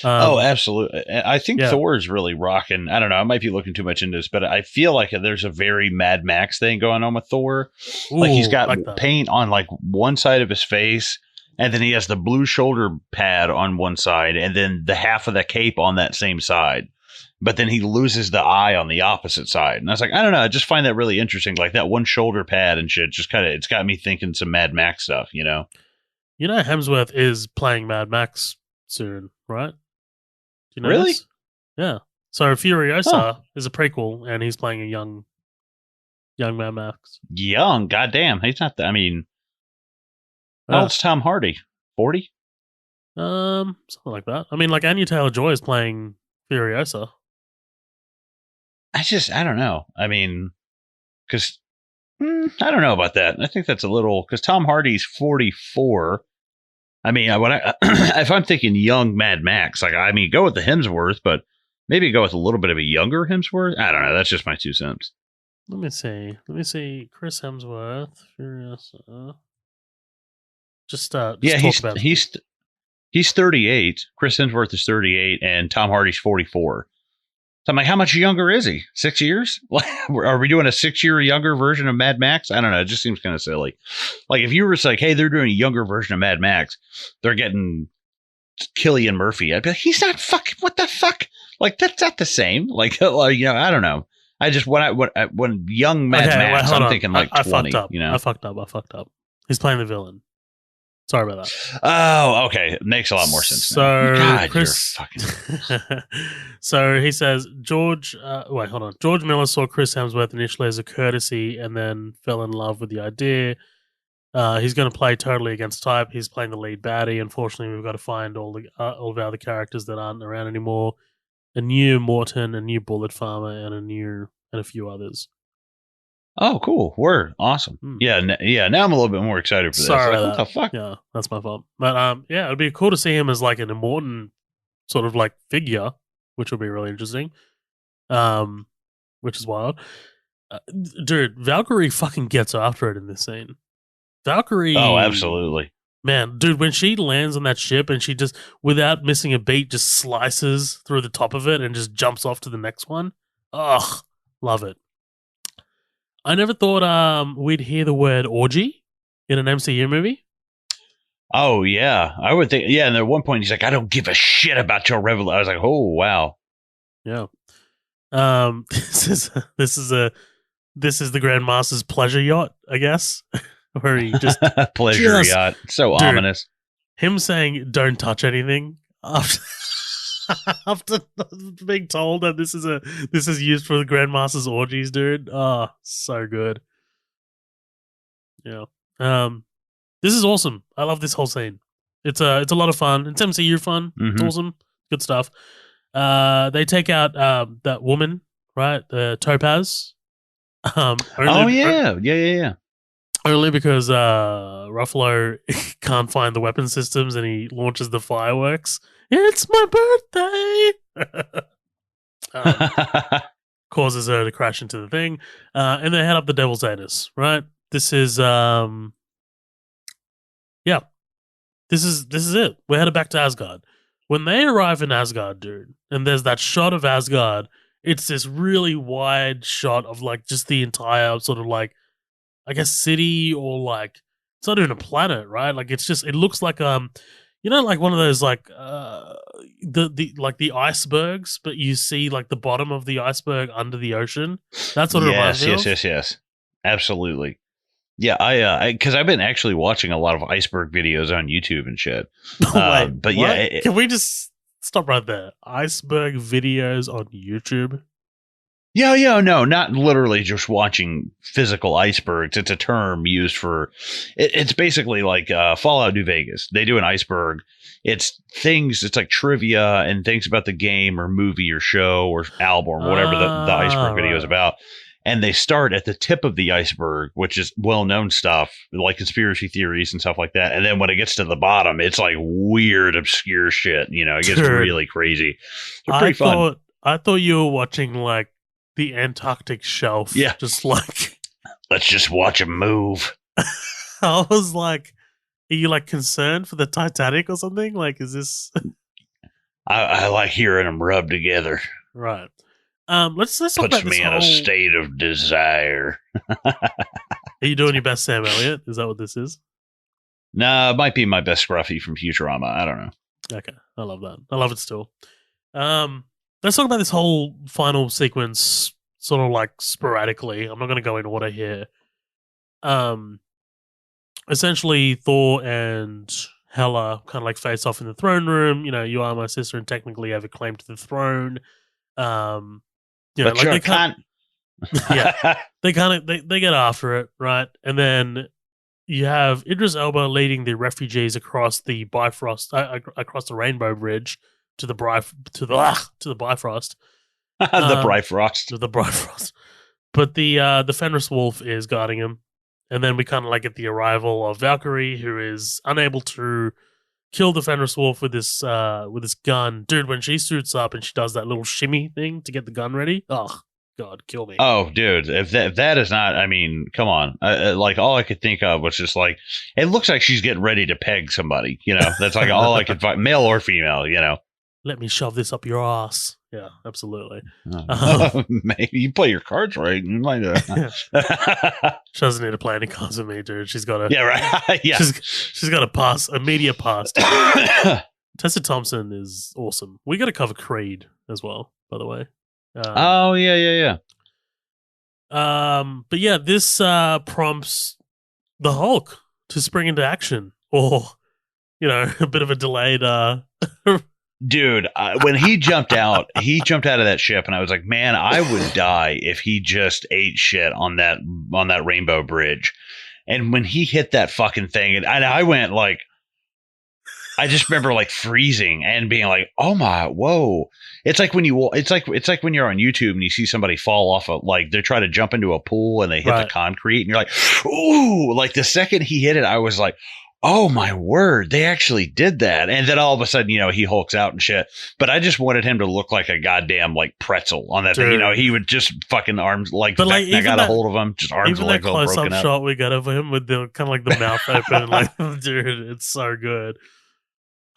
Oh, Um, absolutely. I think yeah. Thor is really rocking. I don't know. I might be looking too much into this, but I feel like there's a very Mad Max thing going on with Thor. Like he's Ooh, got like that. paint on like one side of his face, and then he has the blue shoulder pad on one side, and then the half of the cape on that same side. But then he loses the eye on the opposite side. And I was like, I don't know. I just find that really interesting. Like that one shoulder pad and shit just it's got me thinking some Mad Max stuff, you know? Hemsworth is playing Mad Max soon, right? Do you know Really? this? Yeah. So Huh. Furiosa is a prequel, and he's playing a young Young Mad Max. Young, goddamn, he's not. I mean, how Uh, old's Tom Hardy? 40? something like that. I mean, like Anya Taylor-Joy is playing Furiosa. I don't know. I mean, because I don't know about that. I think that's a little because Tom Hardy's 44. I mean, if I'm thinking young Mad Max, like I mean, go with the Hemsworth, but maybe go with a little bit of a younger Hemsworth. I don't know. That's just my 2 cents. Let me see. Chris Hemsworth, Furiosa. Just Yeah, talk about he's 38. Chris Hemsworth is 38, and Tom Hardy's 44. So I'm like, how much younger is he? 6 years? Are we doing a 6-year younger version of Mad Max? I don't know. It just seems kind of silly. Like if you were like, hey, they're doing a younger version of Mad Max, they're getting Cillian Murphy. I'd be like, he's not fucking. What the fuck? Like that's not the same. Like I don't know. I just when young Mad Max, I'm thinking like 20. Fucked up. You know, I fucked up. He's playing the villain. Sorry about that. Oh, okay. Makes a lot more sense. So, God, Chris. So he says, George Miller saw Chris Hemsworth initially as a courtesy and then fell in love with the idea. He's going to play totally against type. He's playing the lead baddie. Unfortunately, we've got to find all of our other characters that aren't around anymore. A new Morton, a new Bullet Farmer, and a few others. Oh, cool. Word. Awesome. Yeah. Now I'm a little bit more excited for this. Sorry like, what the fuck? Yeah, that's my fault. But yeah, it'd be cool to see him as like an immortal sort of like figure, which would be really interesting. Which is wild. Dude, Valkyrie fucking gets after it in this scene. Valkyrie. Oh, absolutely. Man, dude, when she lands on that ship and she just, without missing a beat, just slices through the top of it and just jumps off to the next one. Ugh, love it. I never thought we'd hear the word orgy in an MCU movie. Oh, yeah. I would think, yeah. And at one point, he's like, I don't give a shit about your revolution. I was like, oh, wow. Yeah. This is the Grandmaster's pleasure yacht, I guess, where he just pleasure yacht. So dude, ominous. Him saying, don't touch anything after being told that this is used for the Grandmaster's orgies, dude. Oh, so good. Yeah. This is awesome. I love this whole scene. It's a lot of fun. It's MCU fun. Mm-hmm. It's awesome. Good stuff. They take out that woman, right? Topaz. Yeah. Only because Ruffalo can't find the weapon systems and he launches the fireworks. It's my birthday! Causes her to crash into the thing. And they head up the Devil's Anus, right? This is, This is it. We're headed back to Asgard. When they arrive in Asgard, dude, and there's that shot of Asgard, it's this really wide shot of like just the entire sort of like, I guess, city, or like, it's not even a planet, right? Like it's just, it looks like like one of those like the icebergs, but you see like the bottom of the iceberg under the ocean. That's what it reminds me of. Yes. Absolutely. Yeah, because I've been actually watching a lot of iceberg videos on YouTube and shit. Wait, but what? Yeah, can we just stop right there? Iceberg videos on YouTube? Yeah, no, not literally just watching physical icebergs. It's a term used for. It's basically like Fallout New Vegas. They do an iceberg. It's things. It's like trivia and things about the game or movie or show or album or whatever the iceberg video is about. And they start at the tip of the iceberg, which is well-known stuff, like conspiracy theories and stuff like that. And then when it gets to the bottom, it's like weird, obscure shit. You know, it gets really crazy. It's pretty fun. I thought you were watching like the Antarctic shelf. Yeah. Just like, let's just watch them move. I was like, are you like concerned for the Titanic or something? Like, is this? I like hearing them rub together. Right. Let's talk about this. Puts me in a state of desire. Are you doing your best Sam Elliott? Is that what this is? Nah, it might be my best Scruffy from Futurama. I don't know. Okay, I love that. I love it still. Let's talk about this whole final sequence, sort of like sporadically. I'm not going to go in order here. Essentially, Thor and Hela kind of like face off in the throne room. You know, you are my sister, and technically have a claim to the throne. But like Yeah, they they get after it, right? And then you have Idris Elba leading the refugees across the Bifrost, across the Rainbow Bridge to the to the Bifrost, The Bifrost. to the Bifrost. But the Fenris Wolf is guarding him, and then we kind of like get the arrival of Valkyrie, who is unable to kill the Fenris Wolf with this gun, dude. When she suits up and she does that little shimmy thing to get the gun ready, oh god, kill me. Oh, dude, if that is not, I mean, come on. Like, all I could think of was just like, it looks like she's getting ready to peg somebody, you know? That's like all I could find, male or female, you know? Let me shove this up your ass. Yeah, absolutely. Maybe you play your cards right. You might, She doesn't need to play any cards with me, dude. She's got a yeah, right. Yeah, she's got a media pass. Tessa Thompson is awesome. We got to cover Creed as well, by the way. Oh yeah. But yeah, this prompts the Hulk to spring into action, or a bit of a delayed. Dude, when he jumped out of that ship, and I was like, man, I would die if he just ate shit on that rainbow bridge. And when he hit that fucking thing, and I went like, I just remember like freezing and being like, oh my, whoa. It's like when you're on YouTube and you see somebody fall off like they're trying to jump into a pool and they hit the concrete and you're like, ooh, like the second he hit it, I was like, oh my word, they actually did that. And then all of a sudden, he hulks out and shit. But I just wanted him to look like a goddamn like pretzel on that thing. He would just fucking arms like, but like I got a hold of him, just arms and legs all broken up. Even that close-up shot we got of him with the kind of like the mouth open, like, dude, it's so good.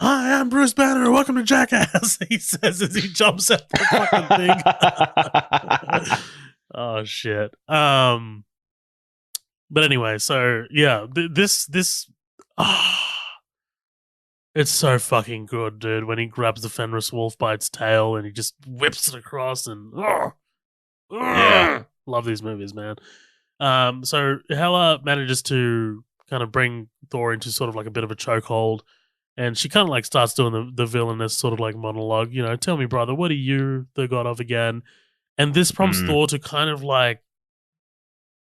Hi, I'm Bruce Banner. Welcome to Jackass. He says as he jumps out the fucking thing. Oh shit. But anyway, so yeah, this it's so fucking good, dude. When he grabs the Fenris Wolf by its tail and he just whips it across and yeah, love these movies, man. So Hela manages to kind of bring Thor into sort of like a bit of a chokehold. And she kind of like starts doing the villainous sort of like monologue, tell me, brother, what are you the god of again? And this prompts Thor to kind of like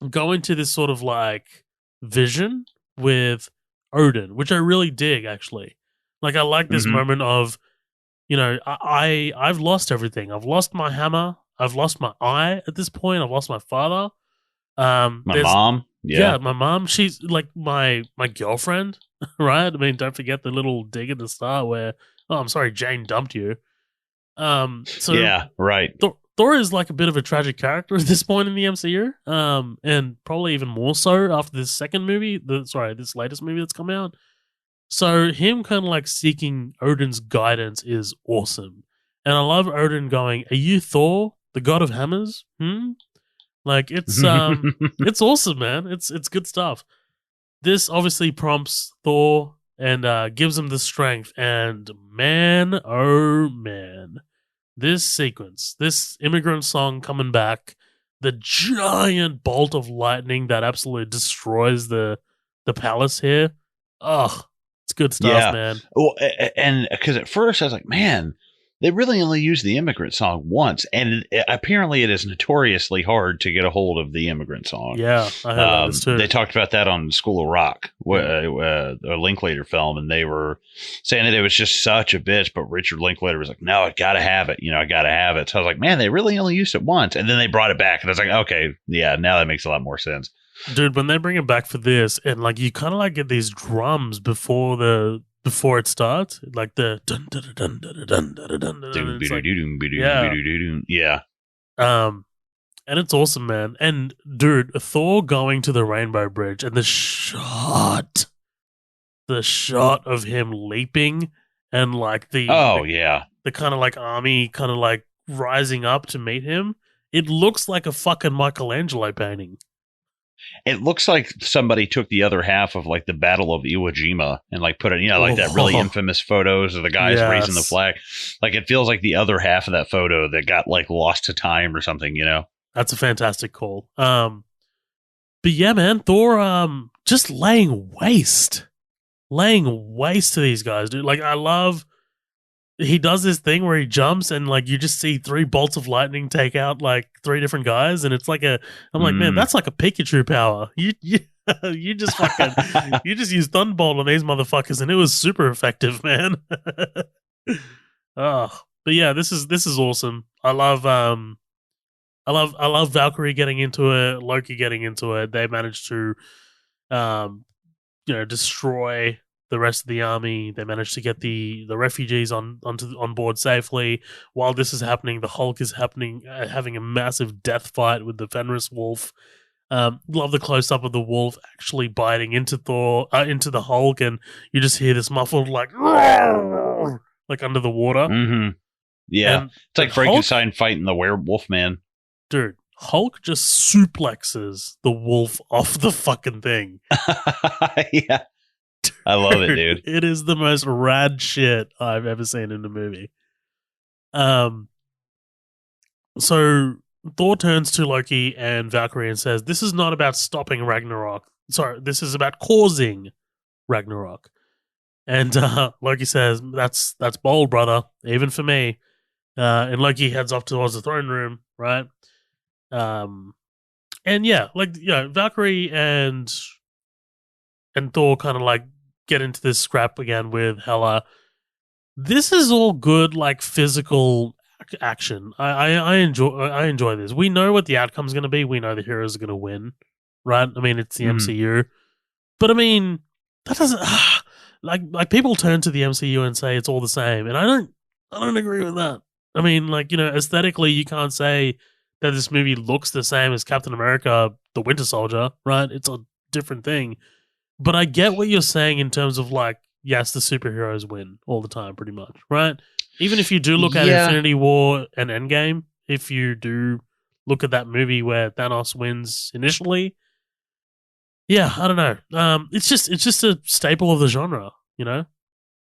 go into this sort of like vision with Odin, which I really dig, actually. Like, I like this moment of, I've lost everything. I've lost my hammer. I've lost my eye at this point. I've lost my father. My mom. Yeah, my mom. She's like my girlfriend. Right? I mean, don't forget the little dig at the start where, oh, I'm sorry, Jane dumped you. So yeah, right. Thor is like a bit of a tragic character at this point in the MCU, and probably even more so after this second movie. This latest movie that's come out. So him kind of like seeking Odin's guidance is awesome, and I love Odin going, "Are you Thor, the god of hammers?" Like it's it's awesome, man. It's good stuff. This obviously prompts Thor and gives him the strength. And man, oh man, this sequence, this immigrant song coming back, the giant bolt of lightning that absolutely destroys the palace here. Oh, it's good stuff, man. Well, and because at first I was like, man, they really only used the immigrant song once, and apparently it is notoriously hard to get a hold of the immigrant song. Yeah, I heard this too. They talked about that on School of Rock, a Linklater film, and they were saying that it was just such a bitch, but Richard Linklater was like, no, I gotta have it. I gotta have it. So I was like, man, they really only used it once, and then they brought it back, and I was like, okay, yeah, now that makes a lot more sense. Dude, when they bring it back for this, and like you kind of like get these drums before it starts, like the dun dun dun dun dun dun dun dun. Yeah. And it's awesome, man. And dude, Thor going to the Rainbow Bridge and the shot of him leaping and like the kind of like army kind of like rising up to meet him. It looks like a fucking Michelangelo painting. It looks like somebody took the other half of like the Battle of Iwo Jima and like put it, like that really infamous photos of the guys raising the flag. Like it feels like the other half of that photo that got like lost to time or something, That's a fantastic call. But yeah, man, Thor just laying waste to these guys, dude. Like I love he does this thing where he jumps and like you just see 3 bolts of lightning take out like 3 different guys, and it's like I'm like, man, that's like a Pikachu power. You you just fucking you just use Thunderbolt on these motherfuckers, and it was super effective, man. Oh, but yeah, this is awesome. I love Valkyrie getting into it, Loki getting into it. They managed to um destroy the rest of the army. They managed to get the refugees on board safely. While this is happening, the Hulk is having a massive death fight with the Fenris Wolf. Love the close up of the wolf actually biting into into the Hulk, and you just hear this muffled like under the water. Mm-hmm. Yeah, And it's like Frankenstein fighting the werewolf man. Dude, Hulk just suplexes the wolf off the fucking thing. Yeah. I love it, dude. It is the most rad shit I've ever seen in a movie. So Thor turns to Loki and Valkyrie and says, "This is not about stopping Ragnarok. Sorry, this is about causing Ragnarok." And Loki says, "That's bold, brother, even for me." And Loki heads off towards the throne room, right? And yeah, Valkyrie and Thor kind of like get into this scrap again with Hela. This is all good, like physical action. I enjoy this. We know what the outcome's going to be. We know the heroes are going to win, right? I mean, it's the MCU, but I mean that doesn't like people turn to the MCU and say it's all the same, and I don't agree with that. I mean, aesthetically, you can't say that this movie looks the same as Captain America: The Winter Soldier, right? It's a different thing. But I get what you're saying in terms of like, yes, the superheroes win all the time, pretty much, right? Even if you do look at Infinity War and Endgame, if you do look at that movie where Thanos wins initially, yeah, I don't know. It's just a staple of the genre,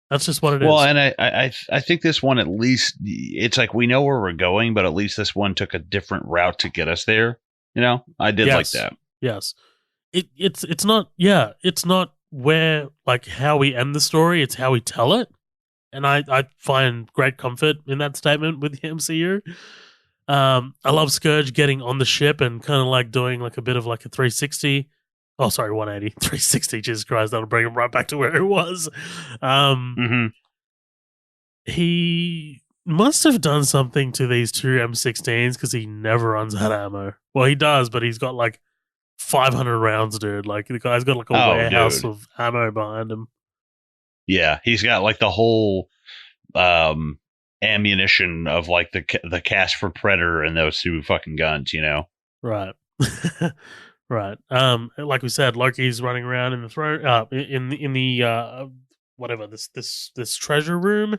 That's just what it is. Well, and I think this one, at least, it's like we know where we're going, but at least this one took a different route to get us there. I did like that. Yes. It's not where like how we end the story, it's how we tell it. And I find great comfort in that statement with the MCU. I love Scourge getting on the ship and kind of like doing like a bit of like a 360. Oh, sorry, 180. 360, Jesus Christ, that'll bring him right back to where he was. He must have done something to these two M16s because he never runs out of ammo. Well, he does, but he's got like 500 rounds, dude. Like the guy's got like a warehouse of ammo behind him. Yeah, he's got like the whole ammunition of like the Cast for Predator and those two fucking guns, Right. Right. Like we said, Loki's running around in the throne in the whatever this treasure room.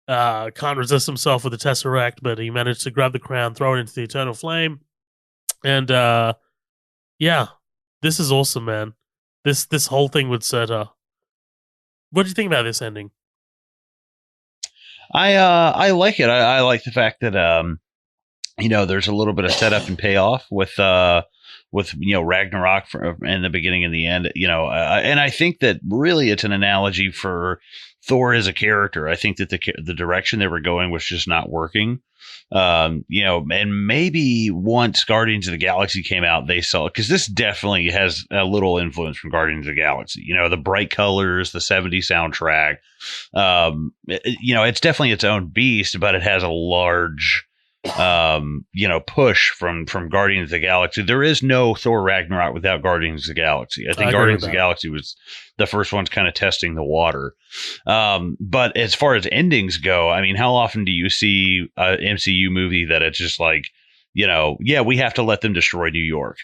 Can't resist himself with the Tesseract, but he managed to grab the crown, throw it into the Eternal Flame. And yeah, this is awesome, man. This whole thing with Surtur. What do you think about this ending? I like it. I like the fact that there's a little bit of setup and payoff with Ragnarok in the beginning and the end. And I think that really it's an analogy for Thor as a character. I think that the direction they were going was just not working. And maybe once Guardians of the Galaxy came out, they saw, because this definitely has a little influence from Guardians of the Galaxy. The bright colors, the 70s soundtrack. It's definitely its own beast, but it has a large push from Guardians of the Galaxy. There is no Thor Ragnarok without Guardians of the Galaxy. I think Guardians of the Galaxy was the first ones kind of testing the water. But as far as endings go, I mean, how often do you see an MCU movie that it's just like, we have to let them destroy New York,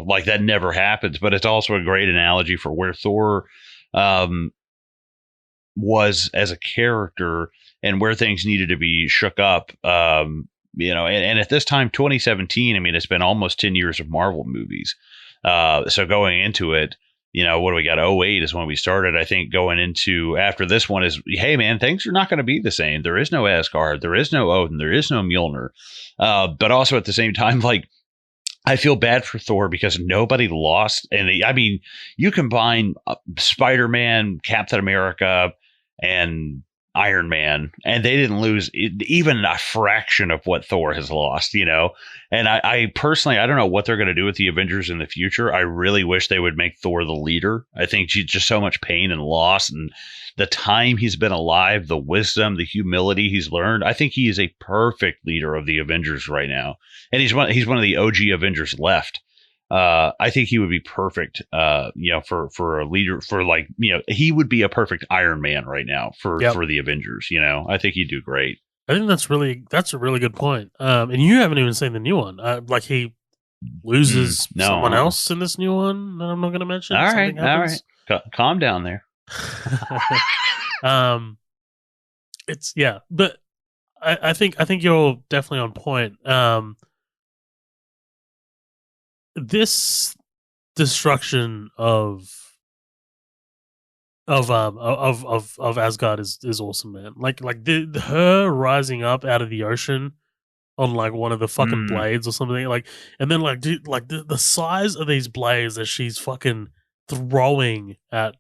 like that never happens. But it's also a great analogy for where Thor was as a character and where things needed to be shook up. And at this time, 2017, I mean, it's been almost 10 years of Marvel movies. So going into it, what do we got? 2008 is when we started. I think going into after this one is, hey, man, things are not going to be the same. There is no Asgard. There is no Odin. There is no Mjolnir. But also at the same time, like, I feel bad for Thor because nobody lost. And you combine Spider-Man, Captain America, and Iron Man, and they didn't lose even a fraction of what Thor has lost, you know? And I personally, I don't know what they're going to do with the Avengers in the future. I really wish they would make Thor the leader. I think she's just so much pain and loss, and the time he's been alive, the wisdom, the humility he's learned. I think he is a perfect leader of the Avengers right now. And he's one of the OG Avengers left. I think he would be perfect, for a leader, he would be a perfect Iron Man right now for the Avengers. You know, I think he'd do great. I think that's a really good point. And you haven't even seen the new one. Like he loses someone else in this new one that I'm not going to mention. All right. Calm down there. But I think you're definitely on point. This destruction of Asgard is awesome, man. Like her rising up out of the ocean on like one of the fucking blades or something, like, and then like dude, like the size of these blades that she's fucking throwing at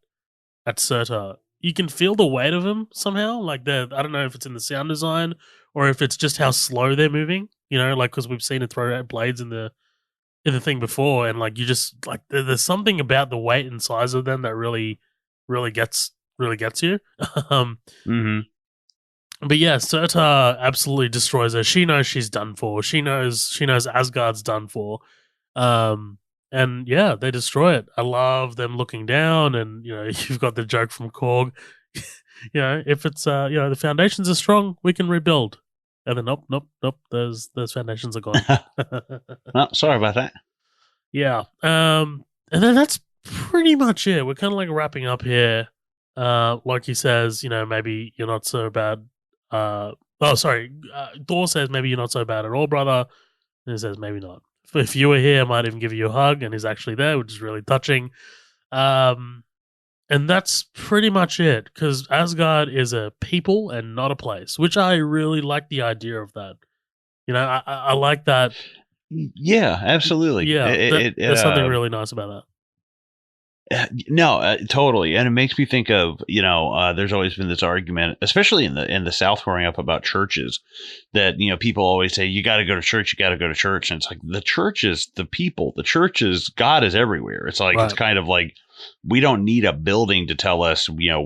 Surtur, you can feel the weight of them somehow. Like I don't know if it's in the sound design or if it's just how slow they're moving. You know, like because we've seen it throw out blades in the thing before, and like you just like there's something about the weight and size of them that really gets you. But yeah, Surtur absolutely destroys her. She knows she's done for. She knows Asgard's done for. And yeah, they destroy it. I love them looking down, and you know, you've got the joke from Korg. You know, if it's the foundations are strong, we can rebuild. And then nope. Those foundations are gone. Well, sorry about that. Yeah. And then that's pretty much it. We're kind of like wrapping up here. Like he says, you know, maybe you're not so bad. Thor says maybe you're not so bad at all, brother. And he says maybe not. If you were here, I might even give you a hug. And he's actually there, which is really touching. And that's pretty much it, because Asgard is a people and not a place, which I really like the idea of that. You know, I like that. Yeah, absolutely. Yeah, there's something really nice about that. No, totally. And it makes me think of, you know, there's always been this argument, especially in the South growing up, about churches, that, you know, people always say, you got to go to church. And it's like, the church is the people. The church is, God is everywhere. It's like, It's kind of like, we don't need a building to tell us, you know,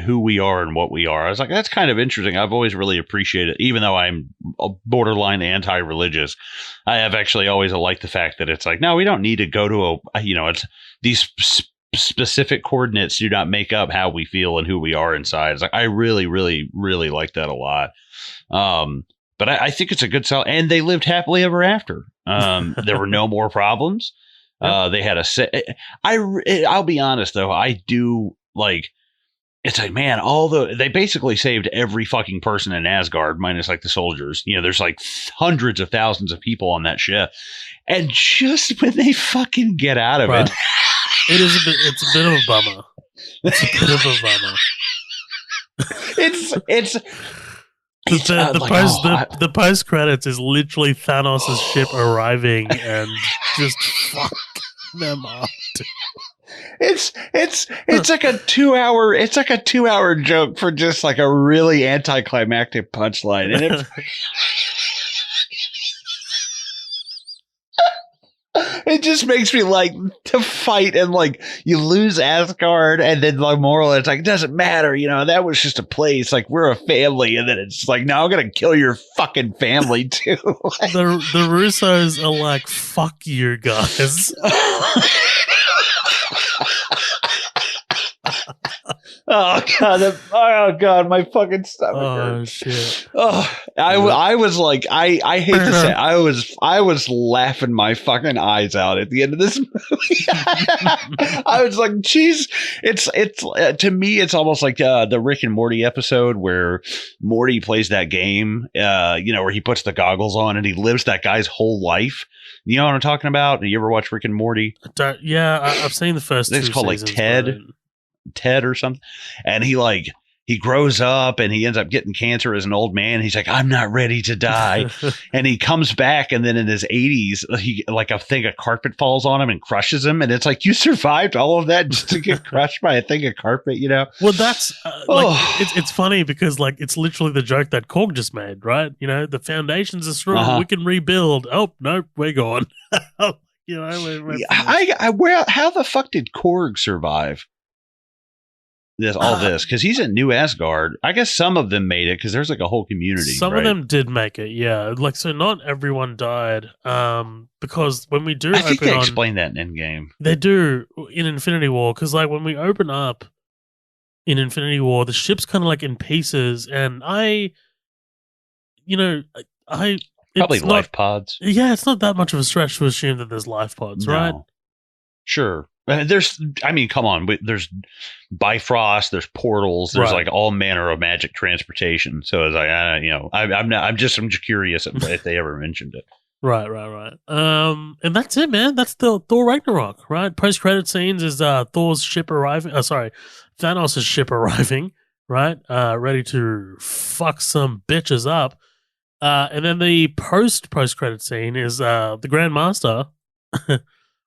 who we are and what we are. I was like, that's kind of interesting. I've always really appreciated it, even though I'm a borderline anti-religious. I have actually always liked the fact that it's like, no, we don't need to go to it's these specific coordinates do not make up how we feel and who we are inside. It's like, I really, really, really like that a lot. But I think it's a good sell, and they lived happily ever after. There were no more problems. They had I'll be honest though, I do like, it's like, man, they basically saved every fucking person in Asgard minus like the soldiers. You know, there's like hundreds of thousands of people on that ship, and just when they fucking get out of it, it's a bit of a bummer. The post credits is literally Thanos' ship arriving and just fuck them up. It's like a 2-hour joke for just like a really anticlimactic punchline, and it's it just makes me like to fight, and like you lose Asgard, and then the moral, it's like, it doesn't matter, you know, that was just a place, like we're a family, and then it's like, now I'm gonna kill your fucking family too. the Russos are like, fuck you guys. Oh god, my fucking stomach hurts. Shit. I was like, I hate to say, I was laughing my fucking eyes out at the end of this movie. I was like, geez, it's to me, it's almost like the Rick and Morty episode where Morty plays that game, where he puts the goggles on and he lives that guy's whole life. You know what I'm talking about? You ever watch Rick and Morty? Yeah, I've seen the first two. It's called like Ted or something, and he he grows up and he ends up getting cancer as an old man. He's like, I'm not ready to die. And he comes back, and then in his 80s, he like a thing of carpet falls on him and crushes him. And it's like, you survived all of that just to get crushed by a thing of carpet, you know? Well, that's it's funny because like it's literally the joke that Korg just made, right? You know, the foundations are strong, we can rebuild. Oh nope, we're gone. You know, how the fuck did Korg survive all this? Because he's in New Asgard. I guess some of them made it because there's like a whole community. Some of them did make it, yeah. Like, so not everyone died. Because when we do, I think they explain that in Endgame. They do in Infinity War. Because like when we open up in Infinity War, the ship's kind of like in pieces, and probably life pods. Yeah, it's not that much of a stretch to assume that there's life pods, right? Sure. Come on. There's Bifrost, there's portals, there's like all manner of magic transportation. So it's like, I'm just curious if they ever mentioned it. Right. And that's it, man. That's the Thor Ragnarok, right? Post-credit scenes is Thor's ship arriving. Thanos' ship arriving, right? Ready to fuck some bitches up. And then the post-credit scene is the Grand Master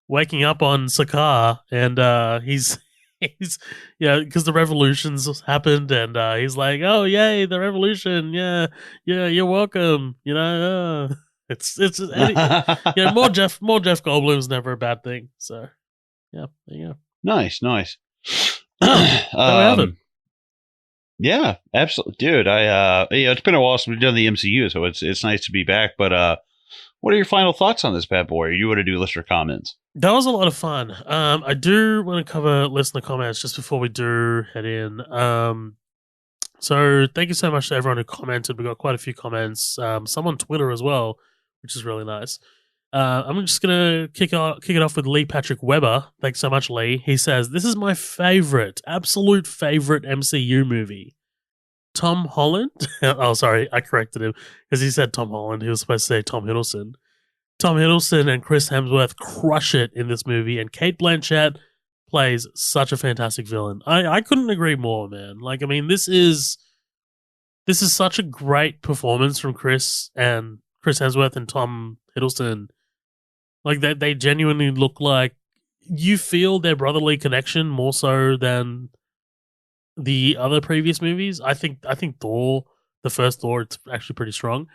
waking up on Sakaar, and he's because the revolutions happened, and he's like, oh yay, the revolution, yeah, you're welcome, it's more Jeff Goldblum's never a bad thing, so yeah, there you go. Nice. There we have it. Yeah, absolutely, dude. It's been a while since we've done the MCU, so it's nice to be back. But what are your final thoughts on this bad boy? Or you want to do listener comments? That was a lot of fun. I do want to cover listener comments just before we do head in. So thank you so much to everyone who commented. We got quite a few comments. Some on Twitter as well, which is really nice. I'm just gonna kick it off with Lee Patrick Weber. Thanks so much, Lee. He says, "This is my absolute favorite MCU movie. Tom Holland." Oh, sorry, I corrected him because he said Tom Holland. He was supposed to say Tom Hiddleston. Tom Hiddleston and Chris Hemsworth crush it in this movie, and Cate Blanchett plays such a fantastic villain. I couldn't agree more, man. Like, I mean, this is such a great performance from Chris Hemsworth and Tom Hiddleston. Like, they genuinely look like you feel their brotherly connection more so than the other previous movies. I think Thor, the first Thor, it's actually pretty strong.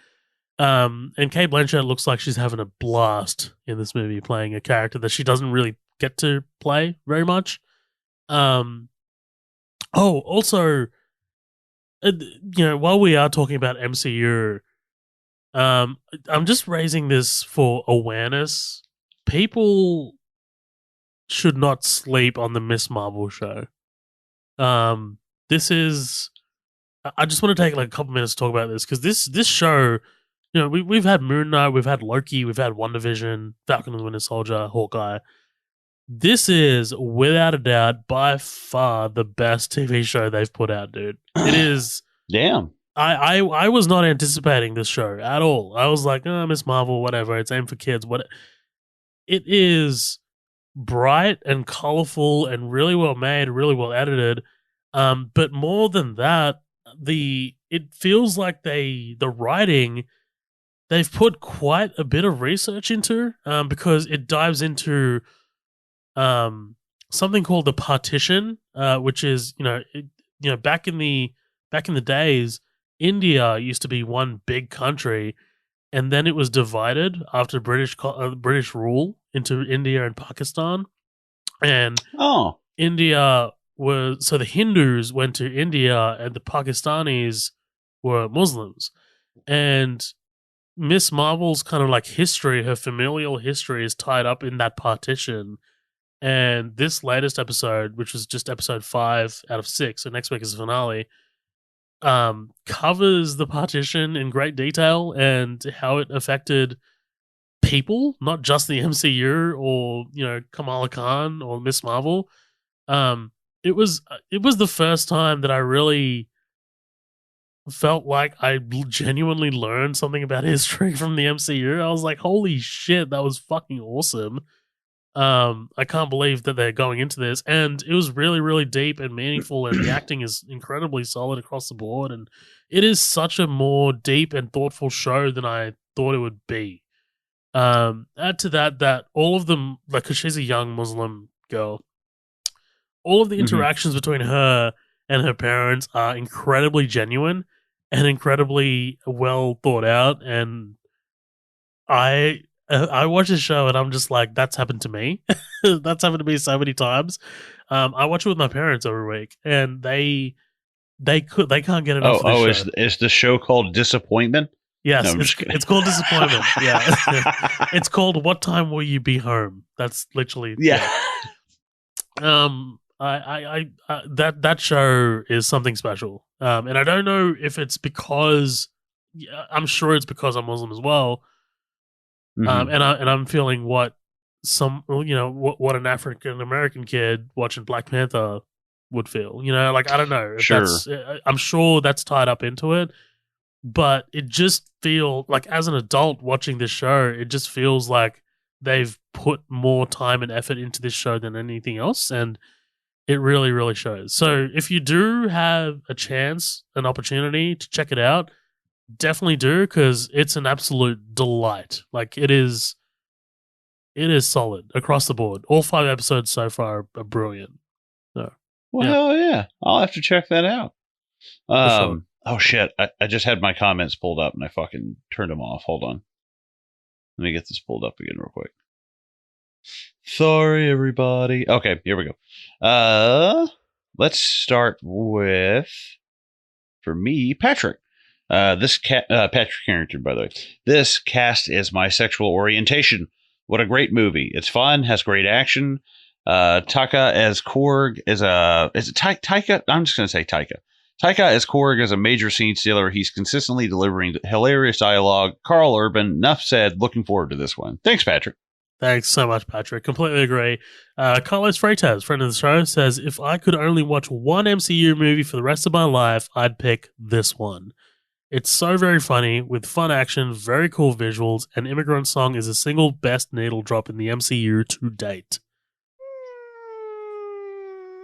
And Cate Blanchett looks like she's having a blast in this movie, playing a character that she doesn't really get to play very much. Also, while we are talking about MCU, I'm just raising this for awareness. People should not sleep on the Miss Marvel show. This is. I just want to take like a couple minutes to talk about this because this show, we've had Moon Knight, we've had Loki, we've had WandaVision, Falcon and the Winter Soldier, Hawkeye. This is without a doubt by far the best TV show they've put out, dude. It is. Damn. I was not anticipating this show at all. I was like, Miss Marvel, whatever. It's aimed for kids. It is bright and colorful and really well made, really well edited. But more than that, it feels like the writing they've put quite a bit of research into, because it dives into something called the partition, which is back in the days, India used to be one big country, and then it was divided after British rule into India and Pakistan. And India so the Hindus went to India and the Pakistanis were Muslims. And Miss Marvel's kind of like history, her familial history, is tied up in that partition. And this latest episode, which was just episode 5 out of 6, so next week is the finale, covers the partition in great detail and how it affected people, not just the MCU or Kamala Khan or Miss Marvel. It was the first time that I really felt like I genuinely learned something about history from the MCU. I was like, holy shit, that was fucking awesome. I can't believe that they're going into this, and it was really, really deep and meaningful, and the acting is incredibly solid across the board, and it is such a more deep and thoughtful show than I thought it would be. Add to that all of them, like, because she's a young Muslim girl, all of the interactions between her and her parents are incredibly genuine and incredibly well thought out, and I watch this show and I'm just like, that's happened to me. That's happened to me so many times. I watch it with my parents every week, and they can't get enough of this show. Is the show called Disappointment? Yes, No, it's called Disappointment. Yeah, it's called What Time Will You Be Home? That's literally yeah. That show is something special. And I don't know if it's because, I'm sure it's because I'm Muslim as well. And I'm feeling what an African American kid watching Black Panther would feel. Like, I don't know. Sure. I'm sure that's tied up into it, but it just feels like, as an adult watching this show, it just feels like they've put more time and effort into this show than anything else, and it really, really shows. So if you do have an opportunity to check it out, definitely do, because it's an absolute delight. Like, it is solid across the board. All 5 episodes so far are brilliant. So, hell yeah. I'll have to check that out. Sure. Oh shit, I just had my comments pulled up and I fucking turned them off. Hold on. Let me get this pulled up again real quick. Sorry, everybody. Okay, here we go. Let's start with, for me, Patrick. Patrick Harrington, by the way. This cast is my sexual orientation. What a great movie. It's fun, has great action. Taika as Korg is it Taika? I'm just going to say Taika. Taika as Korg is a major scene stealer. He's consistently delivering hilarious dialogue. Carl Urban, enough said. Looking forward to this one. Thanks, Patrick. Thanks so much, Patrick. Completely agree. Carlos Freitas, friend of the show, says, if I could only watch one MCU movie for the rest of my life, I'd pick this one. It's so very funny, with fun action, very cool visuals, and Immigrant Song is the single best needle drop in the MCU to date.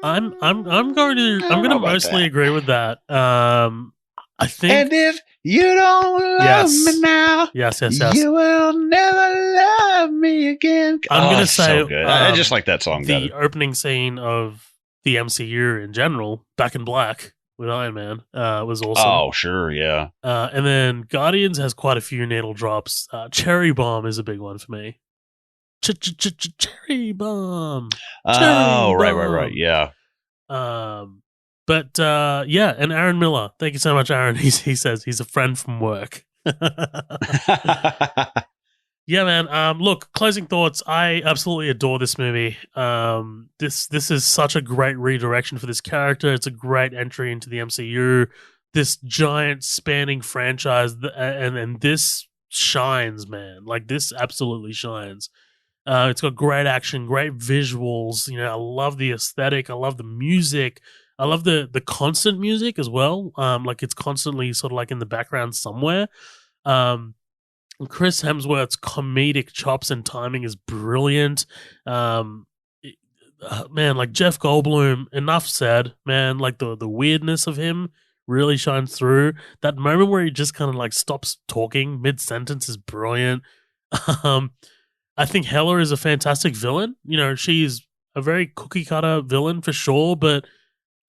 I'm going to mostly agree with that. I think, and if you don't love me now, yes, you will never love me again. I'm going to say, so good. I just like that song. The opening scene of the MCU in general, Back in Black with Iron Man, was awesome. Oh, sure, yeah. And then Guardians has quite a few needle drops. Cherry Bomb is a big one for me. Cherry Bomb. Oh, right, yeah. But and Aaron Miller. Thank you so much, Aaron. He says he's a friend from work. Yeah, man. Look, closing thoughts. I absolutely adore this movie. This is such a great redirection for this character. It's a great entry into the MCU. This giant spanning franchise, and this shines, man. Like, this absolutely shines. It's got great action, great visuals. I love the aesthetic. I love the music. I love the constant music as well. Like, it's constantly sort of like in the background somewhere. Chris Hemsworth's comedic chops and timing is brilliant. Man, like Jeff Goldblum, enough said, man. Like, the weirdness of him really shines through. That moment where he just kind of like stops talking mid-sentence is brilliant. I think Hela is a fantastic villain. She's a very cookie-cutter villain for sure, but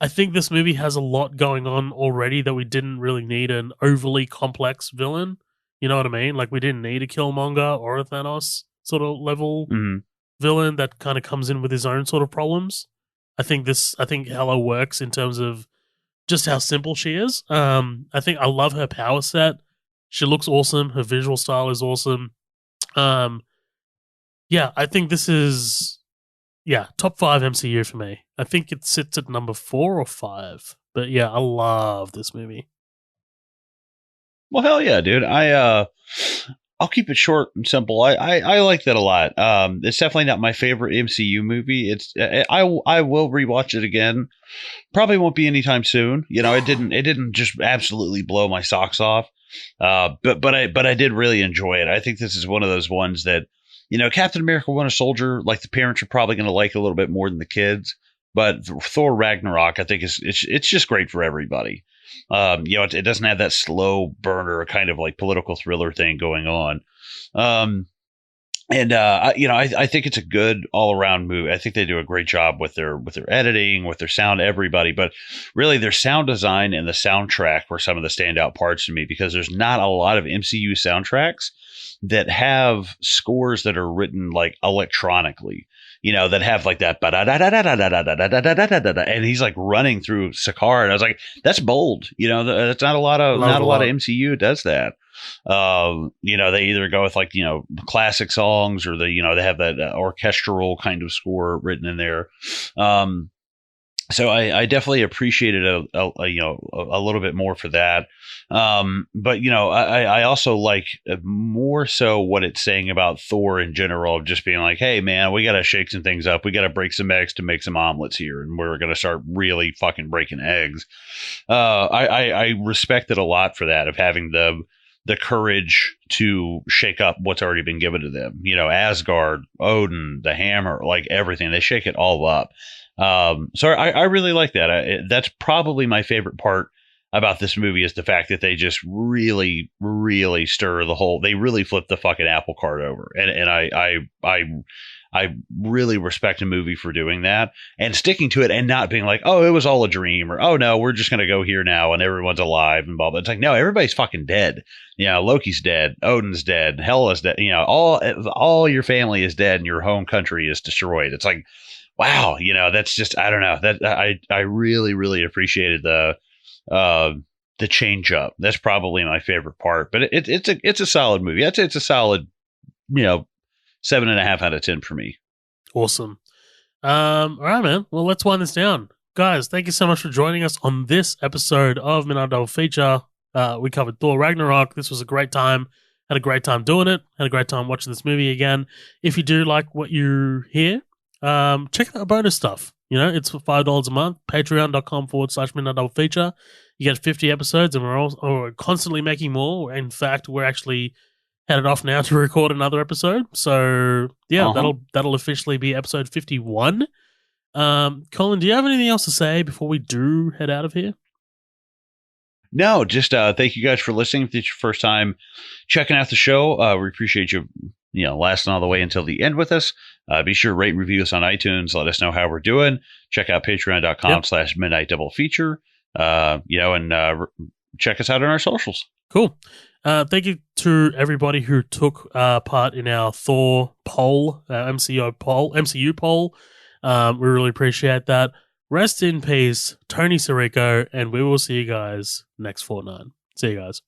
I think this movie has a lot going on already that we didn't really need an overly complex villain. You know what I mean? Like, we didn't need a Killmonger or a Thanos sort of level villain that kind of comes in with his own sort of problems. I think Hela works in terms of just how simple she is. I think I love her power set. She looks awesome. Her visual style is awesome. Yeah, I think this is, top 5 MCU for me. I think it sits at number 4 or 5. But yeah, I love this movie. Well, hell yeah, dude. I'll keep it short and simple. I like that a lot. It's definitely not my favorite MCU movie. I will rewatch it again. Probably won't be anytime soon. It didn't just absolutely blow my socks off. But I did really enjoy it. I think this is one of those ones that, Captain America: Winter Soldier, like the parents are probably going to like a little bit more than the kids. But Thor Ragnarok, I think it's just great for everybody. It doesn't have that slow burner kind of like political thriller thing going on. I think it's a good all around movie. I think they do a great job with their editing, with their sound, everybody. But really, their sound design and the soundtrack were some of the standout parts to me, because there's not a lot of MCU soundtracks that have scores that are written like electronically. That have like that, and he's like running through Sakaar, and I was like, that's bold. That's not a lot of MCU does that. They either go with like classic songs, or they have that orchestral kind of score written in there. So I definitely appreciated a little bit more for that. But I also like more so what it's saying about Thor in general, of just being like, hey man, we got to shake some things up. We got to break some eggs to make some omelets here. And we're going to start really fucking breaking eggs. I respect it a lot for that, of having the courage to shake up what's already been given to them. Asgard, Odin, the hammer, like everything, they shake it all up. So I really like that. That's probably my favorite part about this movie, is the fact that they just really, really they really flip the fucking apple cart over. And I really respect a movie for doing that and sticking to it, and not being like, oh, it was all a dream, or, oh no, we're just going to go here now and everyone's alive and blah, blah. It's like, no, everybody's fucking dead. Loki's dead. Odin's dead. Hela's dead. All your family is dead and your home country is destroyed. It's like, wow, that's just, I don't know, that I really, really appreciated the change up. That's probably my favorite part, but it's a solid movie. I'd say it's a solid, 7.5 out of 10 for me. Awesome. All right, man. Well, let's wind this down. Guys, thank you so much for joining us on this episode of Midnight Double Feature. We covered Thor Ragnarok. This was a great time. Had a great time doing it. Had a great time watching this movie again. If you do like what you hear, check out our bonus stuff. It's for $5 a month. Patreon.com/Midnight Double Feature. You get 50 episodes, and we're constantly making more. In fact, we're actually headed off now to record another episode. So yeah, that'll officially be episode 51. Colin, do you have anything else to say before we do head out of here? No, just thank you guys for listening. If it's your first time checking out the show, we appreciate you lasting all the way until the end with us. Be sure to rate and review us on iTunes. Let us know how we're doing. Check out patreon.com/Midnight Double Feature. And check us out on our socials. Cool. Thank you to everybody who took part in our Thor poll, MCU poll. We really appreciate that. Rest in peace, Tony Sirico, and we will see you guys next fortnight. See you guys.